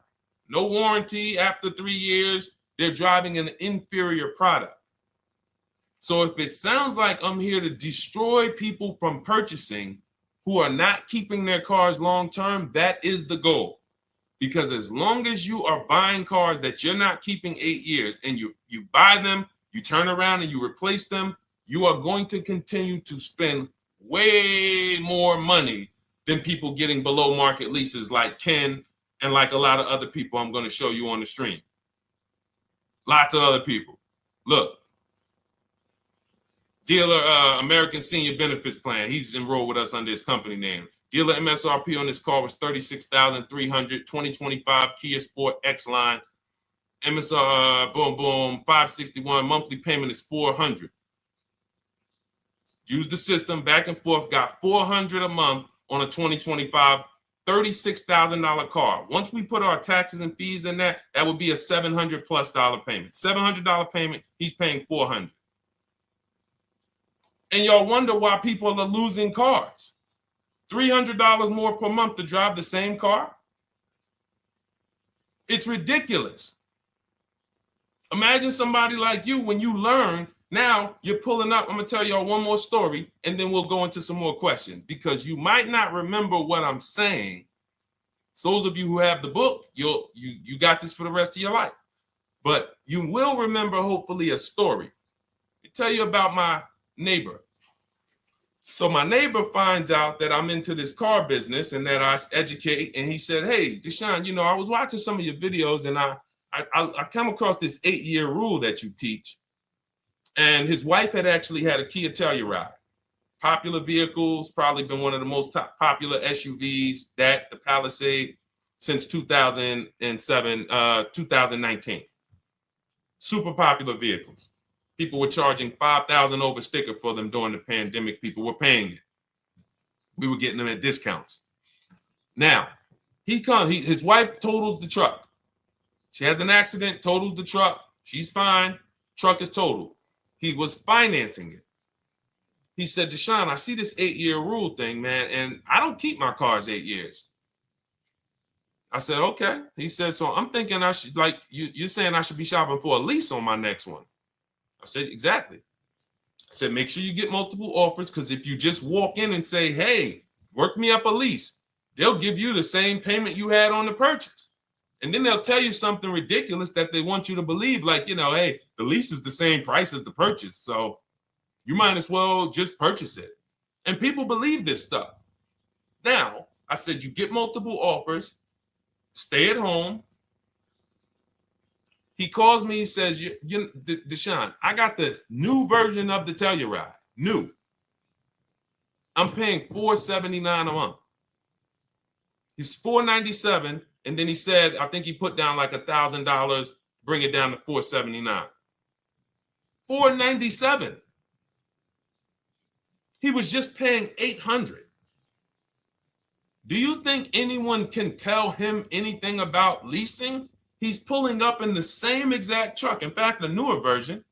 no warranty after 3 years. They're driving an inferior product. So if it sounds like I'm here to destroy people from purchasing who are not keeping their cars long term, that is the goal. Because as long as you are buying cars that you're not keeping 8 years and you buy them, you turn around and you replace them, you are going to continue to spend way more money than people getting below market leases like Ken and like a lot of other people I'm going to show you on the stream. Lots of other people. Look, dealer American Senior Benefits Plan. He's enrolled with us under his company name. Dealer MSRP on this car was $36,300. 2025 Kia Sport X line. MSR boom 561. Monthly payment is $400. Use the system back and forth. Got $400 a month on a 2025 $36,000 car. Once we put our taxes and fees in that would be a $700+ payment. $700 payment. He's paying $400. And y'all wonder why people are losing cars. $300 more per month to drive the same car? It's ridiculous. Imagine somebody like you, when you learn, now you're pulling up. I'm going to tell y'all one more story, and then we'll go into some more questions, because you might not remember what I'm saying. So those of you who have the book, you got this for the rest of your life. But you will remember, hopefully, a story. I'll tell you about my neighbor. So my neighbor finds out that I'm into this car business and that I educate. And he said, hey, Deshone, I was watching some of your videos and I come across this 8-year rule that you teach. And his wife had actually had a Kia Telluride. Popular vehicles, probably been one of the most popular SUVs, that the Palisade, since 2007, 2019. Super popular vehicles. People were charging $5,000 over sticker for them during the pandemic. People were paying it. We were getting them at discounts. Now, his wife totals the truck. She has an accident, totals the truck. She's fine. Truck is totaled. He was financing it. He said, Deshone, I see this 8-year rule thing, man, and I don't keep my cars 8 years. I said, okay. He said, so I'm thinking I should, like, you're saying I should be shopping for a lease on my next one. I said, exactly. I said, make sure you get multiple offers, because if you just walk in and say, hey, work me up a lease, they'll give you the same payment you had on the purchase. And then they'll tell you something ridiculous that they want you to believe, like, hey, the lease is the same price as the purchase, so you might as well just purchase it. And people believe this stuff. Now, I said, you get multiple offers, stay at home. He calls me, he says, Deshone, I got the new version of the Telluride, new. I'm paying $479 a month. He's $497, and then he said, I think he put down like $1,000, bring it down to $479. $497. He was just paying $800. Do you think anyone can tell him anything about leasing? He's pulling up in the same exact truck. In fact, the newer version.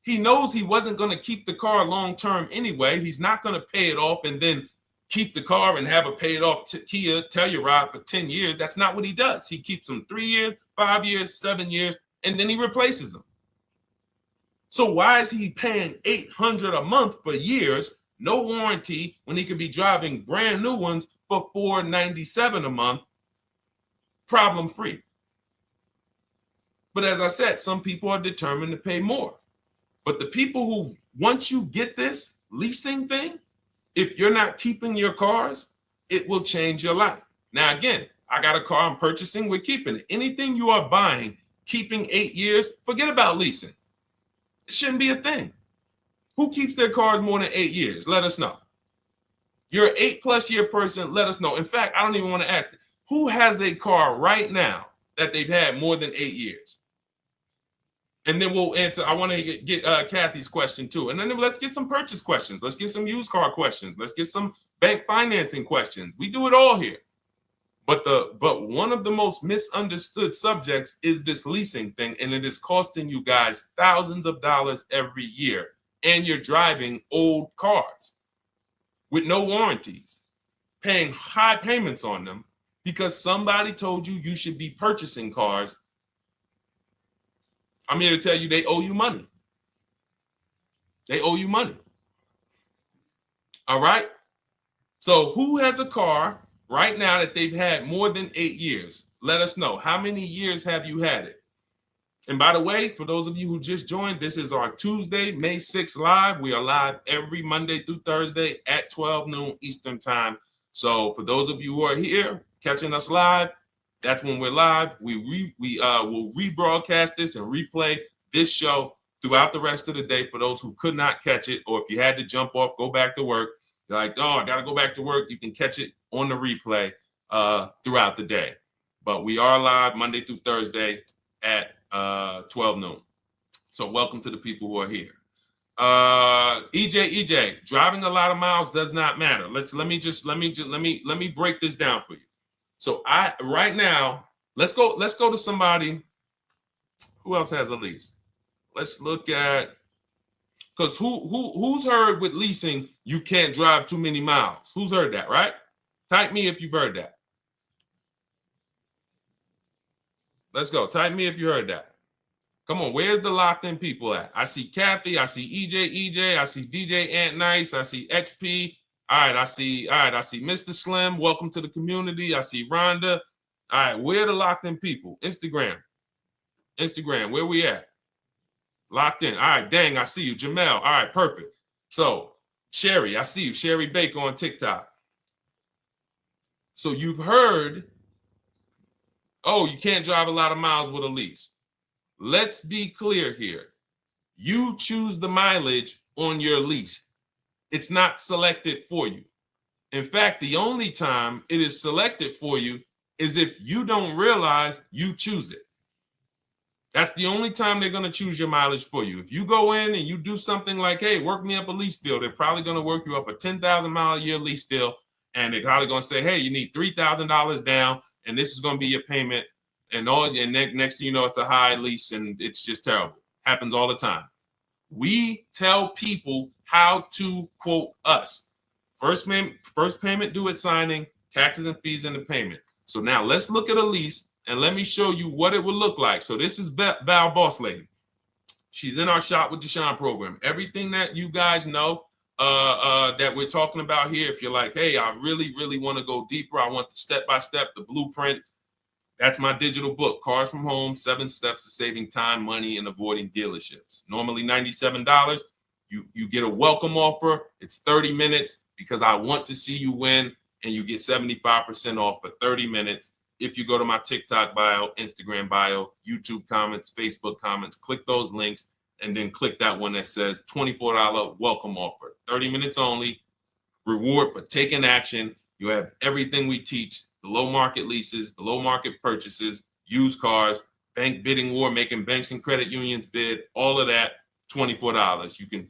He knows he wasn't going to keep the car long term anyway. He's not going to pay it off and then keep the car and have a paid off Kia Telluride for 10 years. That's not what he does. He keeps them 3 years, 5 years, 7 years, and then he replaces them. So why is he paying $800 a month for years, no warranty, when he could be driving brand new ones for $497 a month, problem free? But as I said, some people are determined to pay more. But the people who, once you get this leasing thing, if you're not keeping your cars, it will change your life. Now, again, I got a car I'm purchasing, we're keeping it. Anything you are buying, keeping 8 years, forget about leasing. It shouldn't be a thing. Who keeps their cars more than 8 years? Let us know. You're an 8+ year person, let us know. In fact, I don't even want to ask, who has a car right now that they've had more than 8 years? And then we'll answer. I want to get Kathy's question too. And then let's get some purchase questions. Let's get some used car questions. Let's get some bank financing questions. We do it all here. But one of the most misunderstood subjects is this leasing thing, and it is costing you guys thousands of dollars every year. And you're driving old cars with no warranties, paying high payments on them because somebody told you you should be purchasing cars. I'm here to tell you they owe you money. They owe you money. All right? So who has a car right now that they've had more than 8 years? Let us know. How many years have you had it? And by the way, for those of you who just joined, this is our Tuesday, May 6th live. We are live every Monday through Thursday at 12 noon Eastern time. So for those of you who are here catching us live, that's when we're live. We will rebroadcast this and replay this show throughout the rest of the day for those who could not catch it, or if you had to jump off, go back to work. You're like, oh, I got to go back to work. You can catch it on the replay throughout the day. But we are live Monday through Thursday at 12 noon. So welcome to the people who are here. EJ, driving a lot of miles does not matter. Let me break this down for you. So right now, let's go to somebody who else has a lease. Let's look at, because who's heard with leasing you can't drive too many miles? Who's heard that, right? Type me if you've heard that. Let's go. Type me if you heard that. Come on, where's the locked in people at? I see Kathy, I see EJ, I see DJ Ant Nice, I see XP. All right, I see Mr. Slim. Welcome to the community. I see Rhonda. All right, where are the locked in people? Instagram, where we at? Locked in. All right, dang, I see you. Jamel. All right, perfect. So, Sherry, I see you. Sherry Baker on TikTok. So you've heard, oh, you can't drive a lot of miles with a lease. Let's be clear here. You choose the mileage on your lease. It's not selected for you. In fact, the only time it is selected for you is if you don't realize you choose it. That's the only time they're going to choose your mileage for you. If you go in and you do something like, hey, work me up a lease deal, they're probably going to work you up a 10,000 mile a year lease deal. And they're probably going to say, hey, you need $3,000 down, and this is going to be your payment. And next thing you know, it's a high lease, and it's just terrible. Happens all the time. We tell people how to quote us. First payment due at signing, taxes and fees in the payment. So now let's look at a lease, and let me show you what it would look like. So this is Val Boss Lady. She's in our Shop with Deshone program. Everything that you guys know that we're talking about here, if you're like, hey, I really, really want to go deeper, I want the step-by-step, the blueprint, that's my digital book, Cars from Home, 7 Steps to Saving Time, Money, and Avoiding Dealerships. Normally $97. You get a welcome offer. It's 30 minutes because I want to see you win, and you get 75% off for 30 minutes. If you go to my TikTok bio, Instagram bio, YouTube comments, Facebook comments, click those links, and then click that one that says $24 welcome offer. 30 minutes only, reward for taking action. You have everything we teach, the low market leases, the low market purchases, used cars, bank bidding war, making banks and credit unions bid, all of that, $24. You can,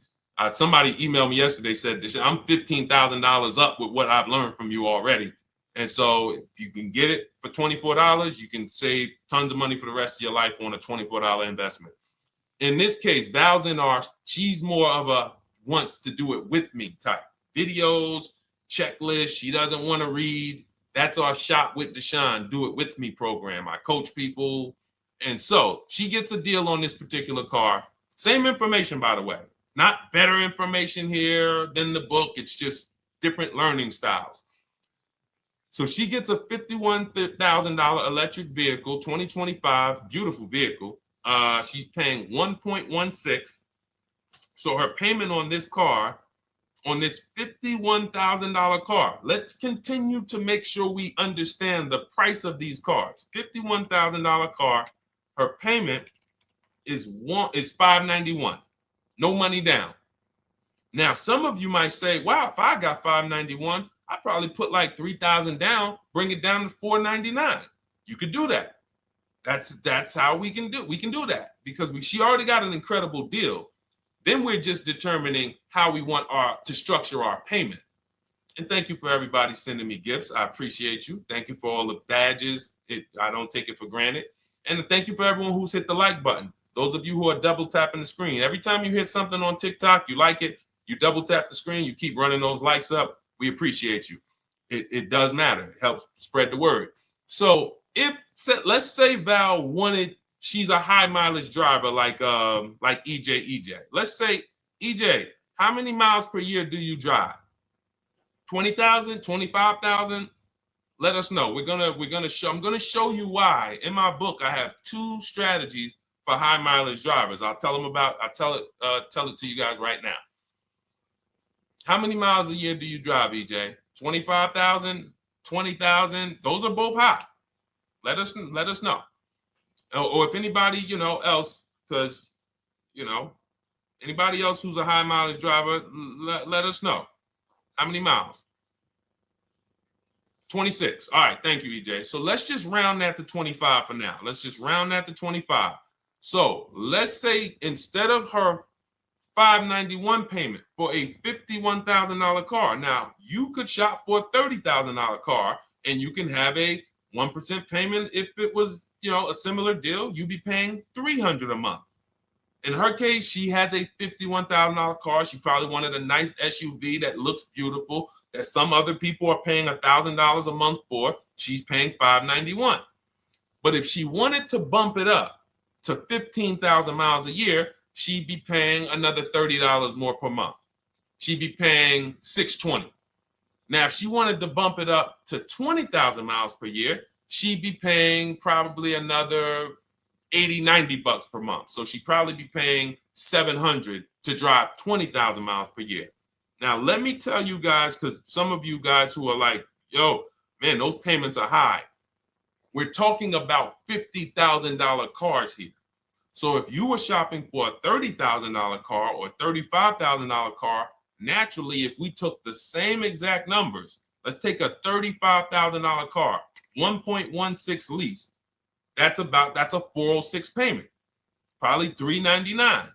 somebody emailed me yesterday, said, I'm $15,000 up with what I've learned from you already. And so if you can get it for $24, you can save tons of money for the rest of your life on a $24 investment. In this case, Val's in our, she's more of a wants to do it with me type. Videos, checklist, she doesn't want to read. That's our Shop with Deshone, do it with me program. I coach people. And so she gets a deal on this particular car. Same information, by the way. Not better information here than the book. It's just different learning styles. So she gets a $51,000 electric vehicle, 2025, beautiful vehicle. She's paying 1.16. So her payment on this car, on this $51,000 car, let's continue to make sure we understand the price of these cars. $51,000 car, her payment is $591. No money down. Now, some of you might say, wow, if I got $591, I'd probably put like $3,000 down, bring it down to $499. You could do that. That's how we can do. We can do that because she already got an incredible deal. Then we're just determining how we want to structure our payment. And thank you for everybody sending me gifts. I appreciate you. Thank you for all the badges. I don't take it for granted. And thank you for everyone who's hit the like button. Those of you who are double tapping the screen. Every time you hit something on TikTok, you like it, you double tap the screen, you keep running those likes up. We appreciate you. It does matter. It helps spread the word. So let's say Val wanted, she's a high mileage driver like EJ. Let's say, EJ, how many miles per year do you drive? 20,000, 25,000? Let us know. I'm gonna show you why. In my book, I have 2 strategies for high mileage drivers. I'll tell it to you guys right now. How many miles a year do you drive, EJ? 25,000, 20,000? Those are both high. Let us know. Or if anybody, else, because, anybody else who's a high mileage driver, let us know. How many miles? 26. All right. Thank you, EJ. So let's just round that to 25 for now. Let's just round that to 25. So let's say instead of her $591 payment for a $51,000 car, now you could shop for a $30,000 car and you can have a 1% payment. If it was, a similar deal, you'd be paying $300 a month. In her case, she has a $51,000 car. She probably wanted a nice SUV that looks beautiful, that some other people are paying $1,000 a month for. She's paying $591. But if she wanted to bump it up to 15,000 miles a year, she'd be paying another $30 more per month. She'd be paying $620. Now, if she wanted to bump it up to 20,000 miles per year, she'd be paying probably another $80-90 per month. So she'd probably be paying $700 to drive 20,000 miles per year. Now, let me tell you guys, because some of you guys who are like, yo, man, those payments are high. We're talking about $50,000 cars here. So if you were shopping for a $30,000 car or $35,000 car, naturally, if we took the same exact numbers, let's take a $35,000 car, 1.16 lease. That's a 406 payment, probably $399.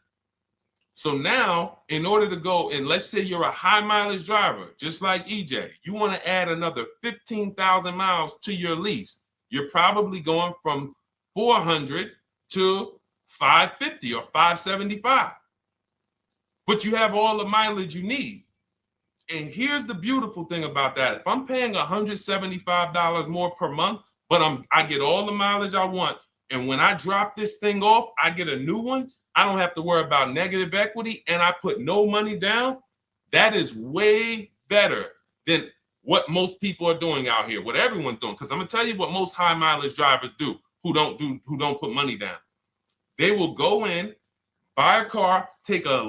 So now, in order to go, and let's say you're a high mileage driver, just like EJ, you want to add another 15,000 miles to your lease. You're probably going from 400 to 550 or 575. But you have all the mileage you need. And here's the beautiful thing about that. If I'm paying $175 more per month, but I get all the mileage I want, and when I drop this thing off, I get a new one, I don't have to worry about negative equity, and I put no money down. That is way better than what most people are doing out here, what everyone's doing. Because I'm gonna tell you what most high mileage drivers do who don't put money down. They will go in, buy a car, take a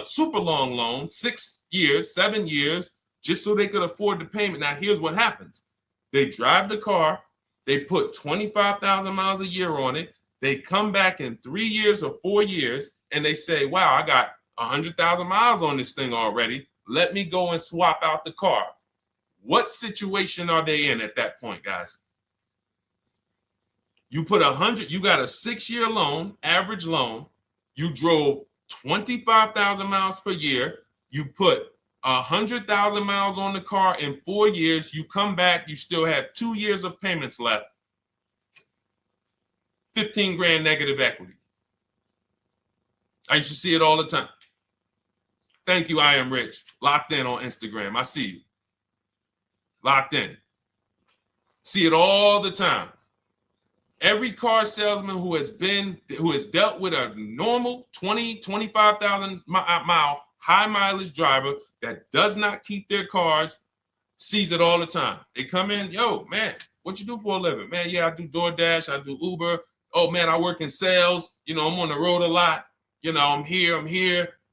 super long loan, 6 years, 7 years, just so they could afford the payment. Now, here's what happens. They drive the car, they put 25,000 miles a year on it. They come back in 3 years or 4 years, and they say, wow, I got 100,000 miles on this thing already. Let me go and swap out the car. What situation are they in at that point, guys? You put 100, you got a 6-year loan, average loan. You drove 25,000 miles per year. You put 100,000 miles on the car in 4 years. You come back, you still have 2 years of payments left. 15 grand negative equity. I used to see it all the time. Thank you, I am rich. Locked in on Instagram. I see you. Locked in. See it all the time. Every car salesman who has dealt with a normal 25,000 mile high mileage driver that does not keep their cars sees it all the time. They come in, yo, man, what you do for a living? Man, yeah, I do DoorDash, I do Uber. Oh man, I work in sales. You know, I'm on the road a lot. You know, I'm here.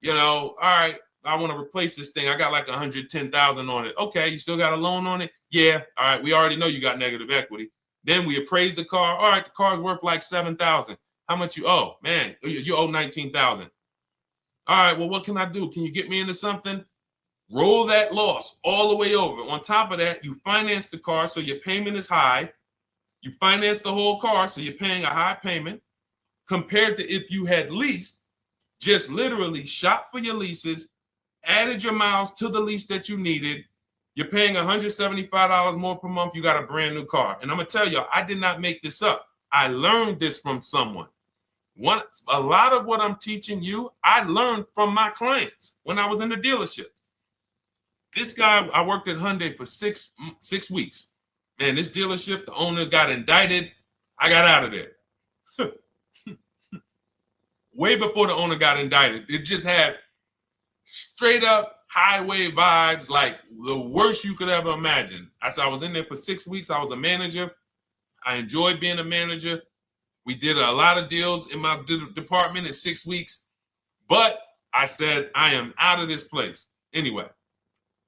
You know, all right, I want to replace this thing. I got like 110,000 on it. Okay, you still got a loan on it? Yeah. All right, we already know you got negative equity. Then we appraise the car. All right, the car's worth like 7,000. How much you owe? Man, you owe 19,000. All right, well, what can I do? Can you get me into something? Roll that loss all the way over. On top of that, you finance the car, so your payment is high. You finance the whole car, so you're paying a high payment compared to if you had leased, just literally shop for your leases, added your miles to the lease that you needed. You're paying $175 more per month. You got a brand new car. And I'm going to tell you, I did not make this up. I learned this from someone. A lot of what I'm teaching you, I learned from my clients when I was in the dealership. This guy, I worked at Hyundai for six weeks. Man, this dealership, the owners got indicted. I got out of there. Way before the owner got indicted. It just had straight up highway vibes, like the worst you could ever imagine. As I was in there for 6 weeks, I was a manager. I enjoyed being a manager. We did a lot of deals in my department in 6 weeks. But I said, I am out of this place. Anyway.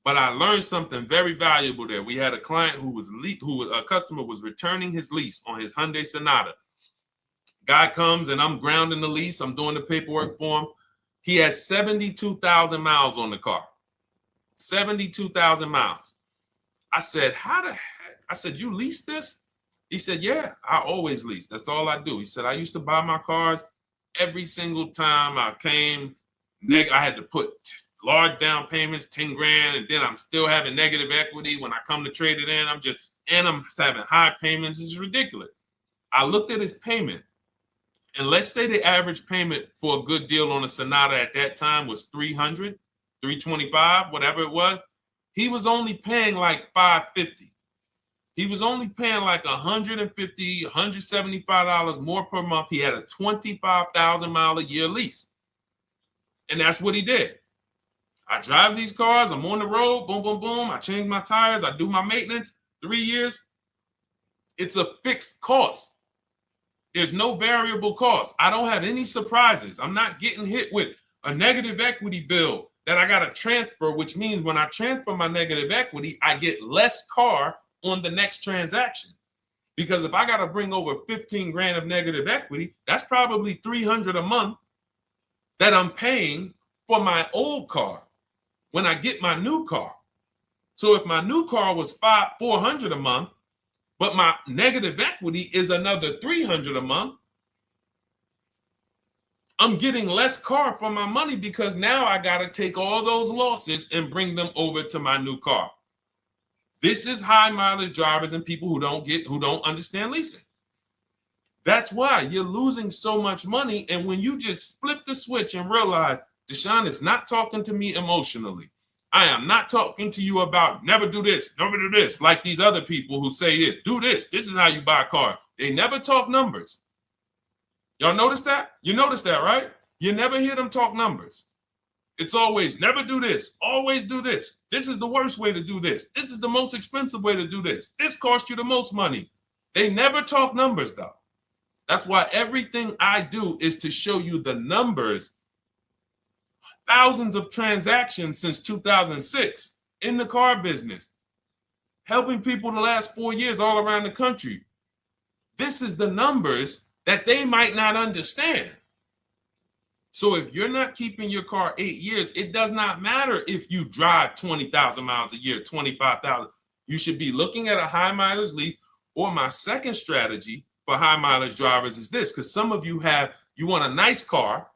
But I learned something very valuable there. We had a client a customer was returning his lease on his Hyundai Sonata. Guy comes and I'm grounding the lease. I'm doing the paperwork for him. He has 72,000 miles on the car. 72,000 miles. I said, how the heck? I said, you lease this? He said, yeah, I always lease. That's all I do. He said, I used to buy my cars every single time I came. I had to put large down payments, 10 grand, and then I'm still having negative equity when I come to trade it in. I'm having high payments. It's ridiculous. I looked at his payment, and let's say the average payment for a good deal on a Sonata at that time was $300, $325, whatever it was. He was only paying like $550. He was only paying like $150, $175 more per month. He had a 25,000 mile a year lease. And that's what he did. I drive these cars. I'm on the road. Boom, boom, boom. I change my tires. I do my maintenance. 3 years. It's a fixed cost. There's no variable cost. I don't have any surprises. I'm not getting hit with a negative equity bill that I got to transfer, which means when I transfer my negative equity, I get less car on the next transaction. Because if I got to bring over 15 grand of negative equity, that's probably 300 a month that I'm paying for my old car when I get my new car. So if my new car was 400 a month, but my negative equity is another 300 a month, I'm getting less car for my money because now I got to take all those losses and bring them over to my new car. This is high mileage drivers and people who don't understand leasing. That's why you're losing so much money. And when you just flip the switch and realize Deshone is not talking to me emotionally, I am not talking to you about never do this, never do this, like these other people who say this, do this. This is how you buy a car. They never talk numbers. Y'all notice that? You notice that, right? You never hear them talk numbers. It's always never do this, always do this. This is the worst way to do this. This is the most expensive way to do this. This costs you the most money. They never talk numbers, though. That's why everything I do is to show you the numbers. Thousands of transactions since 2006 in the car business, helping people the last 4 years all around the country. This is the numbers that they might not understand. So if you're not keeping your car 8 years, it does not matter if you drive 20,000 miles a year, 25,000. You should be looking at a high mileage lease. Or my second strategy for high mileage drivers is this, because some of you want a nice car.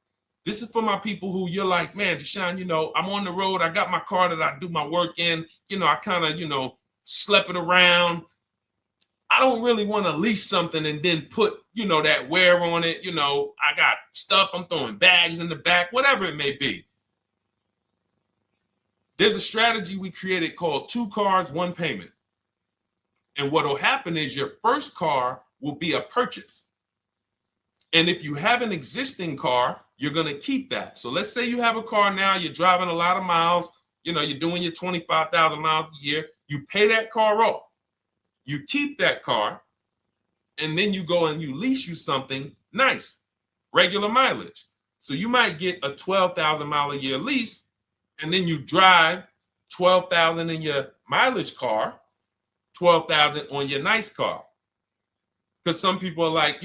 This is for my people who you're like, man, Deshone, I'm on the road. I got my car that I do my work in. I kind of, slep it around. I don't really want to lease something and then put, that wear on it. I got stuff. I'm throwing bags in the back, whatever it may be. There's a strategy we created called 2 cars, 1 payment. And what will happen is your first car will be a purchase. And if you have an existing car, you're going to keep that. So let's say you have a car now, you're driving a lot of miles, you're doing your 25,000 miles a year. You pay that car off. You keep that car, and then you go and you lease you something nice, regular mileage. So you might get a 12,000 mile a year lease, and then you drive 12,000 in your mileage car, 12,000 on your nice car. Because some people are like,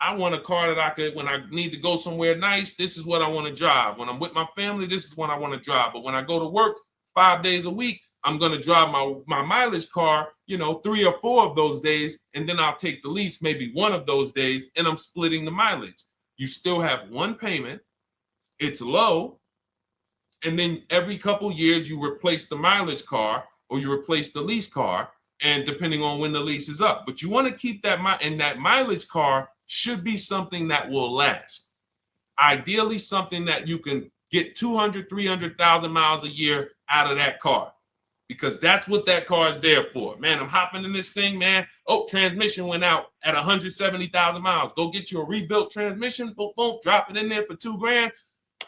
I want a car that I could, when I need to go somewhere nice, this is what I want to drive. When I'm with my family, this is what I want to drive. But when I go to work 5 days a week, I'm going to drive my mileage car, 3 or 4 of those days, and then I'll take the lease maybe 1 of those days, and I'm splitting the mileage. You still have 1 payment. It's low. And then every couple years, you replace the mileage car or you replace the lease car, and depending on when the lease is up. But you want to keep that, and that mileage car should be something that will last. Ideally, something that you can get 200, 300,000 miles a year out of that car. Because that's what that car is there for. Man, I'm hopping in this thing, man. Oh, transmission went out at 170,000 miles. Go get you a rebuilt transmission. Boom, boom, drop it in there for $2 grand.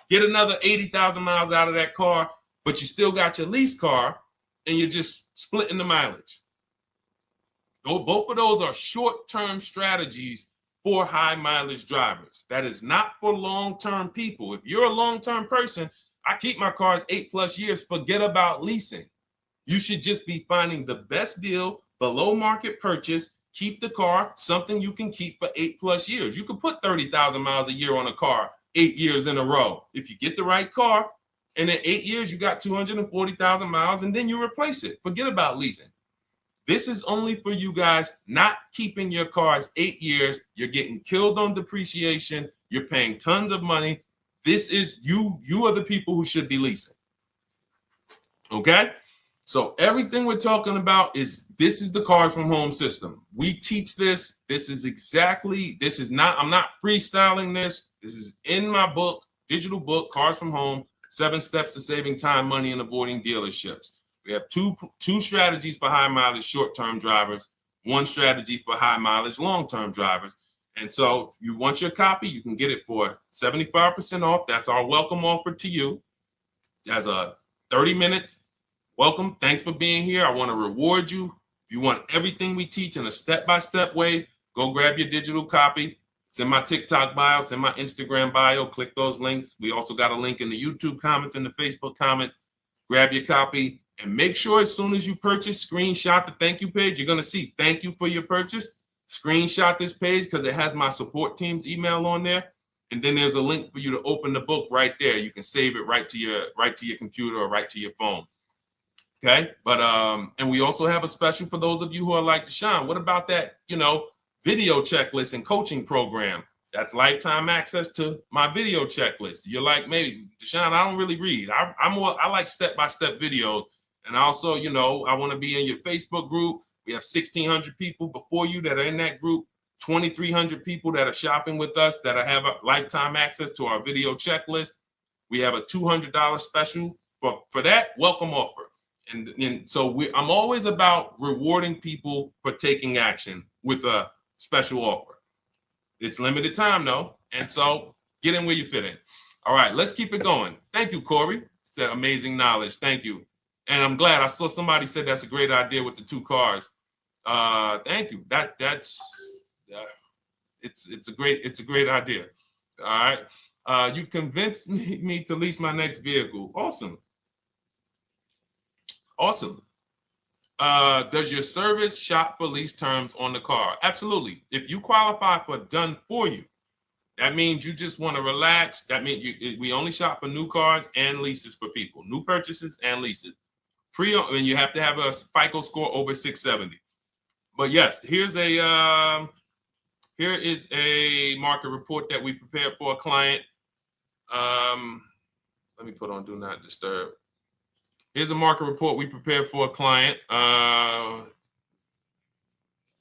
Get another 80,000 miles out of that car, but you still got your lease car, and you're just splitting the mileage. Both of those are short-term strategies for high mileage drivers. That is not for long-term people. If you're a long-term person, I keep my cars 8+ years. Forget about leasing. You should just be finding the best deal, below market purchase, keep the car, something you can keep for 8+ years. You can put 30,000 miles a year on a car 8 years in a row. If you get the right car, and in 8 years, you got 240,000 miles, and then you replace it. Forget about leasing. This is only for you guys not keeping your cars 8 years. You're getting killed on depreciation. You're paying tons of money. This is you are the people who should be leasing. Okay? So everything we're talking about this is the Cars from Home system. We teach this. I'm not freestyling this. This is in my book, digital book, Cars from Home, 7 Steps to Saving Time, Money, and Avoiding Dealerships. We have two strategies for high mileage short-term drivers, 1 strategy for high mileage long-term drivers. And so if you want your copy, you can get it for 75% off. That's our welcome offer to you. As a 30 minutes. Welcome. Thanks for being here. I want to reward you. If you want everything we teach in a step-by-step way, go grab your digital copy. It's in my TikTok bio. It's in my Instagram bio. Click those links. We also got a link in the YouTube comments and the Facebook comments. Grab your copy and make sure as soon as you purchase, screenshot the thank you page. You're going to see thank you for your purchase. screenshot this page because it has my support team's email on there. And then there's a link for you to open the book right there. You can save it right to your computer or right to your phone. Okay, but and we also have a special for those of you who are like Deshone. What about that, video checklist and coaching program? That's lifetime access to my video checklist. You're like, maybe Deshone, I don't really read. I like step-by-step videos. And also, I want to be in your Facebook group. We have 1,600 people before you that are in that group, 2,300 people that are shopping with us that have a lifetime access to our video checklist. We have a $200 special for that welcome offer. And so I'm always about rewarding people for taking action with a special offer. It's limited time though, and so get in where you fit in. All right, let's keep it going. Thank you, Corey. Said amazing knowledge. Thank you. And I'm glad I saw somebody said that's a great idea with the 2 cars. Thank you. It's a great idea. All right. You've convinced me to lease my next vehicle. Awesome. Awesome. Does your service shop for lease terms on the car? Absolutely. If you qualify for done for you, that means you just want to relax. That means we only shop for new cars and leases for people, new purchases and leases. And you have to have a FICO score over 670. But yes, here is a market report that we prepared for a client. Let me put on do not disturb. Here's a market report we prepared for a client.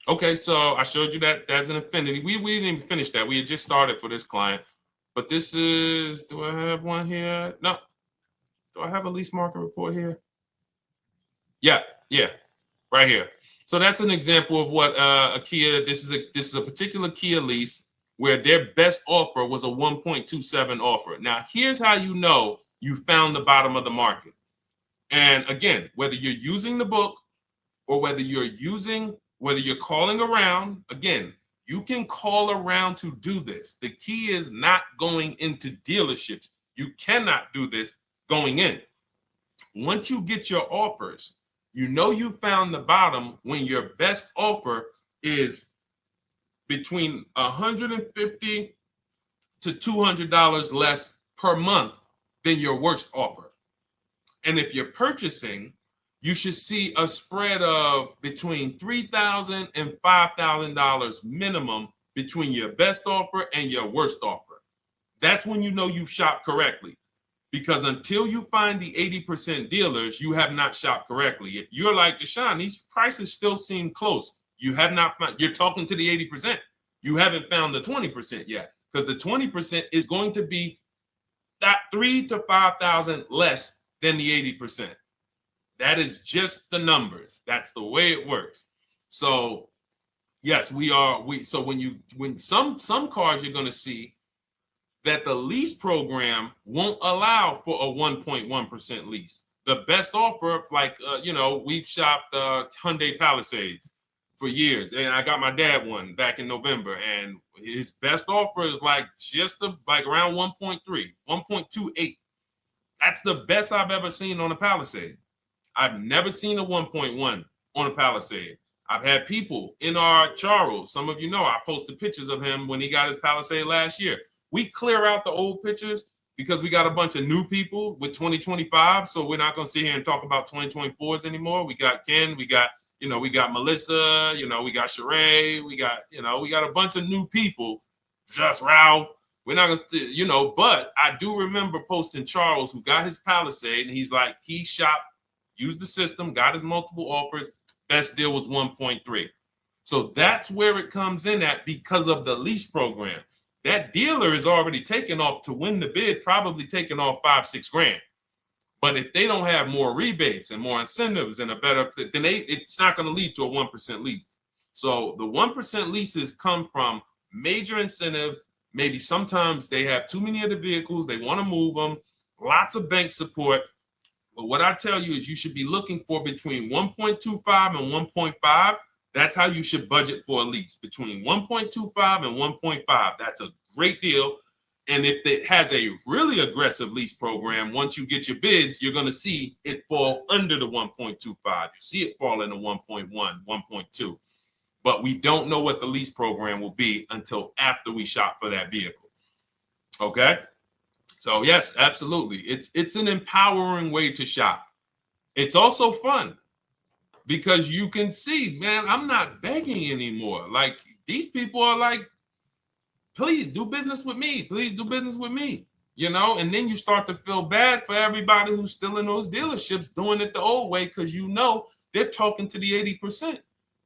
Okay, so I showed you that that's an affinity. We didn't even finish that. We had just started for this client. But this is, do I have one here? No. Do I have a lease market report here? Yeah, right here. So that's an example of what a Kia, this is a particular Kia lease where their best offer was a 1.27 offer. Now, here's how you know you found the bottom of the market. And again, whether you're using the book or whether you're calling around, again, you can call around to do this. The key is not going into dealerships. You cannot do this going in. Once you get your offers, you know you found the bottom when your best offer is between $150 to $200 less per month than your worst offer. And if you're purchasing, you should see a spread of between $3,000 and $5,000 minimum between your best offer and your worst offer. That's when you know you've shopped correctly. Because until you find the 80% dealers, you have not shopped correctly. If you're like Deshone, these prices still seem close. You have not found, you're talking to the 80%. You haven't found the 20% yet. Because the 20% is going to be that $3,000 to $5,000 less than the 80%. That is just the numbers. That's the way it works. So yes, so when some cars you're going to see that the lease program won't allow for a 1.1% lease. The best offer, like we've shopped Hyundai Palisades for years, and I got my dad one back in November, and his best offer is like around 1.3, 1.28. That's the best I've ever seen on a Palisade. I've never seen a 1.1 on a Palisade. I've had people in our Charles, some of you know, I posted pictures of him when he got his Palisade last year. We clear out the old pictures because we got a bunch of new people with 2025. So we're not going to sit here and talk about 2024s anymore. We got Ken, we got Melissa, we got Sheree, we got a bunch of new people, just Ralph. We're not going to, but I do remember posting Charles who got his Palisade and he's like, he shopped, used the system, got his multiple offers. Best deal was 1.3. So that's where it comes in at because of the lease program. That dealer is already taken off to win the bid, probably taking off $5-6 grand. But if they don't have more rebates and more incentives and a better, then it's not going to lead to a 1% lease. So the 1% leases come from major incentives. Maybe sometimes they have too many of the vehicles. They want to move them. Lots of bank support. But what I tell you is you should be looking for between 1.25 and 1.5. That's how you should budget for a lease, between 1.25 and 1.5. That's a great deal. And if it has a really aggressive lease program, once you get your bids, you're going to see it fall under the 1.25. You see it fall into 1.1, 1.2. but we don't know what the lease program will be until after we shop for that vehicle. Okay? So yes, absolutely. It's an empowering way to shop. It's also fun because you can see, man, I'm not begging anymore. Like these people are like, please do business with me. Please do business with me. And then you start to feel bad for everybody who's still in those dealerships doing it the old way because they're talking to the 80%.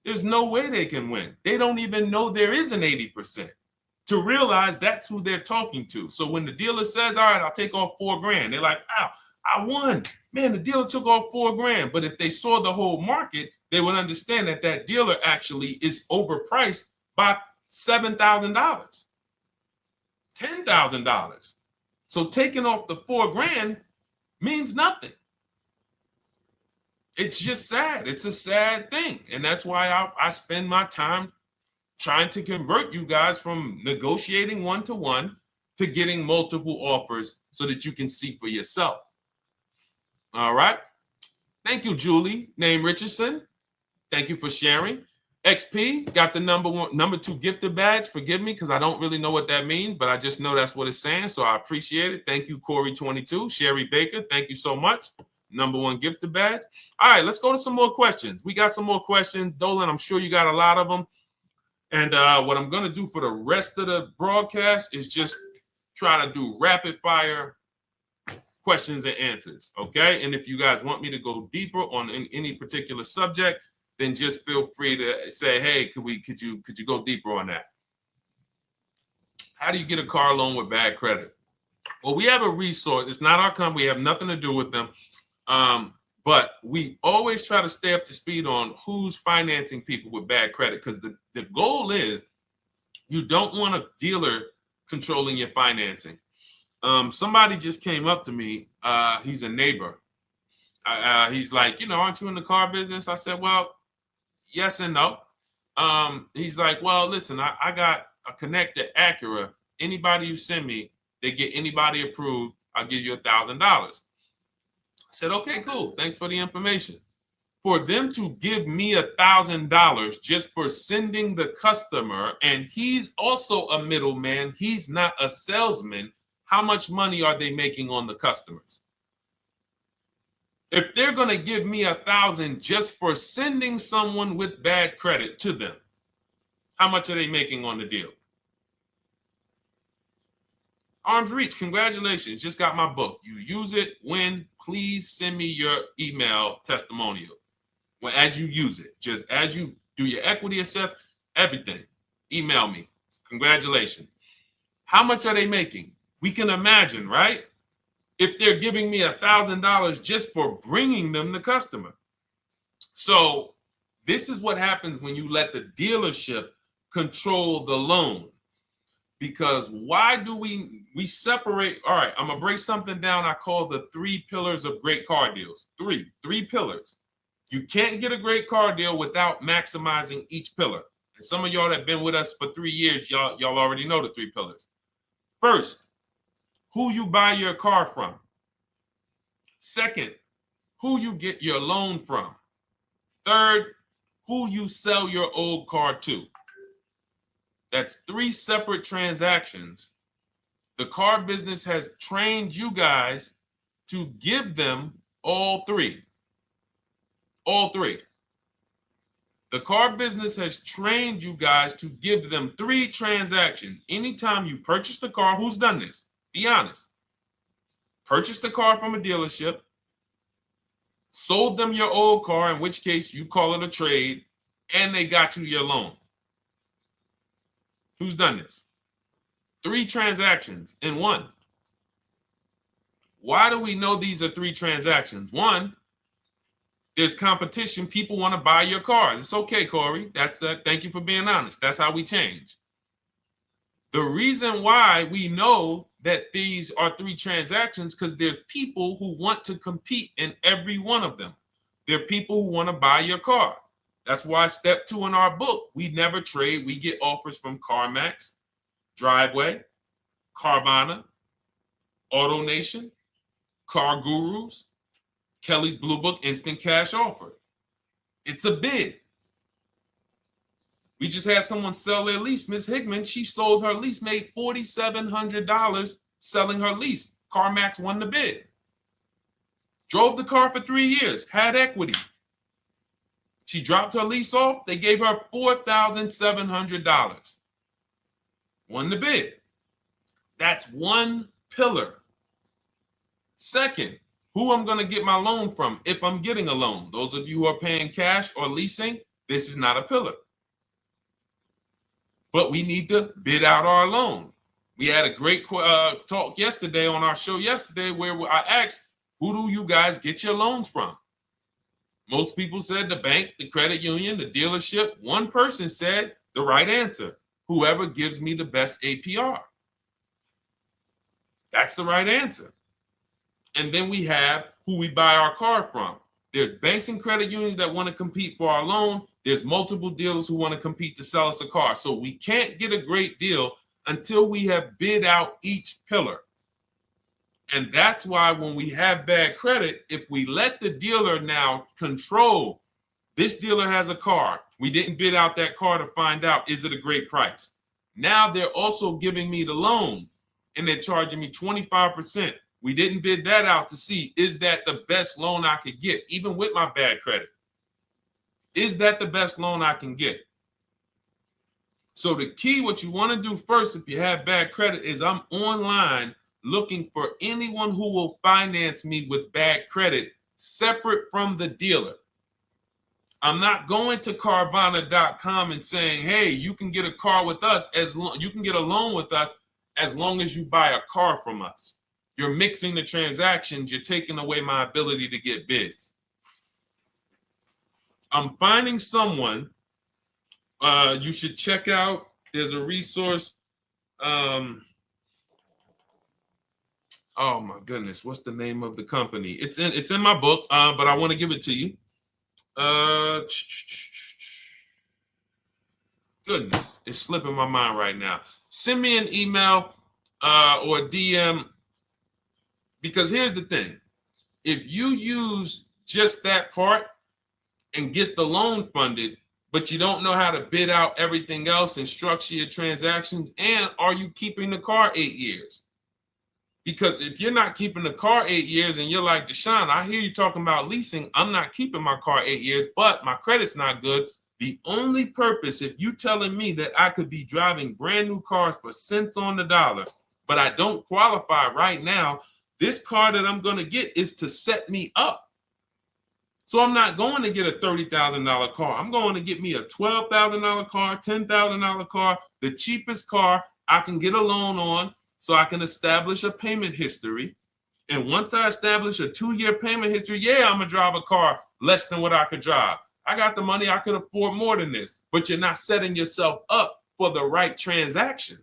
There's no way they can win. They don't even know there is an 80% to realize that's who they're talking to. So when the dealer says, all right, I'll take off $4,000, they're like, wow, I won. Man, the dealer took off $4,000. But if they saw the whole market, they would understand that that dealer actually is overpriced by $7,000, $10,000. So taking off the $4,000 means nothing. It's just sad. It's a sad thing. And that's why I spend my time trying to convert you guys from negotiating one-to-one to getting multiple offers so that you can see for yourself. All right. Thank you, Julie, name Richardson. Thank you for sharing. XP got the number 2 gifted badge. Forgive me because I don't really know what that means, but I just know that's what it's saying. So I appreciate it. Thank you, Corey22. Sherry Baker, thank you so much. Number 1 gifted badge. All right, let's go to some more questions. We got some more questions. Dolan, I'm sure you got a lot of them. And what I'm going to do for the rest of the broadcast is just try to do rapid fire questions and answers. Okay. And if you guys want me to go deeper on any particular subject, then just feel free to say, hey, could you go deeper on that? How do you get a car loan with bad credit? Well, we have a resource. It's not our company. We have nothing to do with them. But we always try to stay up to speed on who's financing people with bad credit, because the goal is you don't want a dealer controlling your financing. Somebody just came up to me. He's a neighbor. He's like, aren't you in the car business? I said, well, yes and no. He's like, well, listen, I got a connected Acura. Anybody you send me, they get anybody approved, I'll give you $1,000. I said, okay, cool. Thanks for the information. For them to give me $1,000 just for sending the customer, and he's also a middleman, he's not a salesman, how much money are they making on the customers? If they're going to give me $1,000 just for sending someone with bad credit to them, how much are they making on the deal? Arms Reach, congratulations. Just got my book. You use it when, please send me your email testimonial. Well, as you use it, just as you do your equity assess, everything, email me. Congratulations. How much are they making? We can imagine, right? If they're giving me $1,000 just for bringing them the customer. So this is what happens when you let the dealership control the loan. Because why do we separate? All right, I'm gonna break something down I call the 3 pillars of great car deals. Three pillars. You can't get a great car deal without maximizing each pillar. And some of y'all that have been with us for 3 years, y'all already know the 3 pillars. First, who you buy your car from. Second, who you get your loan from. Third, who you sell your old car to. That's 3 separate transactions. The car business has trained you guys to give them all 3. All 3. The car business has trained you guys to give them 3 transactions. Anytime you purchase the car, who's done this? Be honest. Purchased the car from a dealership, sold them your old car, in which case you call it a trade, and they got you your loan. Who's done this? 3 transactions in one. Why do we know these are 3 transactions? One, there's competition. People want to buy your car. It's okay, Corey. That's that. Thank you for being honest. That's how we change. The reason why we know that these are 3 transactions because there's people who want to compete in every one of them. There are people who want to buy your car. That's why step 2 in our book, we never trade. We get offers from CarMax, Driveway, Carvana, AutoNation, Car Gurus, Kelly's Blue Book Instant Cash Offer. It's a bid. We just had someone sell their lease. Miss Hickman, she sold her lease, made $4,700 selling her lease. CarMax won the bid. Drove the car for 3 years, had equity. She dropped her lease off. They gave her $4,700. Won the bid. That's one pillar. Second, who I'm going to get my loan from if I'm getting a loan. Those of you who are paying cash or leasing, this is not a pillar. But we need to bid out our loan. We had a great talk yesterday on our show yesterday where I asked, who do you guys get your loans from? Most people said the bank, the credit union, the dealership. One person said the right answer, whoever gives me the best APR. That's the right answer. And then we have who we buy our car from. There's banks and credit unions that want to compete for our loan. There's multiple dealers who want to compete to sell us a car. So we can't get a great deal until we have bid out each pillar. And that's why when we have bad credit, if we let the dealer now control, this dealer has a car. We didn't bid out that car to find out, is it a great price? Now they're also giving me the loan and they're charging me 25%. We didn't bid that out to see, is that the best loan I could get, even with my bad credit? Is that the best loan I can get? So the key, what you want to do first, if you have bad credit, is I'm online looking for anyone who will finance me with bad credit separate from the dealer. I'm not going to Carvana.com and saying, hey, you can get a car with us you can get a loan with us as long as you buy a car from us. You're mixing the transactions. You're taking away my ability to get bids. I'm finding someone you should check out. There's a resource. Oh my goodness, what's the name of the company? It's in my book, but I want to give it to you. Goodness, it's slipping my mind right now. Send me an email or a DM, because here's the thing. If you use just that part and get the loan funded, but you don't know how to bid out everything else and structure your transactions, and are you keeping the car 8 years? Because if you're not keeping the car 8 years and you're like, Deshone, I hear you talking about leasing. I'm not keeping my car 8 years, but my credit's not good. The only purpose, if you telling me that I could be driving brand new cars for cents on the dollar, but I don't qualify right now, this car that I'm going to get is to set me up. So I'm not going to get a $30,000 car. I'm going to get me a $12,000 car, $10,000 car, the cheapest car I can get a loan on, so I can establish a payment history. And once I establish a 2-year payment history, yeah, I'm going to drive a car less than what I could drive. I got the money. I could afford more than this. But you're not setting yourself up for the right transaction.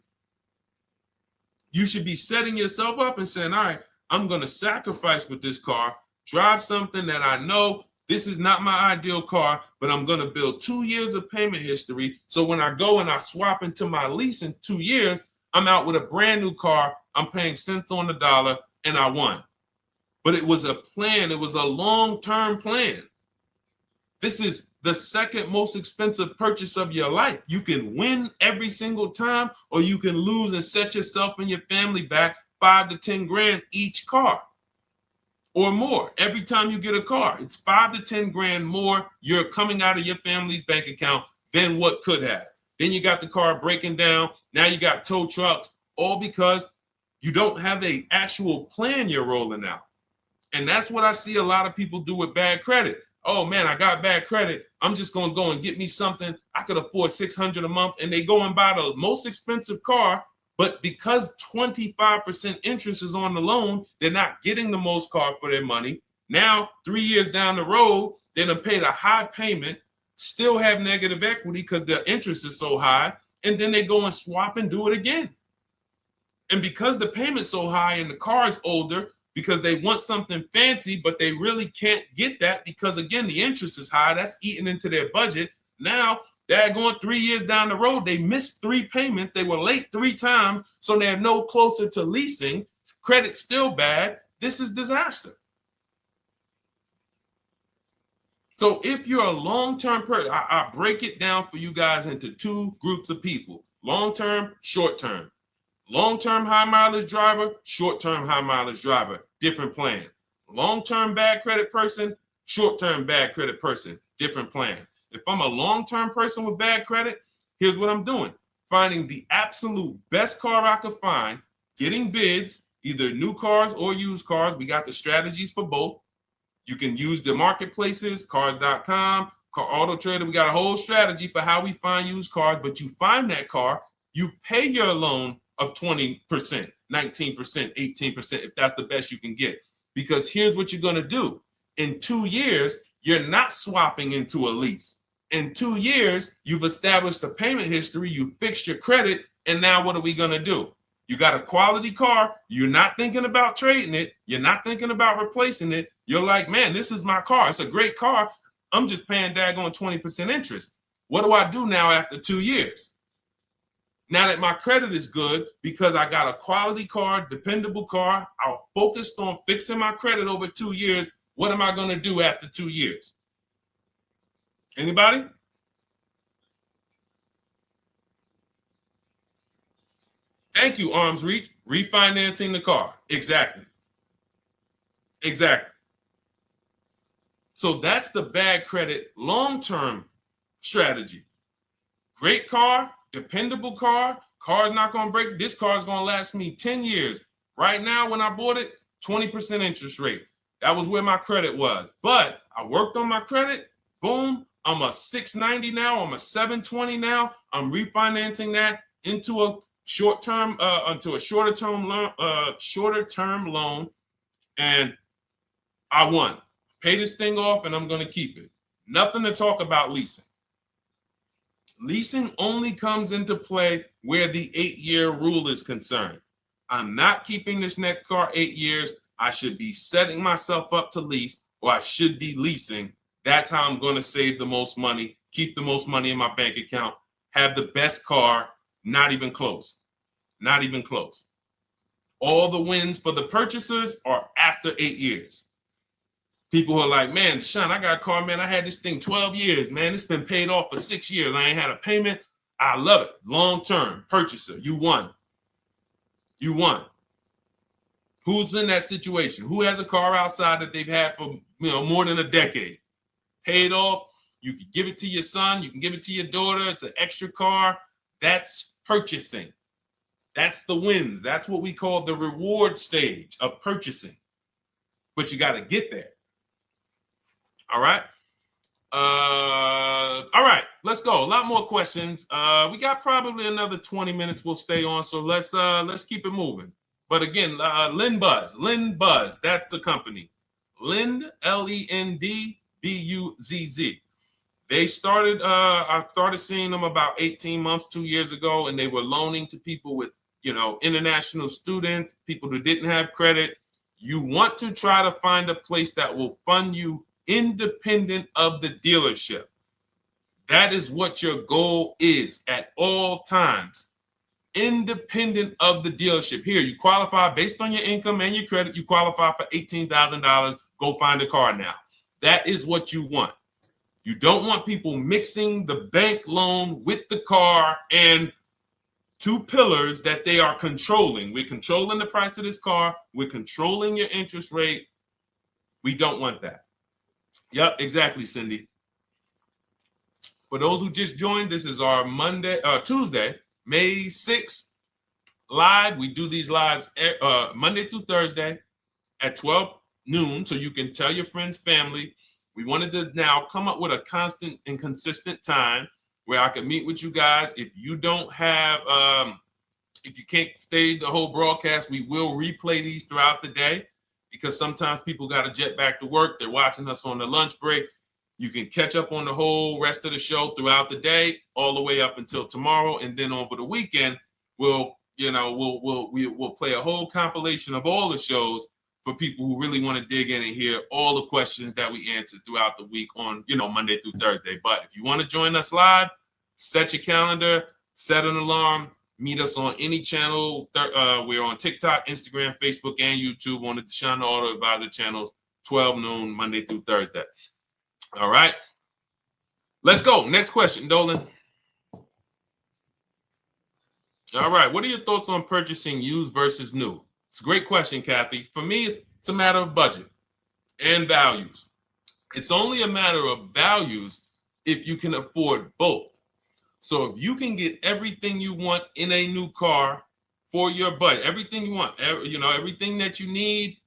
You should be setting yourself up and saying, all right, I'm going to sacrifice with this car, drive something that I know this is not my ideal car, but I'm going to build 2 years of payment history. So when I go and I swap into my lease in 2 years, I'm out with a brand new car. I'm paying cents on the dollar, and I won. But it was a plan. It was a long-term plan. This is the second most expensive purchase of your life. You can win every single time, or you can lose and set yourself and your family back 5 to 10 grand each car or more. Every time you get a car, it's 5 to 10 grand more you're coming out of your family's bank account than what could have. Then you got the car breaking down. Now you got tow trucks, all because you don't have an actual plan you're rolling out. And that's what I see a lot of people do with bad credit. Oh man, I got bad credit. I'm just going to go and get me something. I could afford $600 a month. And they go and buy the most expensive car. But because 25% interest is on the loan, they're not getting the most car for their money. Now, 3 years down the road, they're going to pay the high payment, still have negative equity because the interest is so high, and then they go and swap and do it again. And because the payment's so high and the car is older, because they want something fancy, but they really can't get that because, again, the interest is high. That's eating into their budget. Now they're going 3 years down the road. They missed 3 payments. They were late 3 times, so they're no closer to leasing. Credit's still bad. This is disaster. So if you're a long-term person, I break it down for you guys into two groups of people: long-term, short-term. Long-term high mileage driver, short-term high mileage driver, different plan. Long-term bad credit person, short-term bad credit person, different plan. If I'm a long-term person with bad credit, here's what I'm doing: finding the absolute best car I could find, getting bids, either new cars or used cars. We got the strategies for both. You can use the marketplaces, cars.com, Car Auto Trader. We got a whole strategy for how we find used cars, but you find that car, you pay your loan of 20%, 19%, 18%, if that's the best you can get. Because here's what you're going to do. In 2 years, you're not swapping into a lease. In 2 years, you've established a payment history, you fixed your credit, and now what are we going to do? You got a quality car. You're not thinking about trading it. You're not thinking about replacing it. You're like, man, this is my car. It's a great car. I'm just paying daggone 20% interest. What do I do now after 2 years? Now that my credit is good because I got a quality car, dependable car, I'm focused on fixing my credit over 2 years. What am I going to do after 2 years? Anybody? Thank you, Arms Reach. Refinancing the car. Exactly. Exactly. So that's the bad credit long-term strategy. Great car, dependable car, car's not going to break. This car is going to last me 10 years. Right now, when I bought it, 20% interest rate. That was where my credit was. But I worked on my credit. Boom. I'm a 690 now. I'm a 720 now. I'm refinancing that into a short-term, into a shorter-term loan, and I won. Pay this thing off, and I'm going to keep it. Nothing to talk about leasing. Leasing only comes into play where the 8-year rule is concerned. I'm not keeping this next car 8 years. I should be setting myself up to lease, or I should be leasing. That's how I'm going to save the most money, keep the most money in my bank account, have the best car. Not even close. Not even close. All the wins for the purchasers are after 8 years. People who are like, man, Deshone, I got a car, man. I had this thing 12 years, man. It's been paid off for 6 years. I ain't had a payment. I love it. Long-term purchaser. You won. You won. Who's in that situation? Who has a car outside that they've had for more than a decade? Paid off. You can give it to your son. You can give it to your daughter. It's an extra car. That's purchasing. That's the wins. That's what we call the reward stage of purchasing. But you got to get there. All right. All right, let's go. A lot more questions. We got probably another 20 minutes we'll stay on, so let's keep it moving. But again, Lend Buzz, that's the company. Lend, Lendbuzz. They started, I started seeing them about 18 months, 2 years ago, and they were loaning to people with, international students, people who didn't have credit. You want to try to find a place that will fund you independent of the dealership. That is what your goal is at all times. Independent of the dealership. Here, you qualify based on your income and your credit. You qualify for $18,000. Go find a car now. That is what you want. You don't want people mixing the bank loan with the car and two pillars that they are controlling. We're controlling the price of this car. We're controlling your interest rate. We don't want that. Yep, exactly, Cindy. For those who just joined, this is our Tuesday, May 6th live. We do these lives Monday through Thursday at 12 noon, so you can tell your friends, family. We wanted to now come up with a constant and consistent time where I can meet with you guys. If you don't have, if you can't stay the whole broadcast, we will replay these throughout the day because sometimes people got to jet back to work. They're watching us on the lunch break. You can catch up on the whole rest of the show throughout the day, all the way up until tomorrow, and then over the weekend, we'll play a whole compilation of all the shows for people who really want to dig in and hear all the questions that we answered throughout the week on, Monday through Thursday. But if you want to join us live, set your calendar, set an alarm, meet us on any channel. We're on TikTok, Instagram, Facebook, and YouTube on the Deshone the Auto Advisor channels, 12 noon, Monday through Thursday. All right. Let's go. Next question, Dolan. All right. What are your thoughts on purchasing used versus new? It's a great question, Kathy. For me, it's a matter of budget and values. It's only a matter of values if you can afford both. So if you can get everything you want in a new car for your budget, everything you want, everything that you need,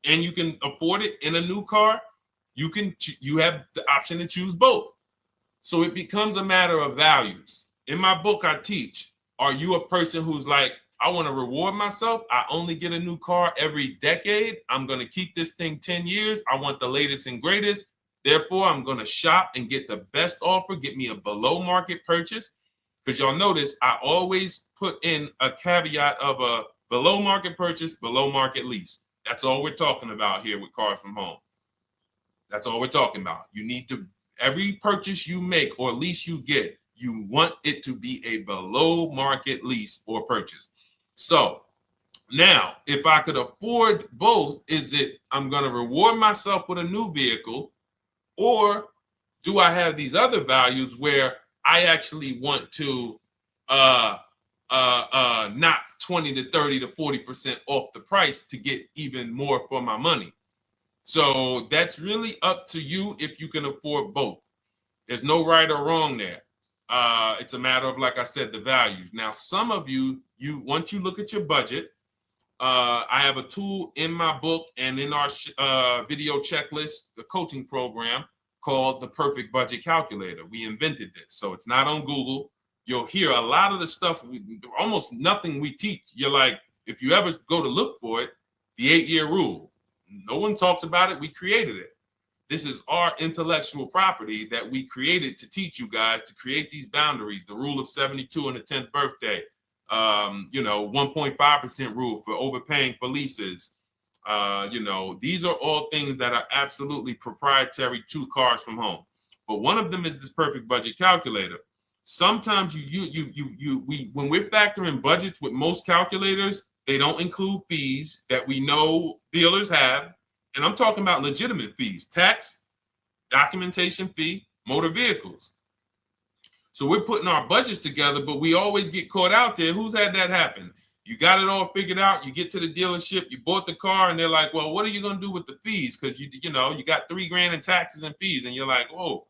and you can afford it in a new car, you have the option to choose both. So it becomes a matter of values. In my book, I teach, are you a person who's like, I want to reward myself. I only get a new car every decade. I'm going to keep this thing 10 years. I want the latest and greatest. Therefore, I'm going to shop and get the best offer, get me a below market purchase. Because y'all notice I always put in a caveat of a below market purchase, below market lease. That's all we're talking about here with Cars from Home. That's all we're talking about. You need to, every purchase you make or lease you get, you want it to be a below market lease or purchase. So now, if I could afford both, is it I'm going to reward myself with a new vehicle, or do I have these other values where I actually want to knock 20 to 30 to 40% off the price to get even more for my money? So that's really up to you if you can afford both. There's no right or wrong there. It's a matter of, like I said, the values. Now, some of you once you look at your budget, I have a tool in my book and in our video checklist, the coaching program called the Perfect Budget Calculator. We invented this. So it's not on Google. You'll hear a lot of the stuff, almost nothing we teach. You're like, if you ever go to look for it, the 8-year rule. No one talks about it. We created it. This is our intellectual property that we created to teach you guys to create these boundaries, the rule of 72 and the 10th birthday, 1.5% rule for overpaying for leases. These are all things that are absolutely proprietary to Cars from Home. But one of them is this Perfect Budget Calculator. Sometimes when we're factoring budgets with most calculators, they don't include fees that we know dealers have. And I'm talking about legitimate fees, tax, documentation fee, motor vehicles. So we're putting our budgets together, but we always get caught out there. Who's had that happen? You got it all figured out. You get to the dealership, you bought the car, and they're like, well, what are you going to do with the fees? Because you got $3,000 in taxes and fees. And you're like, whoa,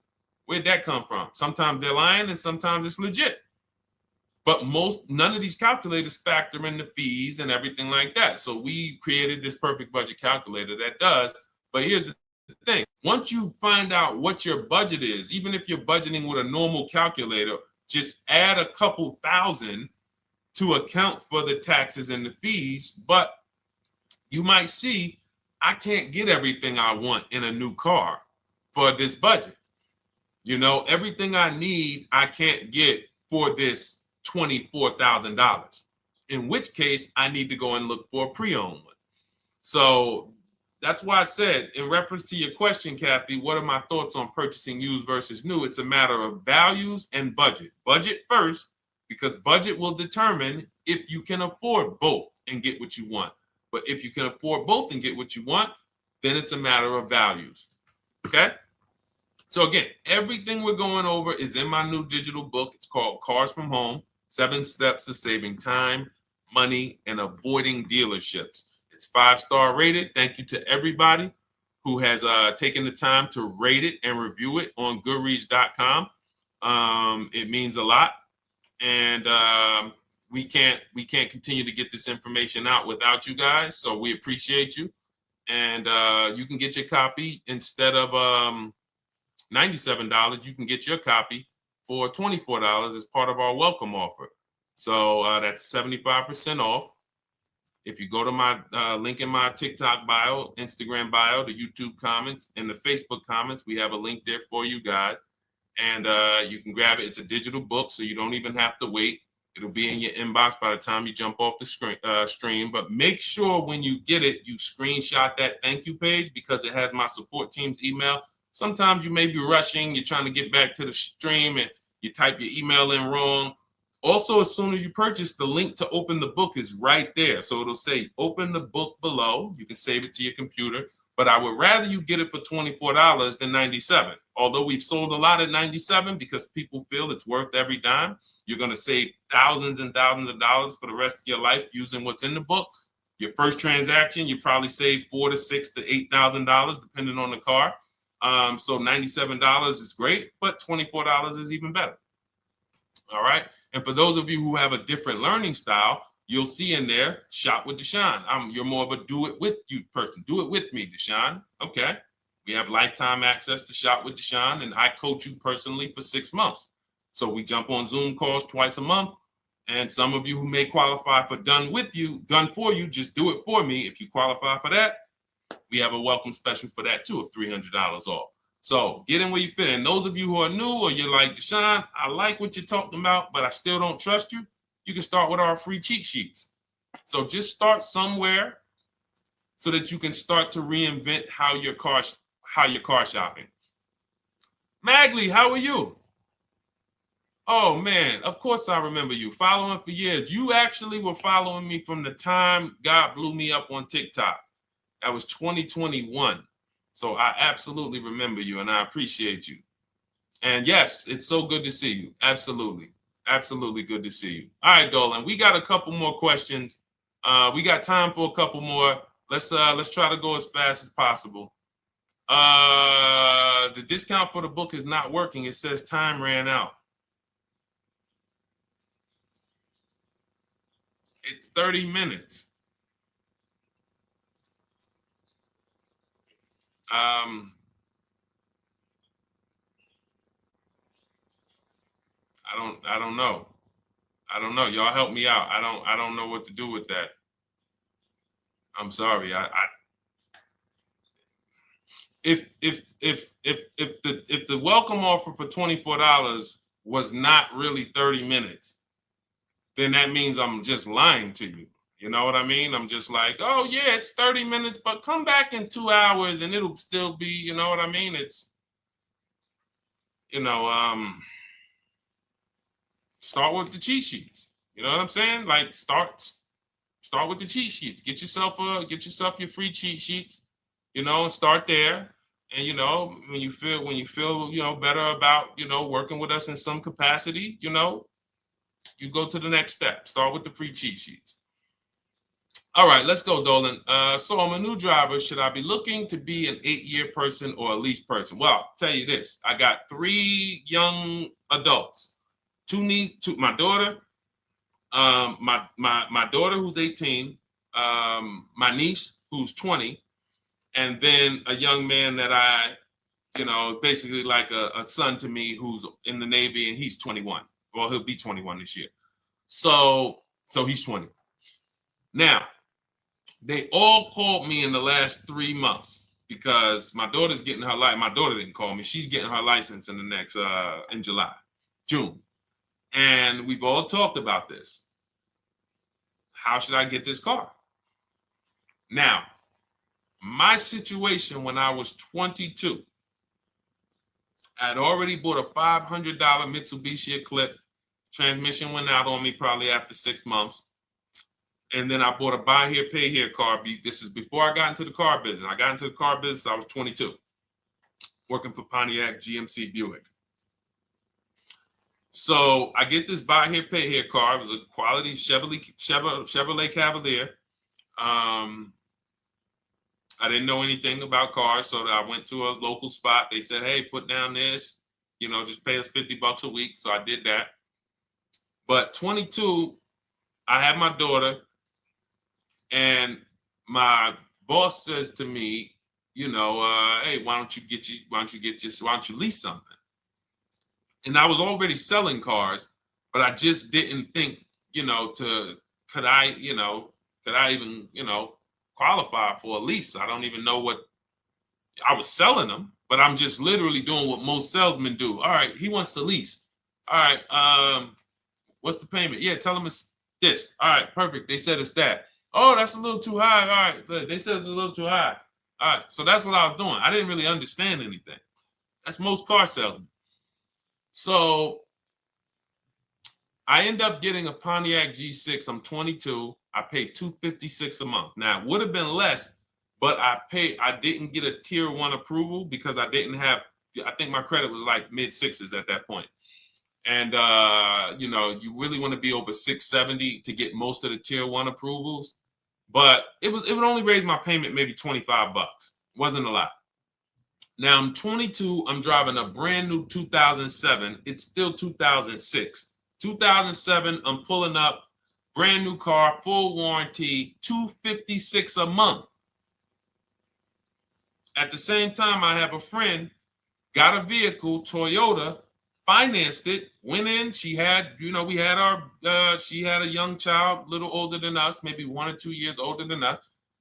where'd that come from? Sometimes they're lying and sometimes it's legit. But none of these calculators factor in the fees and everything like that. So we created this Perfect Budget Calculator that does. But here's the thing. Once you find out what your budget is, even if you're budgeting with a normal calculator, just add a couple thousand to account for the taxes and the fees. But you might see, I can't get everything I want in a new car for this budget. Everything I need, I can't get for this $24,000, in which case I need to go and look for a pre-owned one. So that's why I said, in reference to your question, Kathy, what are my thoughts on purchasing used versus new? It's a matter of values and budget. Budget first, because budget will determine if you can afford both and get what you want. But if you can afford both and get what you want, then it's a matter of values. Okay? So again, everything we're going over is in my new digital book. It's called Cars from Home, 7 Steps to Saving Time, Money, and Avoiding Dealerships. It's 5-star rated. Thank you to everybody who has taken the time to rate it and review it on Goodreads.com. It means a lot. And we can't continue to get this information out without you guys. So we appreciate you. And you can get your copy instead of $97, you can get your copy for $24 as part of our welcome offer. So that's 75% off. If you go to my link in my TikTok bio, Instagram bio, the YouTube comments, and the Facebook comments, we have a link there for you guys. And you can grab it. It's a digital book, so you don't even have to wait. It'll be in your inbox by the time you jump off the stream. But make sure when you get it, you screenshot that thank you page, because it has my support team's email. Sometimes you may be rushing, you're trying to get back to the stream and you type your email in wrong. Also, as soon as you purchase, the link to open the book is right there. So it'll say open the book below. You can save it to your computer. but I would rather you get it for $24 than $97. Although we've sold a lot at $97 because people feel it's worth every dime. You're going to save thousands and thousands of dollars for the rest of your life using what's in the book. Your first transaction, you probably save $4,000 to $6,000 to $8,000 depending on the car. So $97 is great, but $24 is even better. All right. And for those of you who have a different learning style, you'll see in there, shop with Deshone. You're more of a do it with you person. Do it with me, Deshone. Okay. We have lifetime access to shop with Deshone, and I coach you personally for 6 months. So we jump on Zoom calls twice a month. And some of you who may qualify for done for you, just do it for me. If you qualify for that, we have a welcome special for that too of $300 off. So get in where you fit. And those of you who are new or you're like, Deshone, I like what you're talking about, but I still don't trust you. You can start with our free cheat sheets. So just start somewhere so that you can start to reinvent how you're car shopping. Magley, how are you? Oh man, of course I remember you. Following for years. You actually were following me from the time God blew me up on TikTok. That was 2021. So I absolutely remember you and I appreciate you. And yes, it's so good to see you. Absolutely. Absolutely good to see you. All right, Dolan, we got a couple more questions. We got time for a couple more. Let's try to go as fast as possible. The discount for the book is not working. It says time ran out. It's 30 minutes. I don't know. I don't know. Y'all help me out. I don't know what to do with that. I'm sorry. If the welcome offer for $24 was not really 30 minutes, then that means I'm just lying to you. You know what I mean? I'm just like, oh yeah, it's 30 minutes, but come back in 2 hours and it'll still be, you know what I mean? It's, start with the cheat sheets. You know what I'm saying? Like start with the cheat sheets. Get yourself your free cheat sheets, and start there. And when you feel better about working with us in some capacity, you go to the next step. Start with the free cheat sheets. All right, let's go, Dolan. So I'm a new driver. Should I be looking to be an 8-year person or a lease person? Well, I'll tell you this. I got 3 young adults. 2 my daughter, my daughter who's 18, my niece who's 20, and then a young man that I, basically like a son to me who's in the Navy and he's 21. Well, he'll be 21 this year. So he's 20. Now, they all called me in the last 3 months because my daughter's getting her license. My daughter didn't call me. She's getting her license in the next, in June. And we've all talked about this. How should I get this car? Now, my situation when I was 22, I'd already bought a $500 Mitsubishi Eclipse. Transmission went out on me probably after 6 months. And then I bought a buy here, pay here car. This is before I got into the car business. I got into the car business, I was 22, working for Pontiac GMC Buick. So I get this buy here, pay here car. It was a quality Chevrolet Cavalier. I didn't know anything about cars, so I went to a local spot. They said, hey, put down this, just pay us $50 a week. So I did that. But 22, I had my daughter, and my boss says to me, hey, why don't you lease something? And I was already selling cars, but I just didn't think, could I even, qualify for a lease? I don't even know what I was selling them, but I'm just literally doing what most salesmen do. All right, he wants to lease. All right, what's the payment? Yeah, tell him it's this. All right, perfect. They said it's that. Oh, that's a little too high. All right, they said it's a little too high. All right, so that's what I was doing. I didn't really understand anything. That's most car salesmen. So I end up getting a Pontiac G6. I'm 22. I paid $256 a month. Now, it would have been less, but I didn't get a tier 1 approval because I didn't have, I think my credit was like mid sixes at that point. And you know, you really want to be over 670 to get most of the tier 1 approvals. But it would only raise my payment maybe 25 bucks. Wasn't a lot. Now I'm 22. I'm driving a brand new 2007. It's still 2006. 2007. I'm pulling up, brand new car, full warranty, $256 a month. At the same time, I have a friend, got a vehicle, Toyota, financed it, went in. She had, you know, we had our, she had a young child, a little older than us, maybe 1 or 2 years older than us.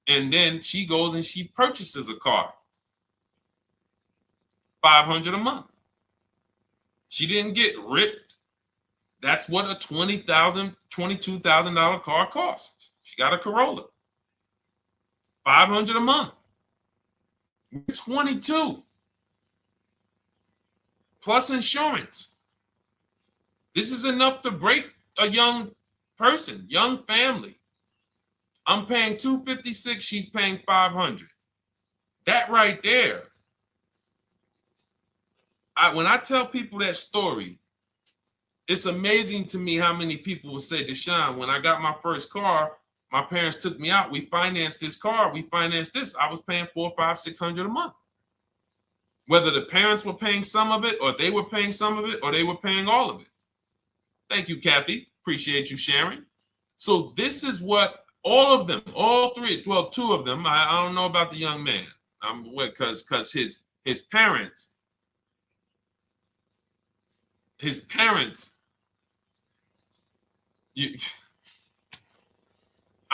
And then she goes and she purchases a car. $500 a month. She didn't get ripped. That's what a $20,000, $22,000 car costs. She got a Corolla. $500 a month. We're 22. Plus insurance. This is enough to break a young person, young family. I'm paying $256. She's paying $500. That right there. When I tell people that story, it's amazing to me how many people will say, Deshone, when I got my first car, my parents took me out. We financed this car. We financed this. I was paying $400, $500, $600 a month. Whether the parents were paying some of it, or they were paying some of it, or they were paying all of it. Thank you, Kathy. Appreciate you sharing. So this is what all of them, all three, well, 2 of them. I don't know about the young man. Because his parents.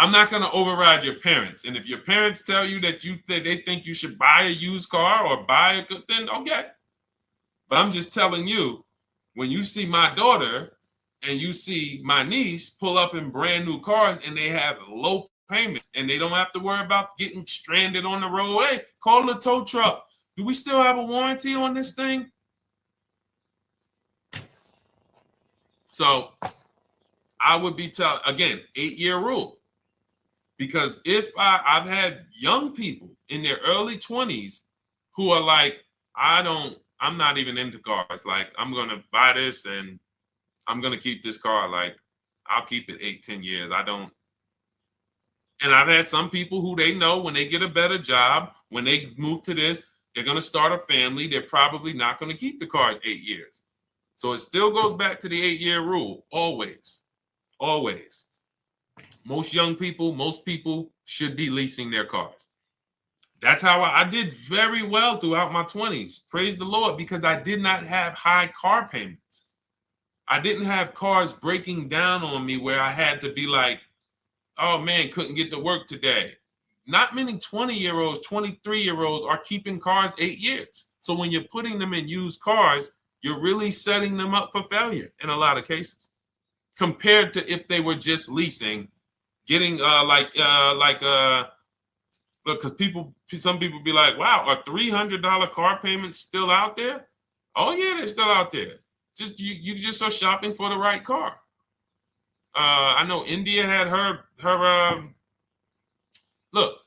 I'm not going to override your parents. And if your parents tell you that they think you should buy a used car or buy a good, then okay. But I'm just telling you, when you see my daughter and you see my niece pull up in brand new cars and they have low payments and they don't have to worry about getting stranded on the road, hey, call the tow truck. Do we still have a warranty on this thing? So I would be telling, again, 8-year rule. Because if I've had young people in their early 20s who are like, I'm not even into cars. Like, I'm going to buy this and I'm going to keep this car. Like, I'll keep it 8, 10 years. I don't. And I've had some people who they know when they get a better job, when they move to this, they're going to start a family. They're probably not going to keep the car 8 years. So it still goes back to the 8-year rule. Always. Always. Most young people, most people should be leasing their cars. That's how I did very well throughout my 20s. Praise the Lord, because I did not have high car payments. I didn't have cars breaking down on me where I had to be like, oh man, couldn't get to work today. Not many 20-year-olds, 23-year-olds are keeping cars 8 years. So when you're putting them in used cars, you're really setting them up for failure in a lot of cases, compared to if they were just leasing, getting look, because some people be like, wow, are $300 car payments still out there? Oh yeah, they're still out there. Just you just are shopping for the right car. I know India had her look,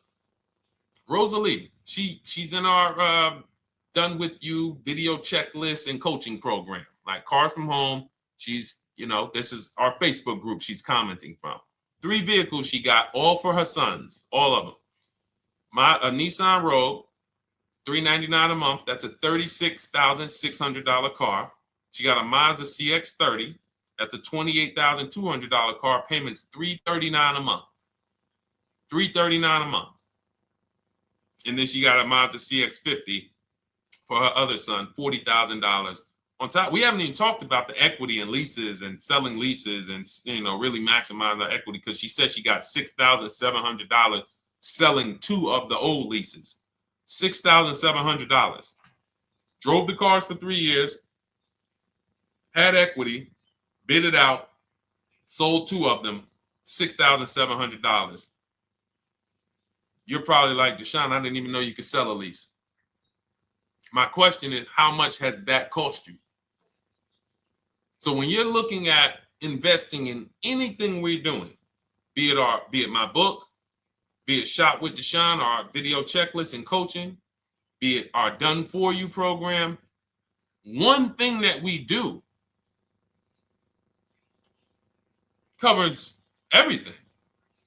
Rosalie, she's in our Done With You video checklist and coaching program, like Cars from Home. She's, you know, this is our Facebook group she's commenting from. 3 vehicles she got, all for her sons, all of them. A Nissan Rogue, $399 a month. That's a $36,600 car. She got a Mazda CX-30. That's a $28,200 car. Payments $339 a month. $339 a month. And then she got a Mazda CX-50 for her other son, $40,000. On top, we haven't even talked about the equity and leases and selling leases and, you know, really maximizing the equity, because she said she got $6,700 selling 2 of the old leases. $6,700. Drove the cars for 3 years, had equity, bid it out, sold 2 of them, $6,700. You're probably like, Deshone, I didn't even know you could sell a lease. My question is, how much has that cost you? So when you're looking at investing in anything we're doing, be it my book, be it Shop with Deshone, our video checklist and coaching, be it our Done For You program. One thing that we do covers everything.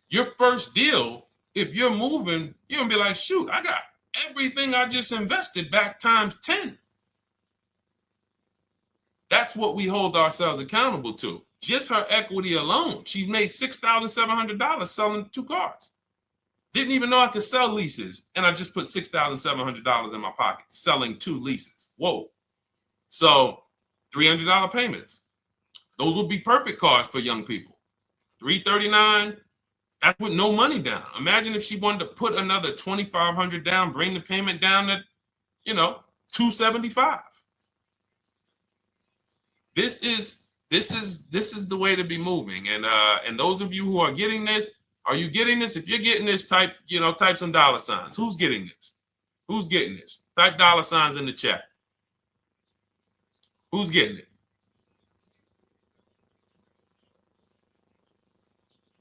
Your first deal, if you're moving, you're gonna be like, shoot, I got everything I just invested back times 10. That's what we hold ourselves accountable to. Just her equity alone, she made $6,700 selling 2 cars. Didn't even know I could sell leases, and I just put $6,700 in my pocket selling 2 leases. Whoa. So $300 payments. Those would be perfect cars for young people. $339, that's with no money down. Imagine if she wanted to put another $2,500 down, bring the payment down to, $275. This is the way to be moving. And those of you who are getting this, are you getting this? If you're getting this, type some dollar signs. Who's getting this? Who's getting this? Type dollar signs in the chat. Who's getting it?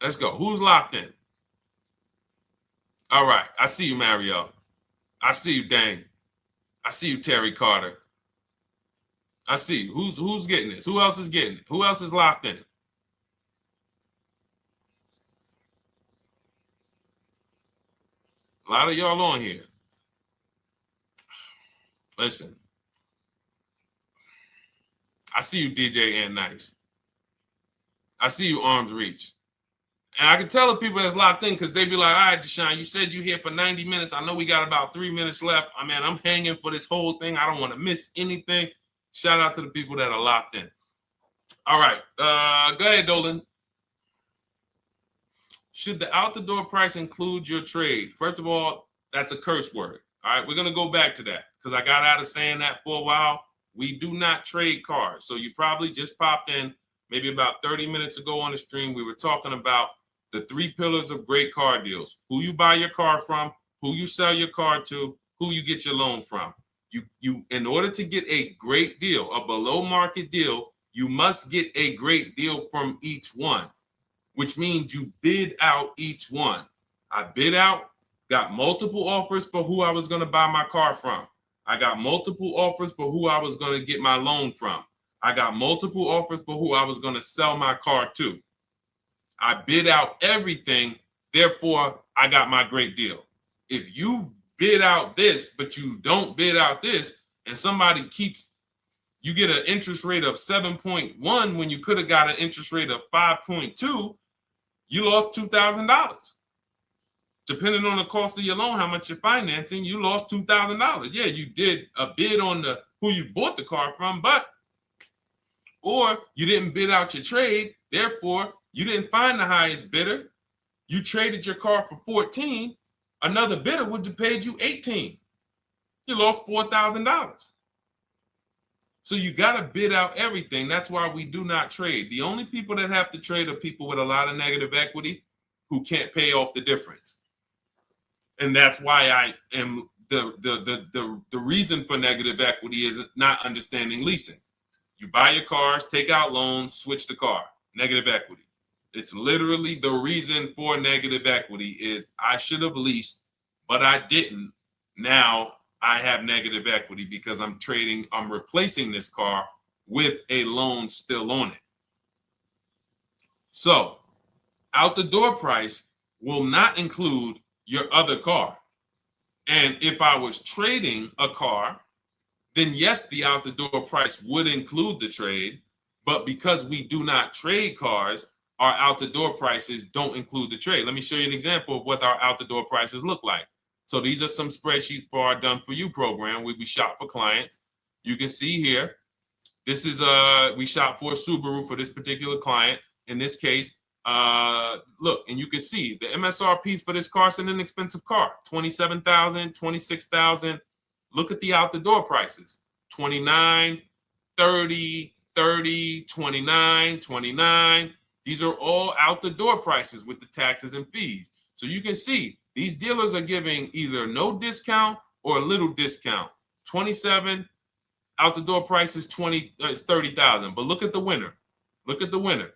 Let's go. Who's locked in? All right. I see you, Mario. I see you, Dane. I see you, Terry Carter. I see you. Who's getting this? Who else is getting it? Who else is locked in? A lot of y'all on here. Listen. I see you, DJ and Nice. I see you, Arms Reach. And I can tell the people that's locked in because they be like, all right, Deshone, you said you're here for 90 minutes. I know we got about 3 minutes left. I mean, I'm hanging for this whole thing. I don't want to miss anything. Shout out to the people that are locked in. All right. Go ahead, Dolan. Should the out-the-door price include your trade? First of all, that's a curse word. All right, we're going to go back to that because I got out of saying that for a while. We do not trade cars. So you probably just popped in maybe about 30 minutes ago on the stream. We were talking about the 3 pillars of great car deals: who you buy your car from, who you sell your car to, who you get your loan from. You in order to get a great deal, a below market deal, you must get a great deal from each one, which means you bid out each one. I bid out, got multiple offers for who I was going to buy my car from. I got multiple offers for who I was going to get my loan from. I got multiple offers for who I was going to sell my car to. I bid out everything, therefore I got my great deal. If you bid out this, but you don't bid out this, and somebody you get an interest rate of 7.1 when you could have got an interest rate of 5.2, you lost $2,000. Depending on the cost of your loan, how much you're financing, you lost $2,000. Yeah, you did a bid on who you bought the car from, or you didn't bid out your trade, therefore you didn't find the highest bidder. You traded your car for 14. Another bidder would have paid you 18. You lost $4,000. So you got to bid out everything. That's why we do not trade. The only people that have to trade are people with a lot of negative equity who can't pay off the difference. And that's why I am the reason for negative equity is not understanding leasing. You buy your cars, take out loans, switch the car. Negative equity. It's literally the reason for negative equity is I should have leased, but I didn't. Now I have negative equity because I'm replacing this car with a loan still on it. So out the door price will not include your other car. And if I was trading a car, then yes, the out the door price would include the trade. But because we do not trade cars, our out the door prices don't include the trade. Let me show you an example of what our out the door prices look like. So these are some spreadsheets for our Done For You program where we shop for clients. You can see here, this is we shop for a Subaru for this particular client. In this case, look, and you can see the MSRPs for this car is an inexpensive car, $27,000, $26,000. Look at the out the door prices, 29, 30, 30, 29, 29. These are all out the door prices with the taxes and fees. So you can see these dealers are giving either no discount or a little discount. 27 out the door price is 30,000. But look at the winner. Look at the winner.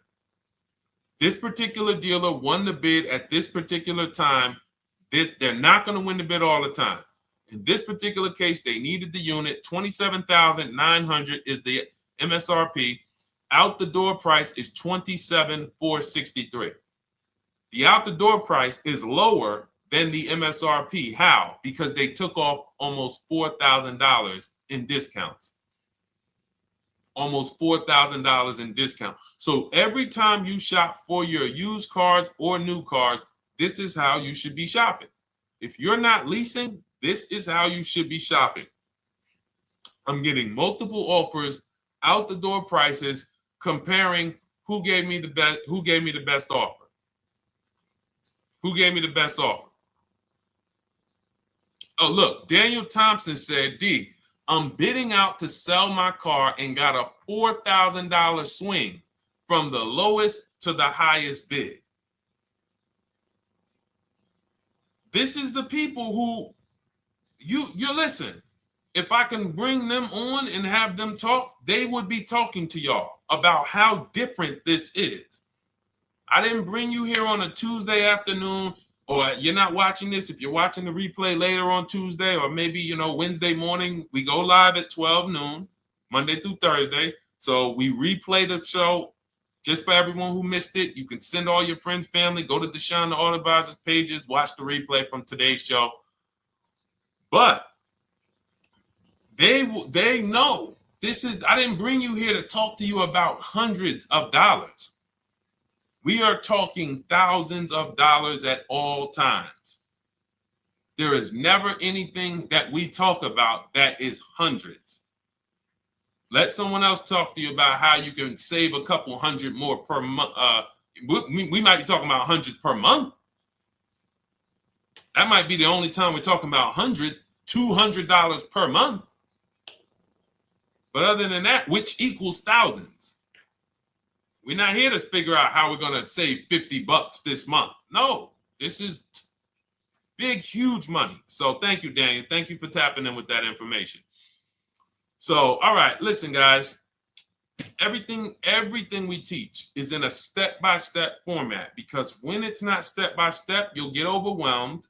This particular dealer won the bid at this particular time They're not going to win the bid all the time. In this particular case, they needed the unit. $27,900 is the MSRP. Out the door price is $27,463. The out the door price is lower than the MSRP. How? Because they took off almost $4,000 in discounts. Almost $4,000 in discount. So every time you shop for your used cars or new cars, this is how you should be shopping. If you're not leasing, this is how you should be shopping. I'm getting multiple offers, out the door prices, comparing who gave me the best offer. Who gave me the best offer? Oh, look, Daniel Thompson said, D, I'm bidding out to sell my car and got a $4,000 swing from the lowest to the highest bid. This is the people who you listen. If I can bring them on and have them talk, they would be talking to y'all about how different this is. I didn't bring you here on a Tuesday afternoon, or you're not watching this. If you're watching the replay later on Tuesday, or maybe, Wednesday morning, we go live at 12 noon, Monday through Thursday. So we replay the show just for everyone who missed it. You can send all your friends, family, go to Deshone the Auto Advisor's pages, watch the replay from today's show. But they know this is, I didn't bring you here to talk to you about hundreds of dollars. We are talking thousands of dollars at all times. There is never anything that we talk about that is hundreds. Let someone else talk to you about how you can save a couple hundred more per month. We might be talking about hundreds per month. That might be the only time we're talking about hundreds, $200 per month. But other than that, which equals thousands. We're not here to figure out how we're going to save $50 this month. No, this is big, huge money. So thank you, Daniel. Thank you for tapping in with that information. So, all right, listen, guys. Everything we teach is in a step-by-step format, because when it's not step-by-step, you'll get overwhelmed.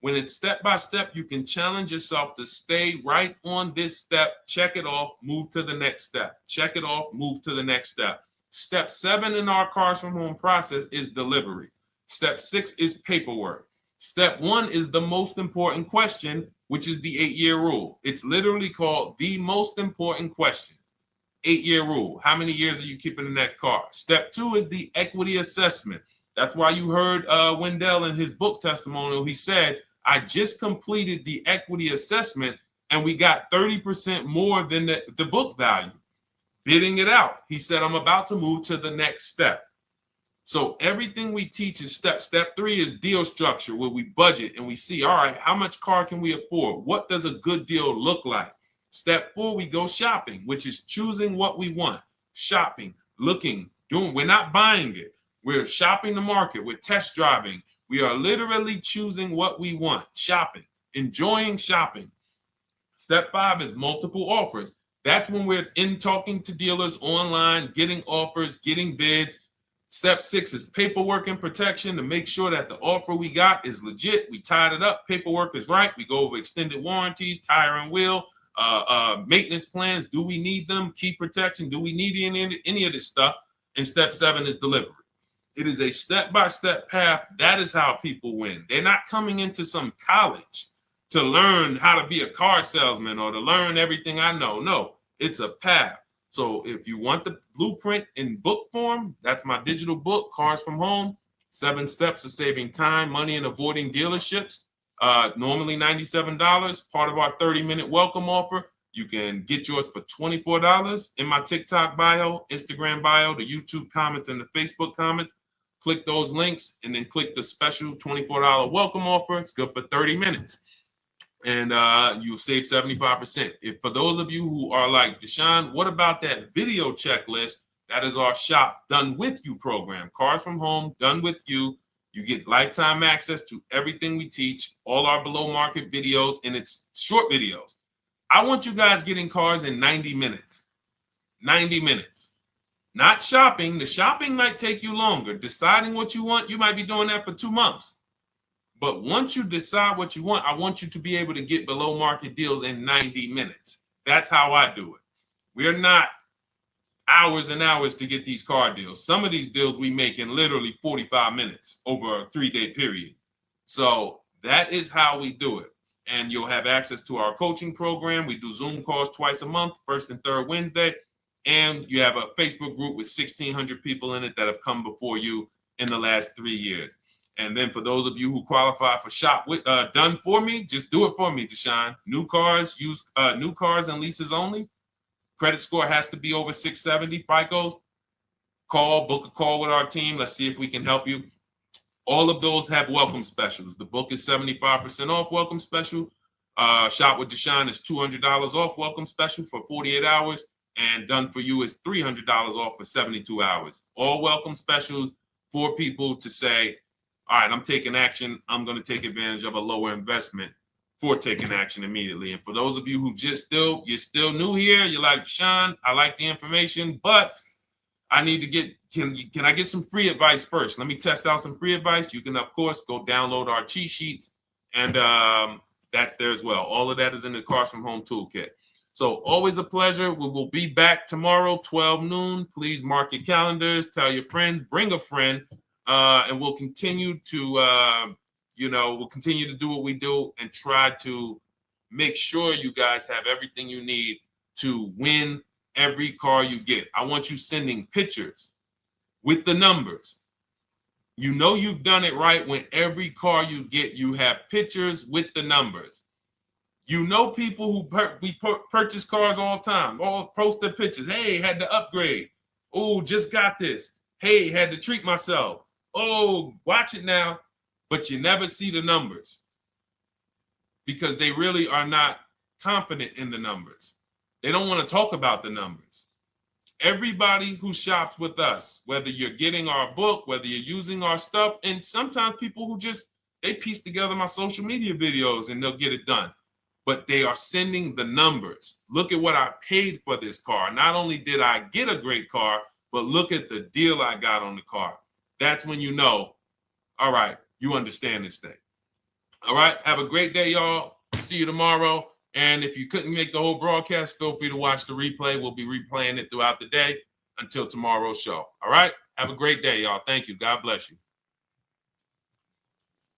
When it's step-by-step, you can challenge yourself to stay right on this step, check it off, move to the next step. Check it off, move to the next step. Step 7 in our Cars from Home process is delivery. Step 6 is paperwork. Step 1 is the most important question, which is the 8-year rule. It's literally called the most important question. 8-year rule. How many years are you keeping the next car? Step 2 is the equity assessment. That's why you heard Wendell in his book testimonial. He said, I just completed the equity assessment and we got 30% more than the book value. Bidding it out. He said, I'm about to move to the next step. So everything we teach is step. Step 3 is deal structure, where we budget and we see, all right, how much car can we afford? What does a good deal look like? Step 4, we go shopping, which is choosing what we want. Shopping, looking, doing. We're not buying it. We're shopping the market. We're test driving. We are literally choosing what we want. Shopping, enjoying shopping. Step 5 is multiple offers. That's when we're in talking to dealers online, getting offers, getting bids. Step 6 is paperwork and protection to make sure that the offer we got is legit. We tied it up. Paperwork is right. We go over extended warranties, tire and wheel, maintenance plans. Do we need them? Key protection. Do we need any of this stuff? And step 7 is delivery. It is a step-by-step path. That is how people win. They're not coming into some college to learn how to be a car salesman or to learn everything I know. No, it's a path. So if you want the blueprint in book form, that's my digital book, Cars from Home, 7 Steps of Saving Time, Money, and Avoiding Dealerships. Normally $97, part of our 30-minute welcome offer. You can get yours for $24 in my TikTok bio, Instagram bio, the YouTube comments, and the Facebook comments. Click those links and then click the special $24 welcome offer. It's good for 30 minutes. And you'll save 75%. If for those of you who are like, Deshone, what about that video checklist? That is our Shop Done With You program. Cars from Home, done with you. You get lifetime access to everything we teach, all our below market videos, and it's short videos. I want you guys getting cars in 90 minutes. 90 minutes. Not shopping. The shopping might take you longer. Deciding what you want, you might be doing that for 2 months. But once you decide what you want, I want you to be able to get below market deals in 90 minutes. That's how I do it. We're not hours and hours to get these car deals. Some of these deals we make in literally 45 minutes over a 3-day period. So that is how we do it. And you'll have access to our coaching program. We do Zoom calls twice a month, first and third Wednesday. And you have a Facebook group with 1,600 people in it that have come before you in the last 3 years. And then for those of you who qualify for shop with done for me, just do it for me, Deshone. New cars, new cars and leases only. Credit score has to be over 670 FICO. Book a call with our team. Let's see if we can help you. All of those have welcome specials. The book is 75% off welcome special. Shop with Deshone is $200 off welcome special for 48 hours. And done for you is $300 off for 72 hours. All welcome specials for people to say, all right, I'm taking action. I'm going to take advantage of a lower investment for taking action immediately. And for those of you who you're still new here, you're like, Deshone, I like the information, but I need to get, can I get some free advice first? Let me test out some free advice. You can, of course, go download our cheat sheets, and that's there as well. All of that is in the Cars from Home Toolkit. So always a pleasure. We will be back tomorrow, 12 noon. Please mark your calendars, tell your friends, bring a friend, and we'll continue to, we'll continue to do what we do and try to make sure you guys have everything you need to win every car you get. I want you sending pictures with the numbers. You know you've done it right when every car you get, you have pictures with the numbers. You know people who purchase cars all the time, all post their pictures. Hey, had to upgrade. Oh, just got this. Hey, had to treat myself. Oh, watch it now. But you never see the numbers because they really are not confident in the numbers. They don't want to talk about the numbers. Everybody who shops with us, whether you're getting our book, whether you're using our stuff, and sometimes people who they piece together my social media videos and they'll get it done. But they are sending the numbers. Look at what I paid for this car. Not only did I get a great car, but look at the deal I got on the car. That's when you know, all right, you understand this thing. All right, have a great day, y'all. See you tomorrow. And if you couldn't make the whole broadcast, feel free to watch the replay. We'll be replaying it throughout the day until tomorrow's show. All right, have a great day, y'all. Thank you. God bless you.